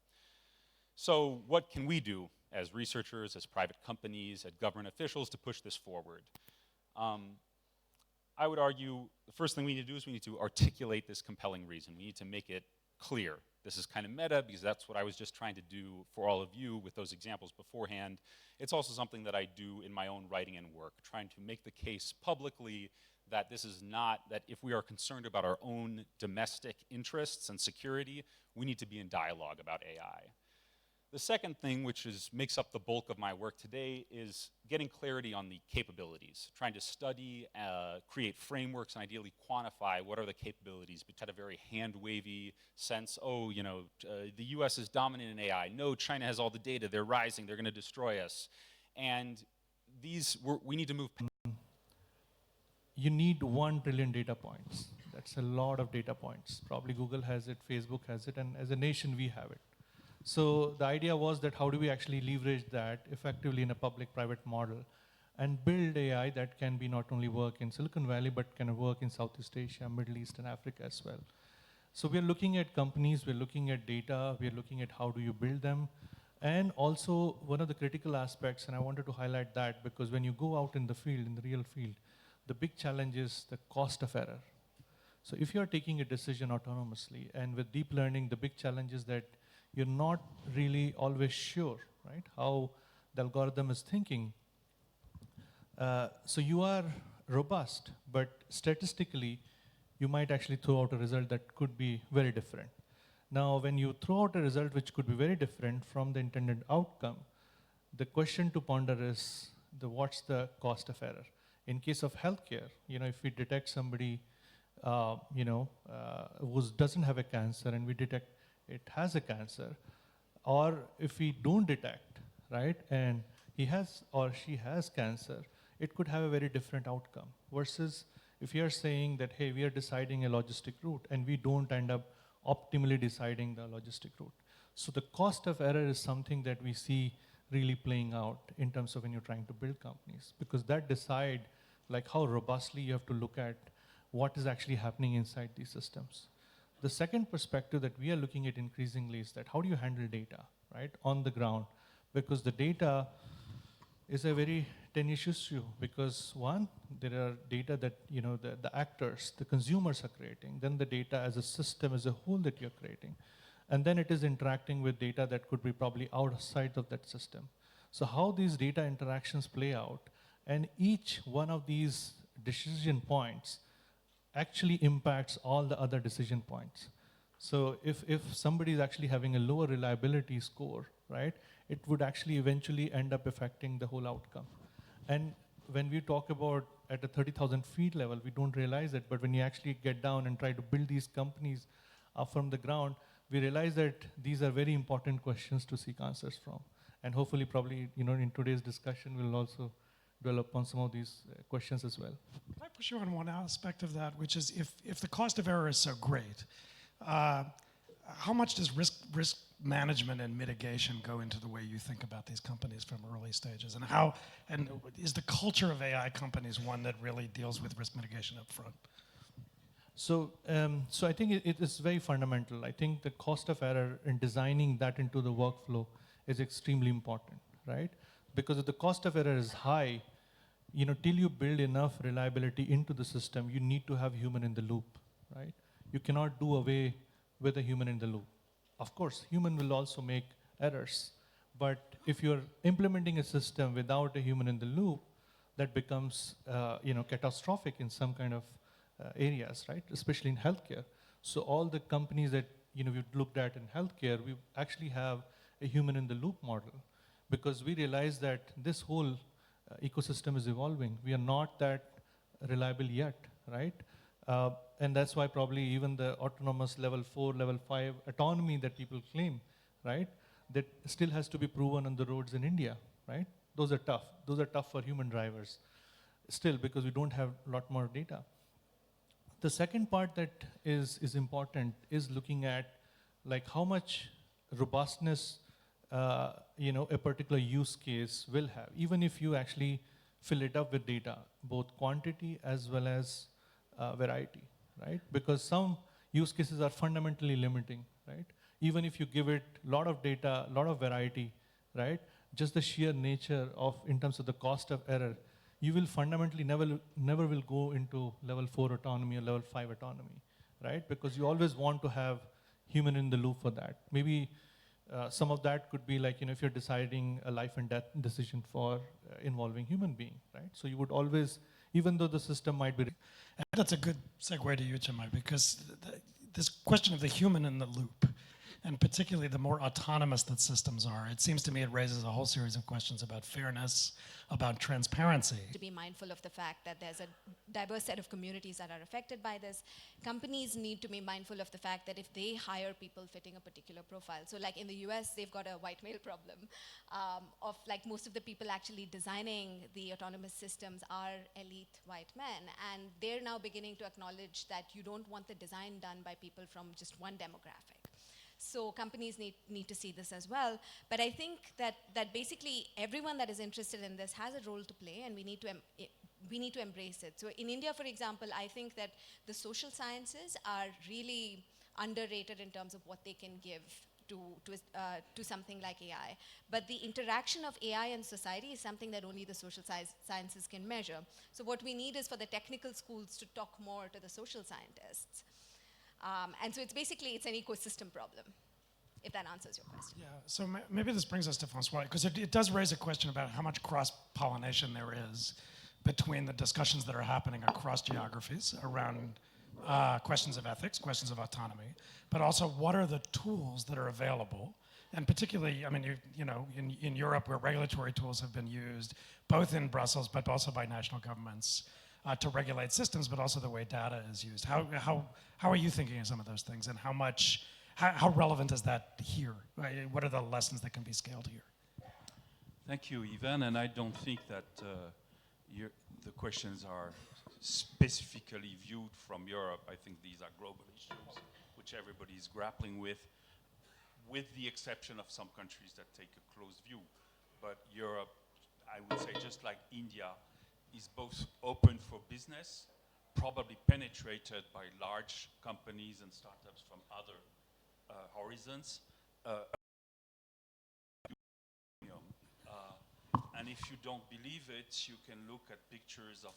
So what can we do as researchers, as private companies, as government officials to push this forward? I would argue the first thing we need to do is we need to articulate this compelling reason. We need to make it clear. This is kind of meta because that's what I was just trying to do for all of you with those examples beforehand. It's also something that I do in my own writing and work, trying to make the case publicly that this is not, that if we are concerned about our own domestic interests and security, we need to be in dialogue about AI. The second thing, which makes up the bulk of my work today, is getting clarity on the capabilities, trying to study, create frameworks, and ideally quantify what are the capabilities, but at a very hand-wavy sense. Oh, you know, the US is dominant in AI. No, China has all the data. They're rising. They're going to destroy us. And we need to move. You need 1 trillion data points. That's a lot of data points. Probably Google has it, Facebook has it, and as a nation, we have it. So the idea was that how do we actually leverage that effectively in a public-private model and build AI that can be not only work in Silicon Valley, but can work in Southeast Asia, Middle East, and Africa as well. So we're looking at companies, we're looking at data, we're looking at how do you build them. And also one of the critical aspects, and I wanted to highlight that because when you go out in the field, in the real field, the big challenge is the cost of error. So if you're taking a decision autonomously, and with deep learning, the big challenge is that you're not really always sure, right, how the algorithm is thinking. So you are robust, but statistically, you might actually throw out a result that could be very different. Now, when you throw out a result which could be very different from the intended outcome, the question to ponder is what's the cost of error? In case of healthcare, you know, if we detect somebody, who doesn't have a cancer and we detect it has a cancer, or if we don't detect, right, and he has or she has cancer, it could have a very different outcome versus if you are saying that, hey, we are deciding a logistic route and we don't end up optimally deciding the logistic route. So the cost of error is something that we see really playing out in terms of when you're trying to build companies, because that decide like how robustly you have to look at what is actually happening inside these systems. The second perspective that we are looking at increasingly is that how do you handle data, right, on the ground? Because the data is a very tenacious issue because one, there are data that, you know, the actors, the consumers are creating, then the data as a system as a whole that you're creating. And then it is interacting with data that could be probably outside of that system. So how these data interactions play out, and each one of these decision points actually impacts all the other decision points. So if somebody is actually having a lower reliability score, right, it would actually eventually end up affecting the whole outcome. And when we talk about at a 30,000 feet level, we don't realize it, but when you actually get down and try to build these companies from the ground, we realize that these are very important questions to seek answers from. And hopefully, probably, you know, in today's discussion, we'll also dwell upon some of these questions as well. Can I push you on one aspect of that, which is if the cost of error is so great, how much does risk management and mitigation go into the way you think about these companies from early stages, and is the culture of AI companies one that really deals with risk mitigation up front? So I think it is very fundamental. I think the cost of error in designing that into the workflow is extremely important, right? Because if the cost of error is high, you know, till you build enough reliability into the system, you need to have human in the loop, right? You cannot do away with a human in the loop. Of course, human will also make errors, but if you're implementing a system without a human in the loop, that becomes, catastrophic in some kind of areas, right? Especially in healthcare. So all the companies that, you know, we've looked at in healthcare, we actually have a human in the loop model, because we realize that this whole ecosystem is evolving. We are not that reliable yet, right? And that's why probably even the autonomous level 4, level 5 autonomy that people claim, right, that still has to be proven on the roads in India, right? Those are tough. Those are tough for human drivers still, because we don't have a lot more data. The second part that is important is looking at like how much robustness a particular use case will have, even if you actually fill it up with data, both quantity as well as variety, right? Because some use cases are fundamentally limiting, right? Even if you give it a lot of data, a lot of variety, right? Just the sheer nature of, in terms of the cost of error, you will fundamentally never will go into level 4 autonomy or level 5 autonomy, right? Because you always want to have human in the loop for that. Maybe some of that could be like, if you're deciding a life and death decision for involving human being, right? So you would always, even though the system might be. And that's a good segue to you, Chinmay, because this question of the human in the loop, and particularly the more autonomous that systems are, it seems to me it raises a whole series of questions about fairness, about transparency. To be mindful of the fact that there's a diverse set of communities that are affected by this. Companies need to be mindful of the fact that if they hire people fitting a particular profile, so like in the US, they've got a white male problem of like most of the people actually designing the autonomous systems are elite white men, and they're now beginning to acknowledge that you don't want the design done by people from just one demographic. So companies need to see this as well. But I think that basically everyone that is interested in this has a role to play, and we need to embrace it. So in India, for example, I think that the social sciences are really underrated in terms of what they can give to something like AI. But the interaction of AI and society is something that only the social sciences can measure. So what we need is for the technical schools to talk more to the social scientists. And so it's an ecosystem problem, if that answers your question. Yeah, so maybe this brings us to Francois, because it does raise a question about how much cross-pollination there is between the discussions that are happening across geographies around questions of ethics, questions of autonomy, but also what are the tools that are available. And particularly, I mean, in Europe, where regulatory tools have been used, both in Brussels, but also by national governments, to regulate systems, but also the way data is used. How are you thinking of some of those things, and how relevant is that here? Right? What are the lessons that can be scaled here? Thank you, Ivan, and I don't think that the questions are specifically viewed from Europe. I think these are global issues which everybody is grappling with the exception of some countries that take a close view. But Europe, I would say, just like India, is both open for business, probably penetrated by large companies and startups from other horizons. And if you don't believe it, you can look at pictures of,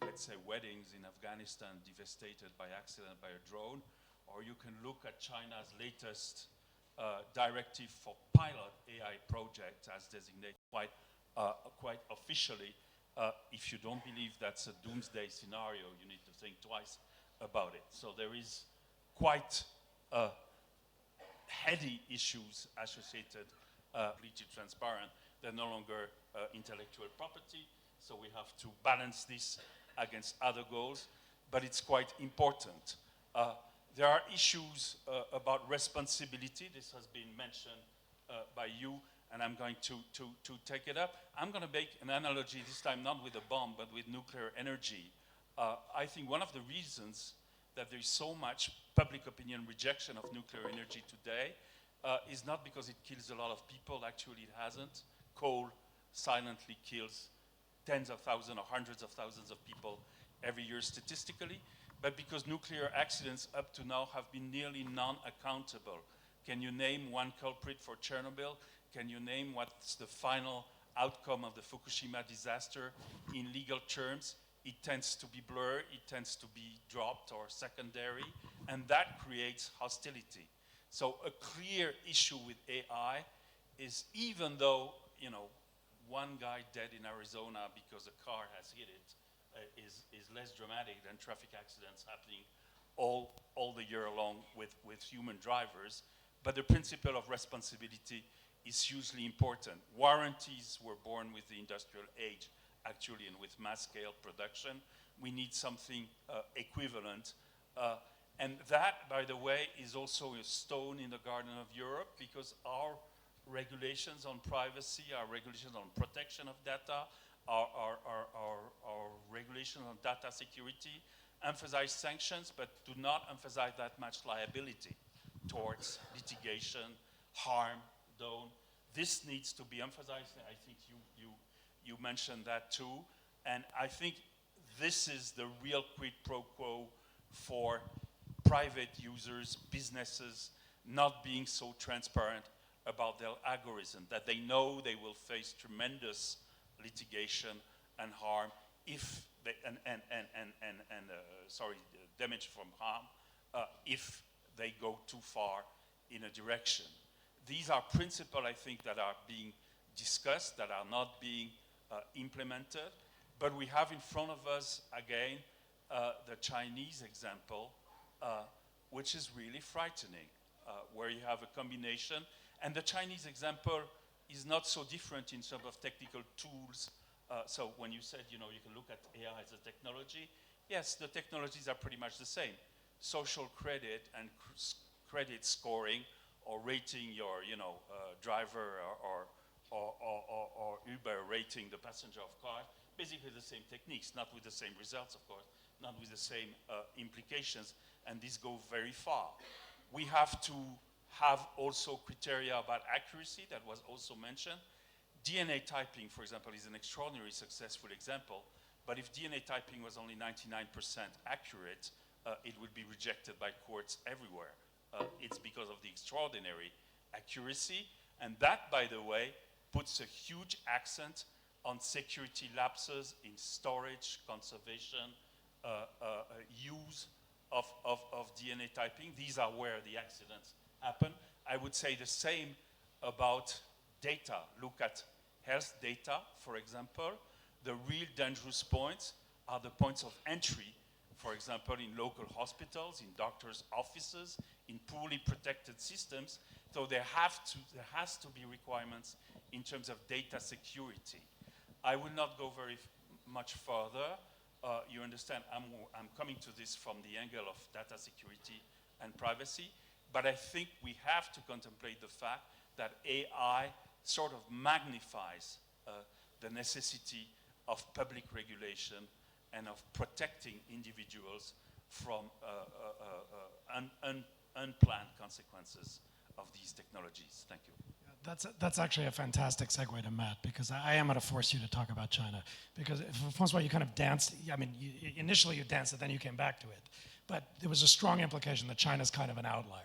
let's say, weddings in Afghanistan devastated by accident by a drone, or you can look at China's latest directive for pilot AI project as designated quite officially. If you don't believe that's a doomsday scenario, you need to think twice about it. So there is quite heady issues associated, completely transparent. They're no longer intellectual property, so we have to balance this against other goals, but it's quite important. There are issues about responsibility. This has been mentioned by you, and I'm going to take it up. I'm going to make an analogy, this time not with a bomb, but with nuclear energy. I think one of the reasons that there is so much public opinion rejection of nuclear energy today is not because it kills a lot of people. Actually, it hasn't. Coal silently kills tens of thousands or hundreds of thousands of people every year statistically, but because nuclear accidents up to now have been nearly non-accountable. Can you name one culprit for Chernobyl? Can you name what's the final outcome of the Fukushima disaster in legal terms? It tends to be blurred, it tends to be dropped or secondary, and that creates hostility. So a clear issue with AI is, even though, one guy dead in Arizona because a car has hit it is less dramatic than traffic accidents happening all the year long with human drivers. But the principle of responsibility is hugely important. Warranties were born with the industrial age, actually, and with mass scale production. we need something equivalent. And that, by the way, is also a stone in the garden of Europe, because our regulations on privacy, our regulations on protection of data, our regulations on data security emphasize sanctions, but do not emphasize that much liability towards litigation, harm done. This needs to be emphasized. I think you mentioned that too. And I think this is the real quid pro quo for private users, businesses, not being so transparent about their algorithm, that they know they will face tremendous litigation and harm if they, damage from harm if they go too far in a direction. These are principles, I think, that are being discussed, that are not being implemented. But we have in front of us, again, the Chinese example, which is really frightening, where you have a combination. And the Chinese example is not so different in terms of technical tools. So when you said, you can look at AI as a technology, yes, the technologies are pretty much the same. Social credit and credit scoring, or rating your, driver, or Uber rating the passenger of car, basically the same techniques, not with the same results, of course, not with the same implications, and these go very far. We have to have also criteria about accuracy that was also mentioned. DNA typing, for example, is an extraordinarily successful example, but if DNA typing was only 99% accurate, it would be rejected by courts everywhere. It's because of the extraordinary accuracy, and that, by the way, puts a huge accent on security lapses in storage, conservation, use of DNA typing. These are where the accidents happen. I would say the same about data. Look at health data, for example. The real dangerous points are the points of entry, for example, in local hospitals, in doctors' offices, in poorly protected systems. So there has to be requirements in terms of data security. I will not go very much further. You understand, I'm coming to this from the angle of data security and privacy, but I think we have to contemplate the fact that AI sort of magnifies the necessity of public regulation and of protecting individuals from unplanned consequences of these technologies. Thank you. That's actually a fantastic segue to Matt, because I am going to force you to talk about China. Because Francois, you kind of danced, initially you danced and then you came back to it. But there was a strong implication that China's kind of an outlier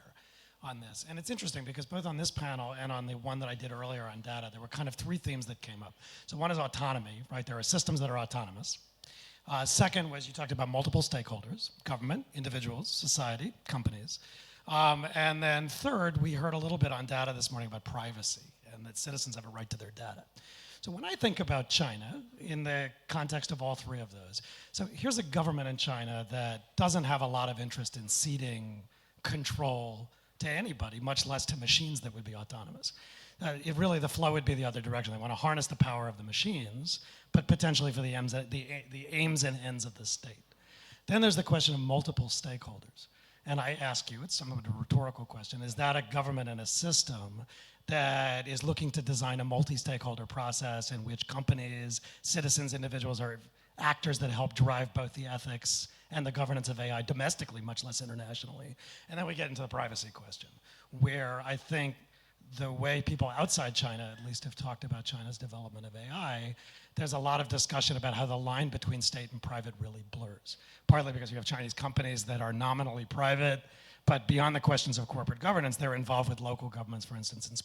on this. And it's interesting because both on this panel and on the one that I did earlier on data, there were kind of three themes that came up. So one is autonomy, right? There are systems that are autonomous. Second was you talked about multiple stakeholders, government, individuals, society, companies. And then third, we heard a little bit on data this morning about privacy and that citizens have a right to their data. So when I think about China in the context of all three of those, so here's a government in China that doesn't have a lot of interest in ceding control to anybody, much less to machines that would be autonomous. Really, the flow would be the other direction. They want to harness the power of the machines, but potentially for the aims and ends of the state. Then there's the question of multiple stakeholders. And I ask you, it's somewhat a rhetorical question, is that a government and a system that is looking to design a multi-stakeholder process in which companies, citizens, individuals are actors that help drive both the ethics and the governance of AI domestically, much less internationally? And then we get into the privacy question, where I think the way people outside China at least have talked about China's development of AI, there's a lot of discussion about how the line between state and private really blurs. Partly because you have Chinese companies that are nominally private, but beyond the questions of corporate governance, they're involved with local governments, for instance, in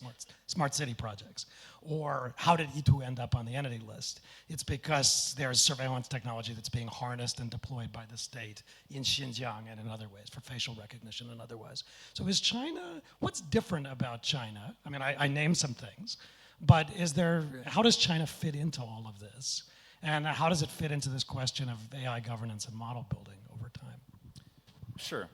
smart city projects. Or how did E2 end up on the entity list? It's because there's surveillance technology that's being harnessed and deployed by the state in Xinjiang and in other ways, for facial recognition and otherwise. So is China, what's different about China? I mean, I named some things, but how does China fit into all of this? And how does it fit into this question of AI governance and model building over time? Sure.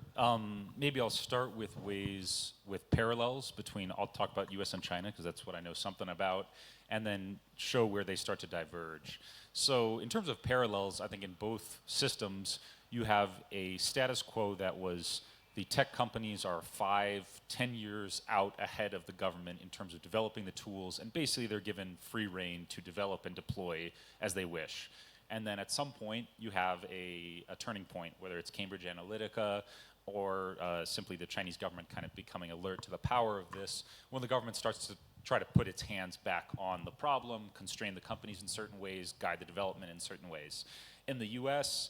Maybe I'll start with ways, with parallels between, I'll talk about US and China, because that's what I know something about, and then show where they start to diverge. So in terms of parallels, I think in both systems, you have a status quo that was the tech companies are 5, 10 years out ahead of the government in terms of developing the tools, and basically they're given free rein to develop and deploy as they wish. And then at some point, you have a turning point, whether it's Cambridge Analytica or simply the Chinese government kind of becoming alert to the power of this, when the government starts to try to put its hands back on the problem, constrain the companies in certain ways, guide the development in certain ways. In the US,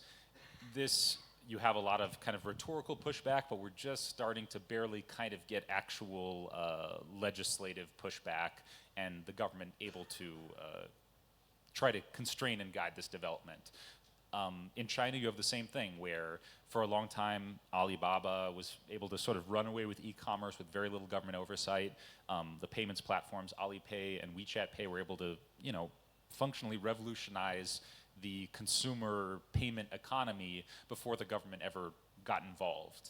you have a lot of kind of rhetorical pushback, but we're just starting to barely kind of get actual legislative pushback and the government able to try to constrain and guide this development. In China, you have the same thing, where for a long time, Alibaba was able to sort of run away with e-commerce with very little government oversight. The payments platforms, Alipay and WeChat Pay, were able to, functionally revolutionize the consumer payment economy before the government ever got involved.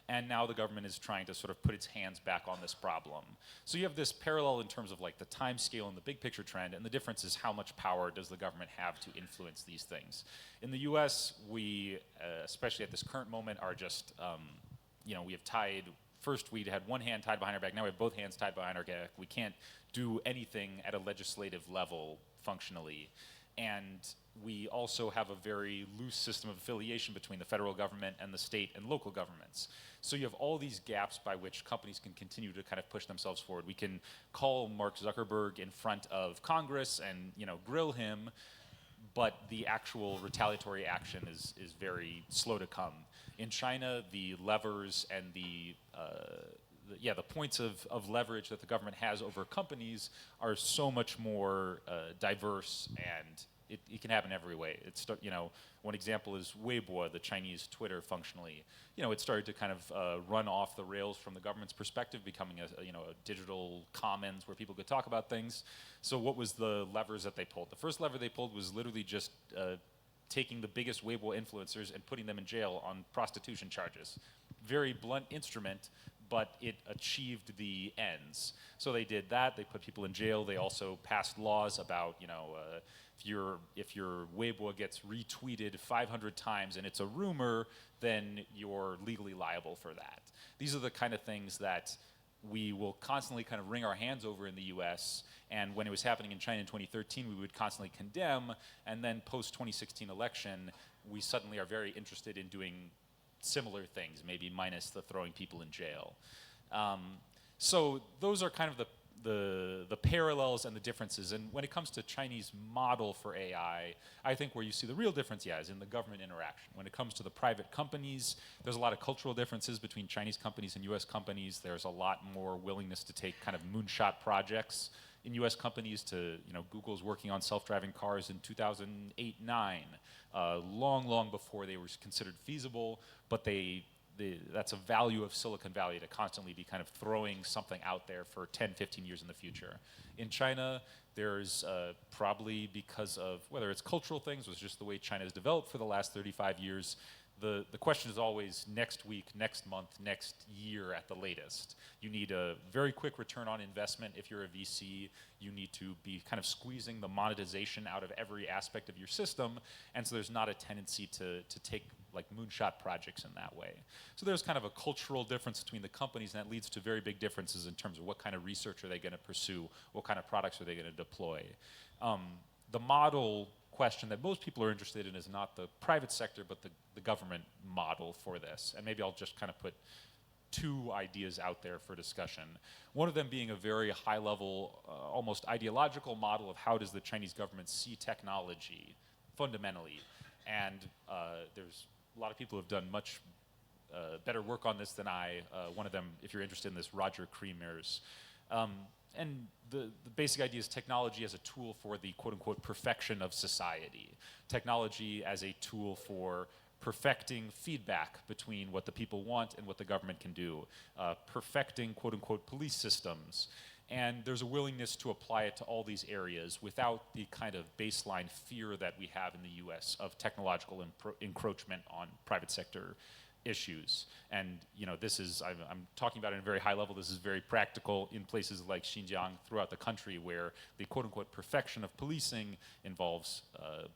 And now the government is trying to sort of put its hands back on this problem. So you have this parallel in terms of like the time scale and the big picture trend, and the difference is how much power does the government have to influence these things. In the US, we, especially at this current moment, are just, we have tied, first we had one hand tied behind our back, now we have both hands tied behind our back. We can't do anything at a legislative level functionally. And we also have a very loose system of affiliation between the federal government and the state and local governments. So you have all these gaps by which companies can continue to kind of push themselves forward. We can call Mark Zuckerberg in front of Congress and grill him, but the actual retaliatory action is very slow to come. In China, the levers and the points of leverage that the government has over companies are so much more diverse, and it can happen every way. It's, one example is Weibo, the Chinese Twitter functionally. It started to kind of run off the rails from the government's perspective, becoming a digital commons where people could talk about things. So what was the levers that they pulled? The first lever they pulled was literally just taking the biggest Weibo influencers and putting them in jail on prostitution charges. Very blunt instrument, but it achieved the ends. So they did that, they put people in jail. They also passed laws about, if your Weibo gets retweeted 500 times and it's a rumor, then you're legally liable for that. These are the kind of things that we will constantly kind of wring our hands over in the US, and when it was happening in China in 2013, we would constantly condemn, and then post-2016 election, we suddenly are very interested in doing similar things, maybe minus the throwing people in jail. So those are kind of the parallels and the differences. And when it comes to Chinese model for AI, I think where you see the real difference, is in the government interaction. When it comes to the private companies, there's a lot of cultural differences between Chinese companies and US companies. There's a lot more willingness to take kind of moonshot projects in US companies to, Google's working on self-driving cars in 2008-9, long before they were considered feasible, but that's a value of Silicon Valley to constantly be kind of throwing something out there for 10, 15 years in the future. In China, there's probably because of, whether it's cultural things, was just the way China has developed for the last 35 years, the question is always next week, next month, next year at the latest. You need a very quick return on investment if you're a VC. You need to be kind of squeezing the monetization out of every aspect of your system, and so there's not a tendency to take like moonshot projects in that way. So there's kind of a cultural difference between the companies, and that leads to very big differences in terms of what kind of research are they going to pursue, what kind of products are they going to deploy. The model question that most people are interested in is not the private sector, but the government model for this. And maybe I'll just kind of put two ideas out there for discussion. One of them being a very high level, almost ideological model of how does the Chinese government see technology fundamentally. And there's a lot of people who have done much better work on this than I. One of them, if you're interested in this, Roger Creamer's. And the basic idea is technology as a tool for the quote-unquote perfection of society. Technology as a tool for perfecting feedback between what the people want and what the government can do. Perfecting quote-unquote police systems. And there's a willingness to apply it to all these areas without the kind of baseline fear that we have in the US of technological encroachment on private sector issues. And this is, I'm talking about it at a very high level, this is very practical in places like Xinjiang throughout the country where the quote unquote perfection of policing involves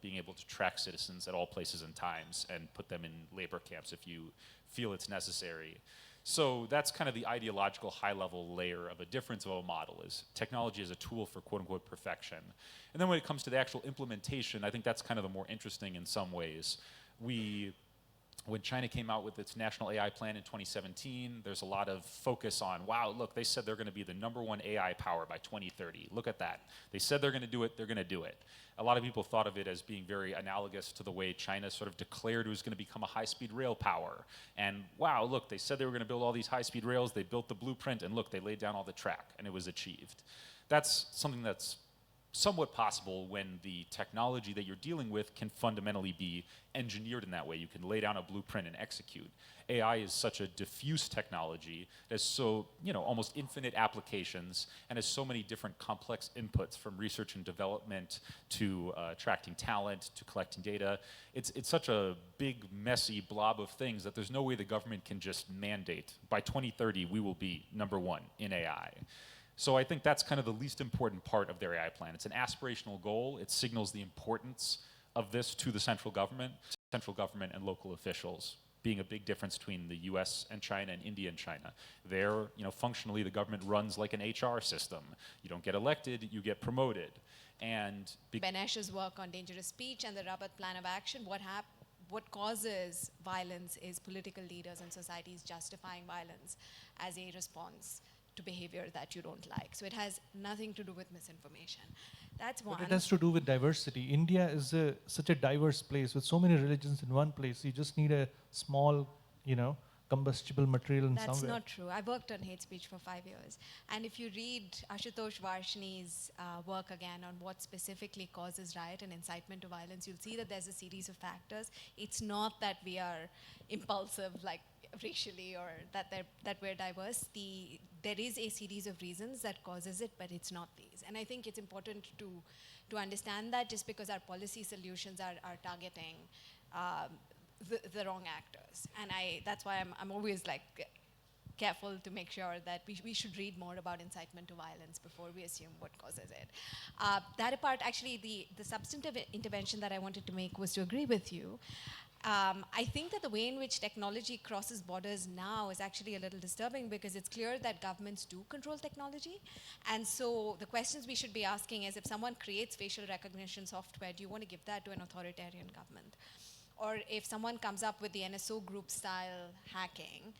being able to track citizens at all places and times and put them in labor camps if you feel it's necessary. So that's kind of the ideological high-level layer of a difference of a model, is technology as a tool for quote-unquote perfection. And then when it comes to the actual implementation, I think that's kind of the more interesting in some ways. When China came out with its national AI plan in 2017, there's a lot of focus on, wow, look, they said they're going to be the #1 AI power by 2030. Look at that. They said they're going to do it, they're going to do it. A lot of people thought of it as being very analogous to the way China sort of declared it was going to become a high-speed rail power. And wow, look, they said they were going to build all these high-speed rails, they built the blueprint, and look, they laid down all the track, and it was achieved. That's something that's somewhat possible when the technology that you're dealing with can fundamentally be engineered in that way. You can lay down a blueprint and execute. AI is such a diffuse technology. It has so, almost infinite applications and has so many different complex inputs, from research and development to attracting talent to collecting data. It's such a big, messy blob of things that there's no way the government can just mandate, by 2030 we will be #1 in AI. So I think that's kind of the least important part of their AI plan. It's an aspirational goal. It signals the importance of this to the central government and local officials, being a big difference between the US and China and India and China. There, functionally the government runs like an HR system. You don't get elected, you get promoted. And Benesh's work on dangerous speech and the Rabat Plan of Action, what causes violence is political leaders and societies justifying violence as a response to behavior that you don't like. So it has nothing to do with misinformation. That's one. But it has to do with diversity. India is such a diverse place with so many religions in one place. You just need a small, combustible material in somewhere. That's not true. I worked on hate speech for 5 years. And if you read Ashutosh Varshini's work again on what specifically causes riot and incitement to violence, you'll see that there's a series of factors. It's not that we are impulsive, like racially, or that we're diverse. There is a series of reasons that causes it, but it's not these. And I think it's important to understand that just because our policy solutions are targeting the wrong actors. And that's why I'm always careful to make sure that we should read more about incitement to violence before we assume what causes it. That apart, actually, the substantive intervention that I wanted to make was to agree with you. I think that the way in which technology crosses borders now is actually a little disturbing, because it's clear that governments do control technology. And so the questions we should be asking is, if someone creates facial recognition software, do you want to give that to an authoritarian government? Or if someone comes up with the NSO group style hacking,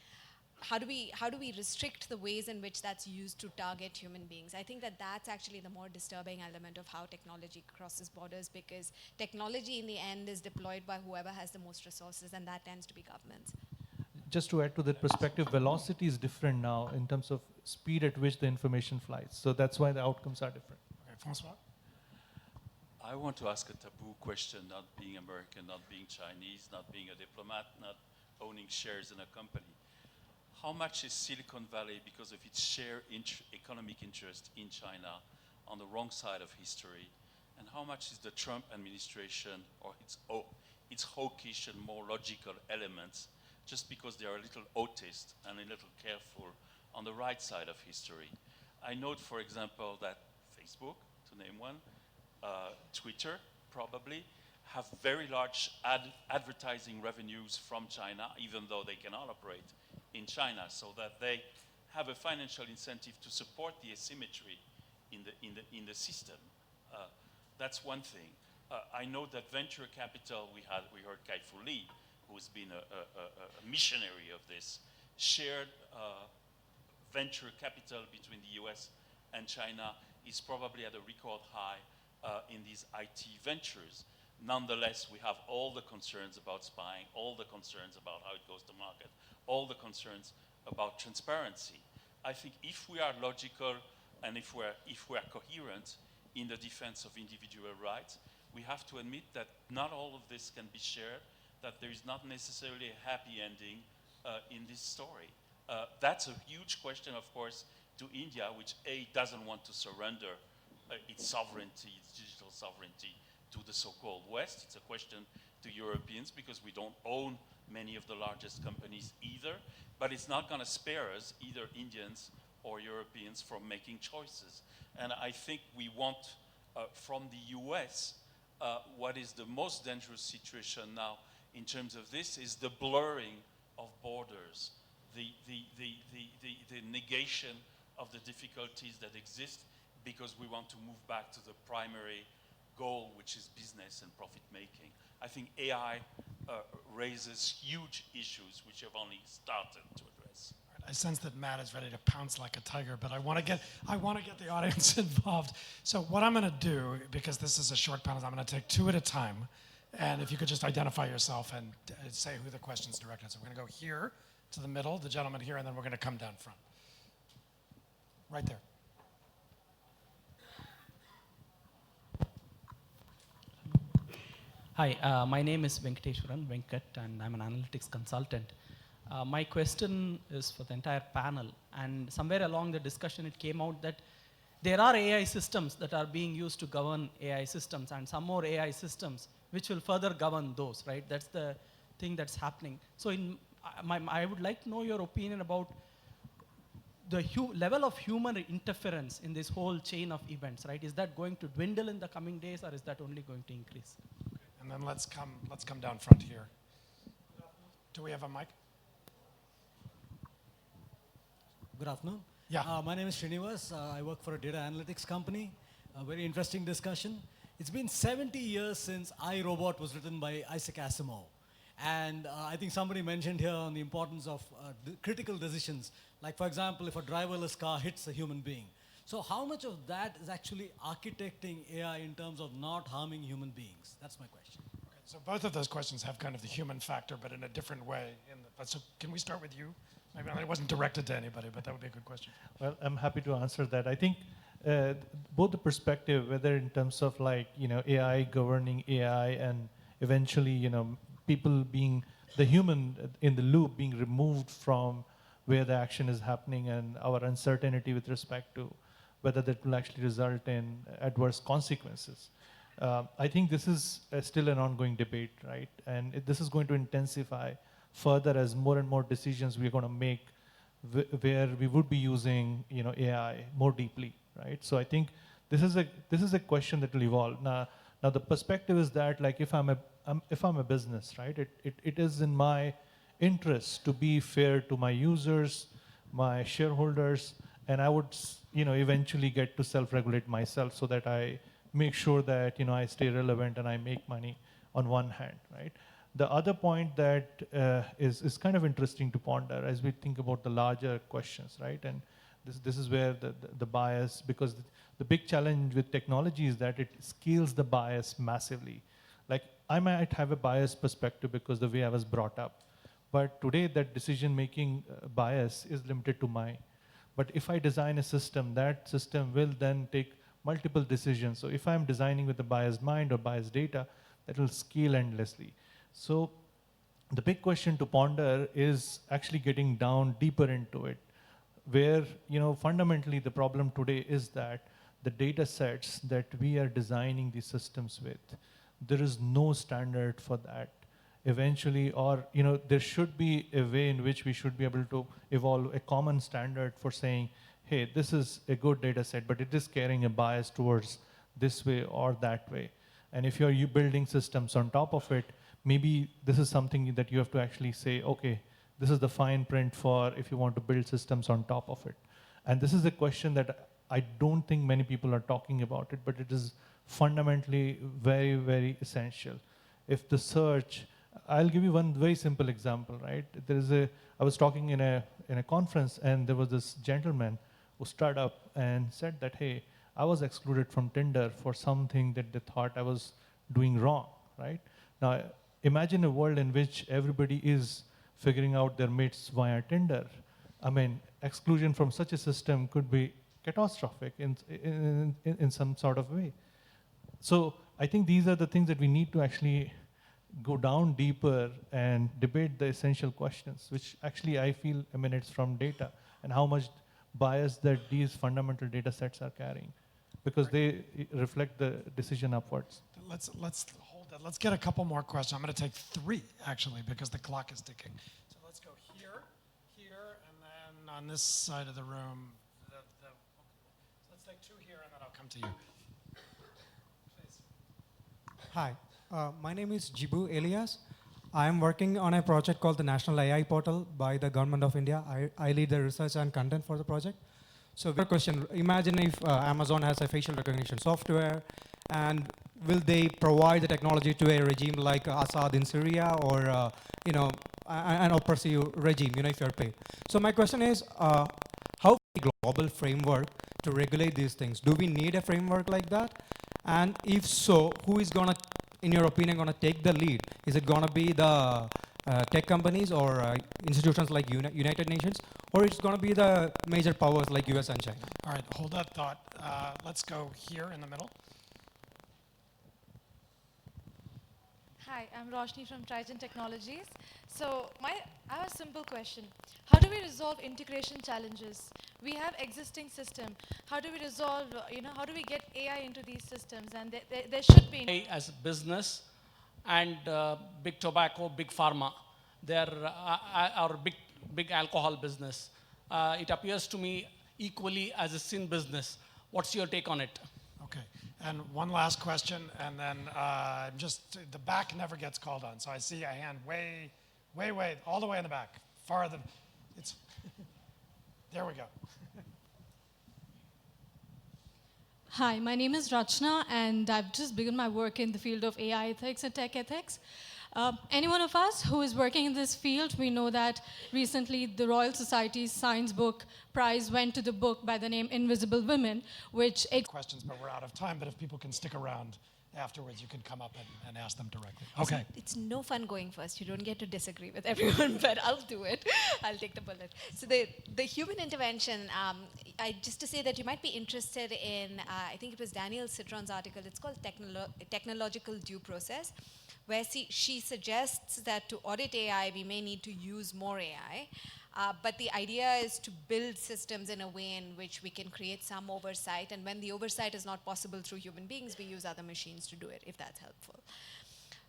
how do we restrict the ways in which that's used to target human beings? I think that that's actually the more disturbing element of how technology crosses borders, because technology in the end is deployed by whoever has the most resources, and that tends to be governments. Just to add to that perspective, velocity is different now in terms of speed at which the information flies. So that's why the outcomes are different. Okay, Francois? I want to ask a taboo question, not being American, not being Chinese, not being a diplomat, not owning shares in a company. How much is Silicon Valley, because of its sheer economic interest in China, on the wrong side of history? And how much is the Trump administration, or its hawkish and more logical elements, just because they are a little autist and a little careful, on the right side of history? I note, for example, that Facebook, to name one, Twitter, probably, have very large advertising revenues from China, even though they cannot operate in China, so that they have a financial incentive to support the asymmetry in the system. That's one thing. I know that venture capital, we heard Kai-Fu Lee, who's been a missionary of this, shared venture capital between the US and China is probably at a record high in these IT ventures. Nonetheless, we have all the concerns about spying, all the concerns about how it goes to market, all the concerns about transparency. I think if we are logical and if we're coherent in the defense of individual rights, we have to admit that not all of this can be shared, that there is not necessarily a happy ending in this story. That's a huge question, of course, to India, which doesn't want to surrender its sovereignty, its digital sovereignty, to the so-called West. It's a question to Europeans, because we don't own many of the largest companies either, but it's not going to spare us, either Indians or Europeans, from making choices. And I think we want, from the US, what is the most dangerous situation now in terms of this is the blurring of borders, the negation of the difficulties that exist, because we want to move back to the primary goal, which is business and profit making. I think AI raises huge issues which have only started to address. I sense that Matt is ready to pounce like a tiger, but I want to get the audience involved. So what I'm going to do, because this is a short panel, I'm going to take two at a time, and if you could just identify yourself and say who the question's directed. So we're going to go here to the middle, the gentleman here, and then we're going to come down front. Right there. Hi, my name is Venkateshwaran Venkat, and I'm an analytics consultant. My question is for the entire panel, and somewhere along the discussion it came out that there are AI systems that are being used to govern AI systems, and some more AI systems which will further govern those, right? That's the thing that's happening. So I would like to know your opinion about the level of human interference in this whole chain of events, right? Is that going to dwindle in the coming days, or is that only going to increase? And then let's come down front here. Do we have a mic? Good afternoon. Yeah. My name is Srinivas. I work for a data analytics company. A very interesting discussion. It's been 70 years since I, Robot was written by Isaac Asimov. And I think somebody mentioned here on the importance of critical decisions. Like, for example, if a driverless car hits a human being. So how much of that is actually architecting AI in terms of not harming human beings? That's my question. Okay, so both of those questions have kind of the human factor, but in a different way. So can we start with you? Maybe it wasn't directed to anybody, but that would be a good question. Well, I'm happy to answer that. I think both the perspective, whether in terms of like, AI governing AI and eventually, people being the human in the loop being removed from where the action is happening, and our uncertainty with respect to whether that will actually result in adverse consequences. I think this is still an ongoing debate, right? And this is going to intensify further as more and more decisions we're going to make where we would be using AI more deeply, right? So I think this is a question that will evolve. Now the perspective is that, like, if I'm a business, right, it is in my interest to be fair to my users, my shareholders, and I would eventually get to self-regulate myself so that I make sure that I stay relevant and I make money on one hand, right? The other point that is kind of interesting to ponder as we think about the larger questions, right? And this is where the bias, because the big challenge with technology is that it scales the bias massively. Like, I might have a biased perspective because the way I was brought up, but today that decision-making bias is limited to mine. But if I design a system, that system will then take multiple decisions. So if I'm designing with a biased mind or biased data, that will scale endlessly. So the big question to ponder is actually getting down deeper into it, where fundamentally the problem today is that the data sets that we are designing these systems with, there is no standard for that. Eventually, or there should be a way in which we should be able to evolve a common standard for saying, hey, this is a good data set, but it is carrying a bias towards this way or that way. And if you're building systems on top of it, maybe this is something that you have to actually say, okay, this is the fine print for if you want to build systems on top of it. And this is a question that I don't think many people are talking about it, but it is fundamentally very, very essential. If the search, I'll give you one very simple example, right? I was talking in a conference, and there was this gentleman who stood up and said that, hey, I was excluded from Tinder for something that they thought I was doing wrong, right? Now, imagine a world in which everybody is figuring out their mates via Tinder. I mean, exclusion from such a system could be catastrophic in some sort of way. So I think these are the things that we need to actually go down deeper and debate the essential questions, which actually I feel emanates from data and how much bias that these fundamental data sets are carrying, because they reflect the decision upwards. Let's hold let's get a couple more questions. I'm going to take 3, actually, because the clock is ticking. So let's go here, and then on this side of the room. Let's take 2 here, and then I'll come to you. Please. Hi, my name is Jibu Elias. I am working on a project called the National AI Portal by the Government of India. I lead the research and content for the project. So, one question, imagine if Amazon has a facial recognition software, and will they provide the technology to a regime like Assad in Syria, or an oppressive regime, if you're paid? So my question is, how global framework to regulate these things? Do we need a framework like that? And if so, who is gonna, in your opinion, gonna take the lead? Is it gonna be the tech companies or institutions like United Nations, or it's gonna be the major powers like US and China? All right, hold that thought. Let's go here in the middle. Hi, I'm Roshni from Trigen Technologies. So I have a simple question. How do we resolve integration challenges? We have existing system. How do we resolve, how do we get AI into these systems? And there should be... As a business and big tobacco, big pharma, they're our big alcohol business. It appears to me equally as a sin business. What's your take on it? Okay, and one last question, and then the back never gets called on. So I see a hand way, all the way in the back, farther. There we go. Hi, my name is Rachna, and I've just begun my work in the field of AI ethics and tech ethics. Any one of us who is working in this field, we know that recently the Royal Society's Science Book Prize went to the book by the name Invisible Women, which... Questions, but we're out of time, but if people can stick around afterwards, you can come up and ask them directly. Okay. It's no fun going first. You don't get to disagree with everyone, but I'll do it. I'll take the bullet. So the human intervention, just to say that you might be interested in, I think it was Daniel Citron's article, it's called Technological Due Process, where she suggests that to audit AI, we may need to use more AI. But the idea is to build systems in a way in which we can create some oversight, and when the oversight is not possible through human beings, we use other machines to do it, if that's helpful.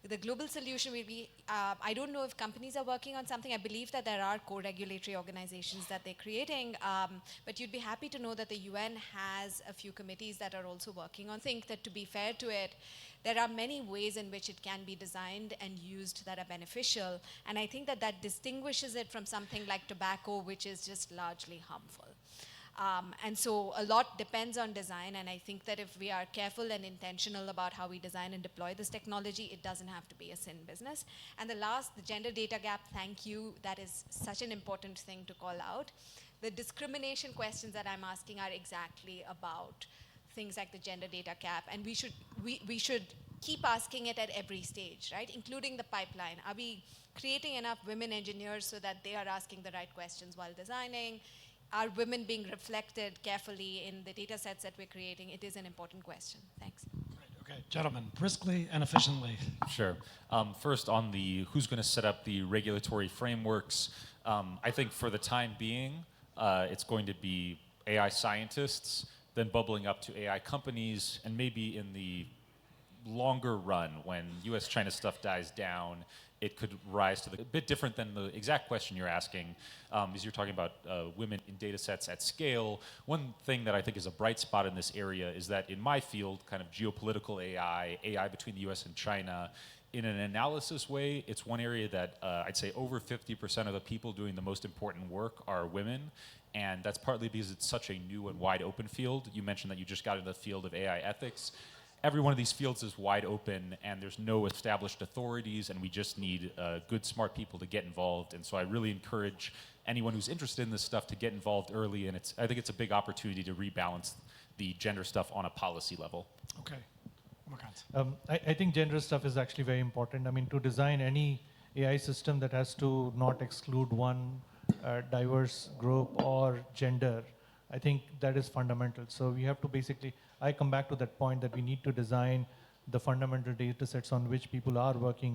The global solution will be, I don't know if companies are working on something. I believe that there are co-regulatory organizations that they're creating, but you'd be happy to know that the UN has a few committees that are also working on. I think that to be fair to it, there are many ways in which it can be designed and used that are beneficial, and I think that that distinguishes it from something like tobacco, which is just largely harmful. And so a lot depends on design, and I think that if we are careful and intentional about how we design and deploy this technology, it doesn't have to be a sin business. And the last, the gender data gap, thank you. That is such an important thing to call out. The discrimination questions that I'm asking are exactly about things like the gender data gap, and we should keep asking it at every stage, right? Including the pipeline. Are we creating enough women engineers so that they are asking the right questions while designing? Are women being reflected carefully in the data sets that we're creating? It is an important question. Thanks. Okay, gentlemen, briskly and efficiently. Sure. First, on the who's going to set up the regulatory frameworks, I think for the time being, it's going to be AI scientists, then bubbling up to AI companies, and maybe in the longer run, when US-China stuff dies down, it could rise to a bit different than the exact question you're asking, is you're talking about women in data sets at scale. One thing that I think is a bright spot in this area is that in my field, kind of geopolitical AI, AI between the US and China, in an analysis way, it's one area that I'd say over 50% of the people doing the most important work are women. And that's partly because it's such a new and wide open field. You mentioned that you just got into the field of AI ethics. Every one of these fields is wide open, and there's no established authorities, and we just need good, smart people to get involved. And so I really encourage anyone who's interested in this stuff to get involved early, and I think it's a big opportunity to rebalance the gender stuff on a policy level. Okay. I think gender stuff is actually very important. I mean, to design any AI system that has to not exclude one diverse group or gender, I think that is fundamental. So we have to basically, I come back to that point that we need to design the fundamental data sets on which people are working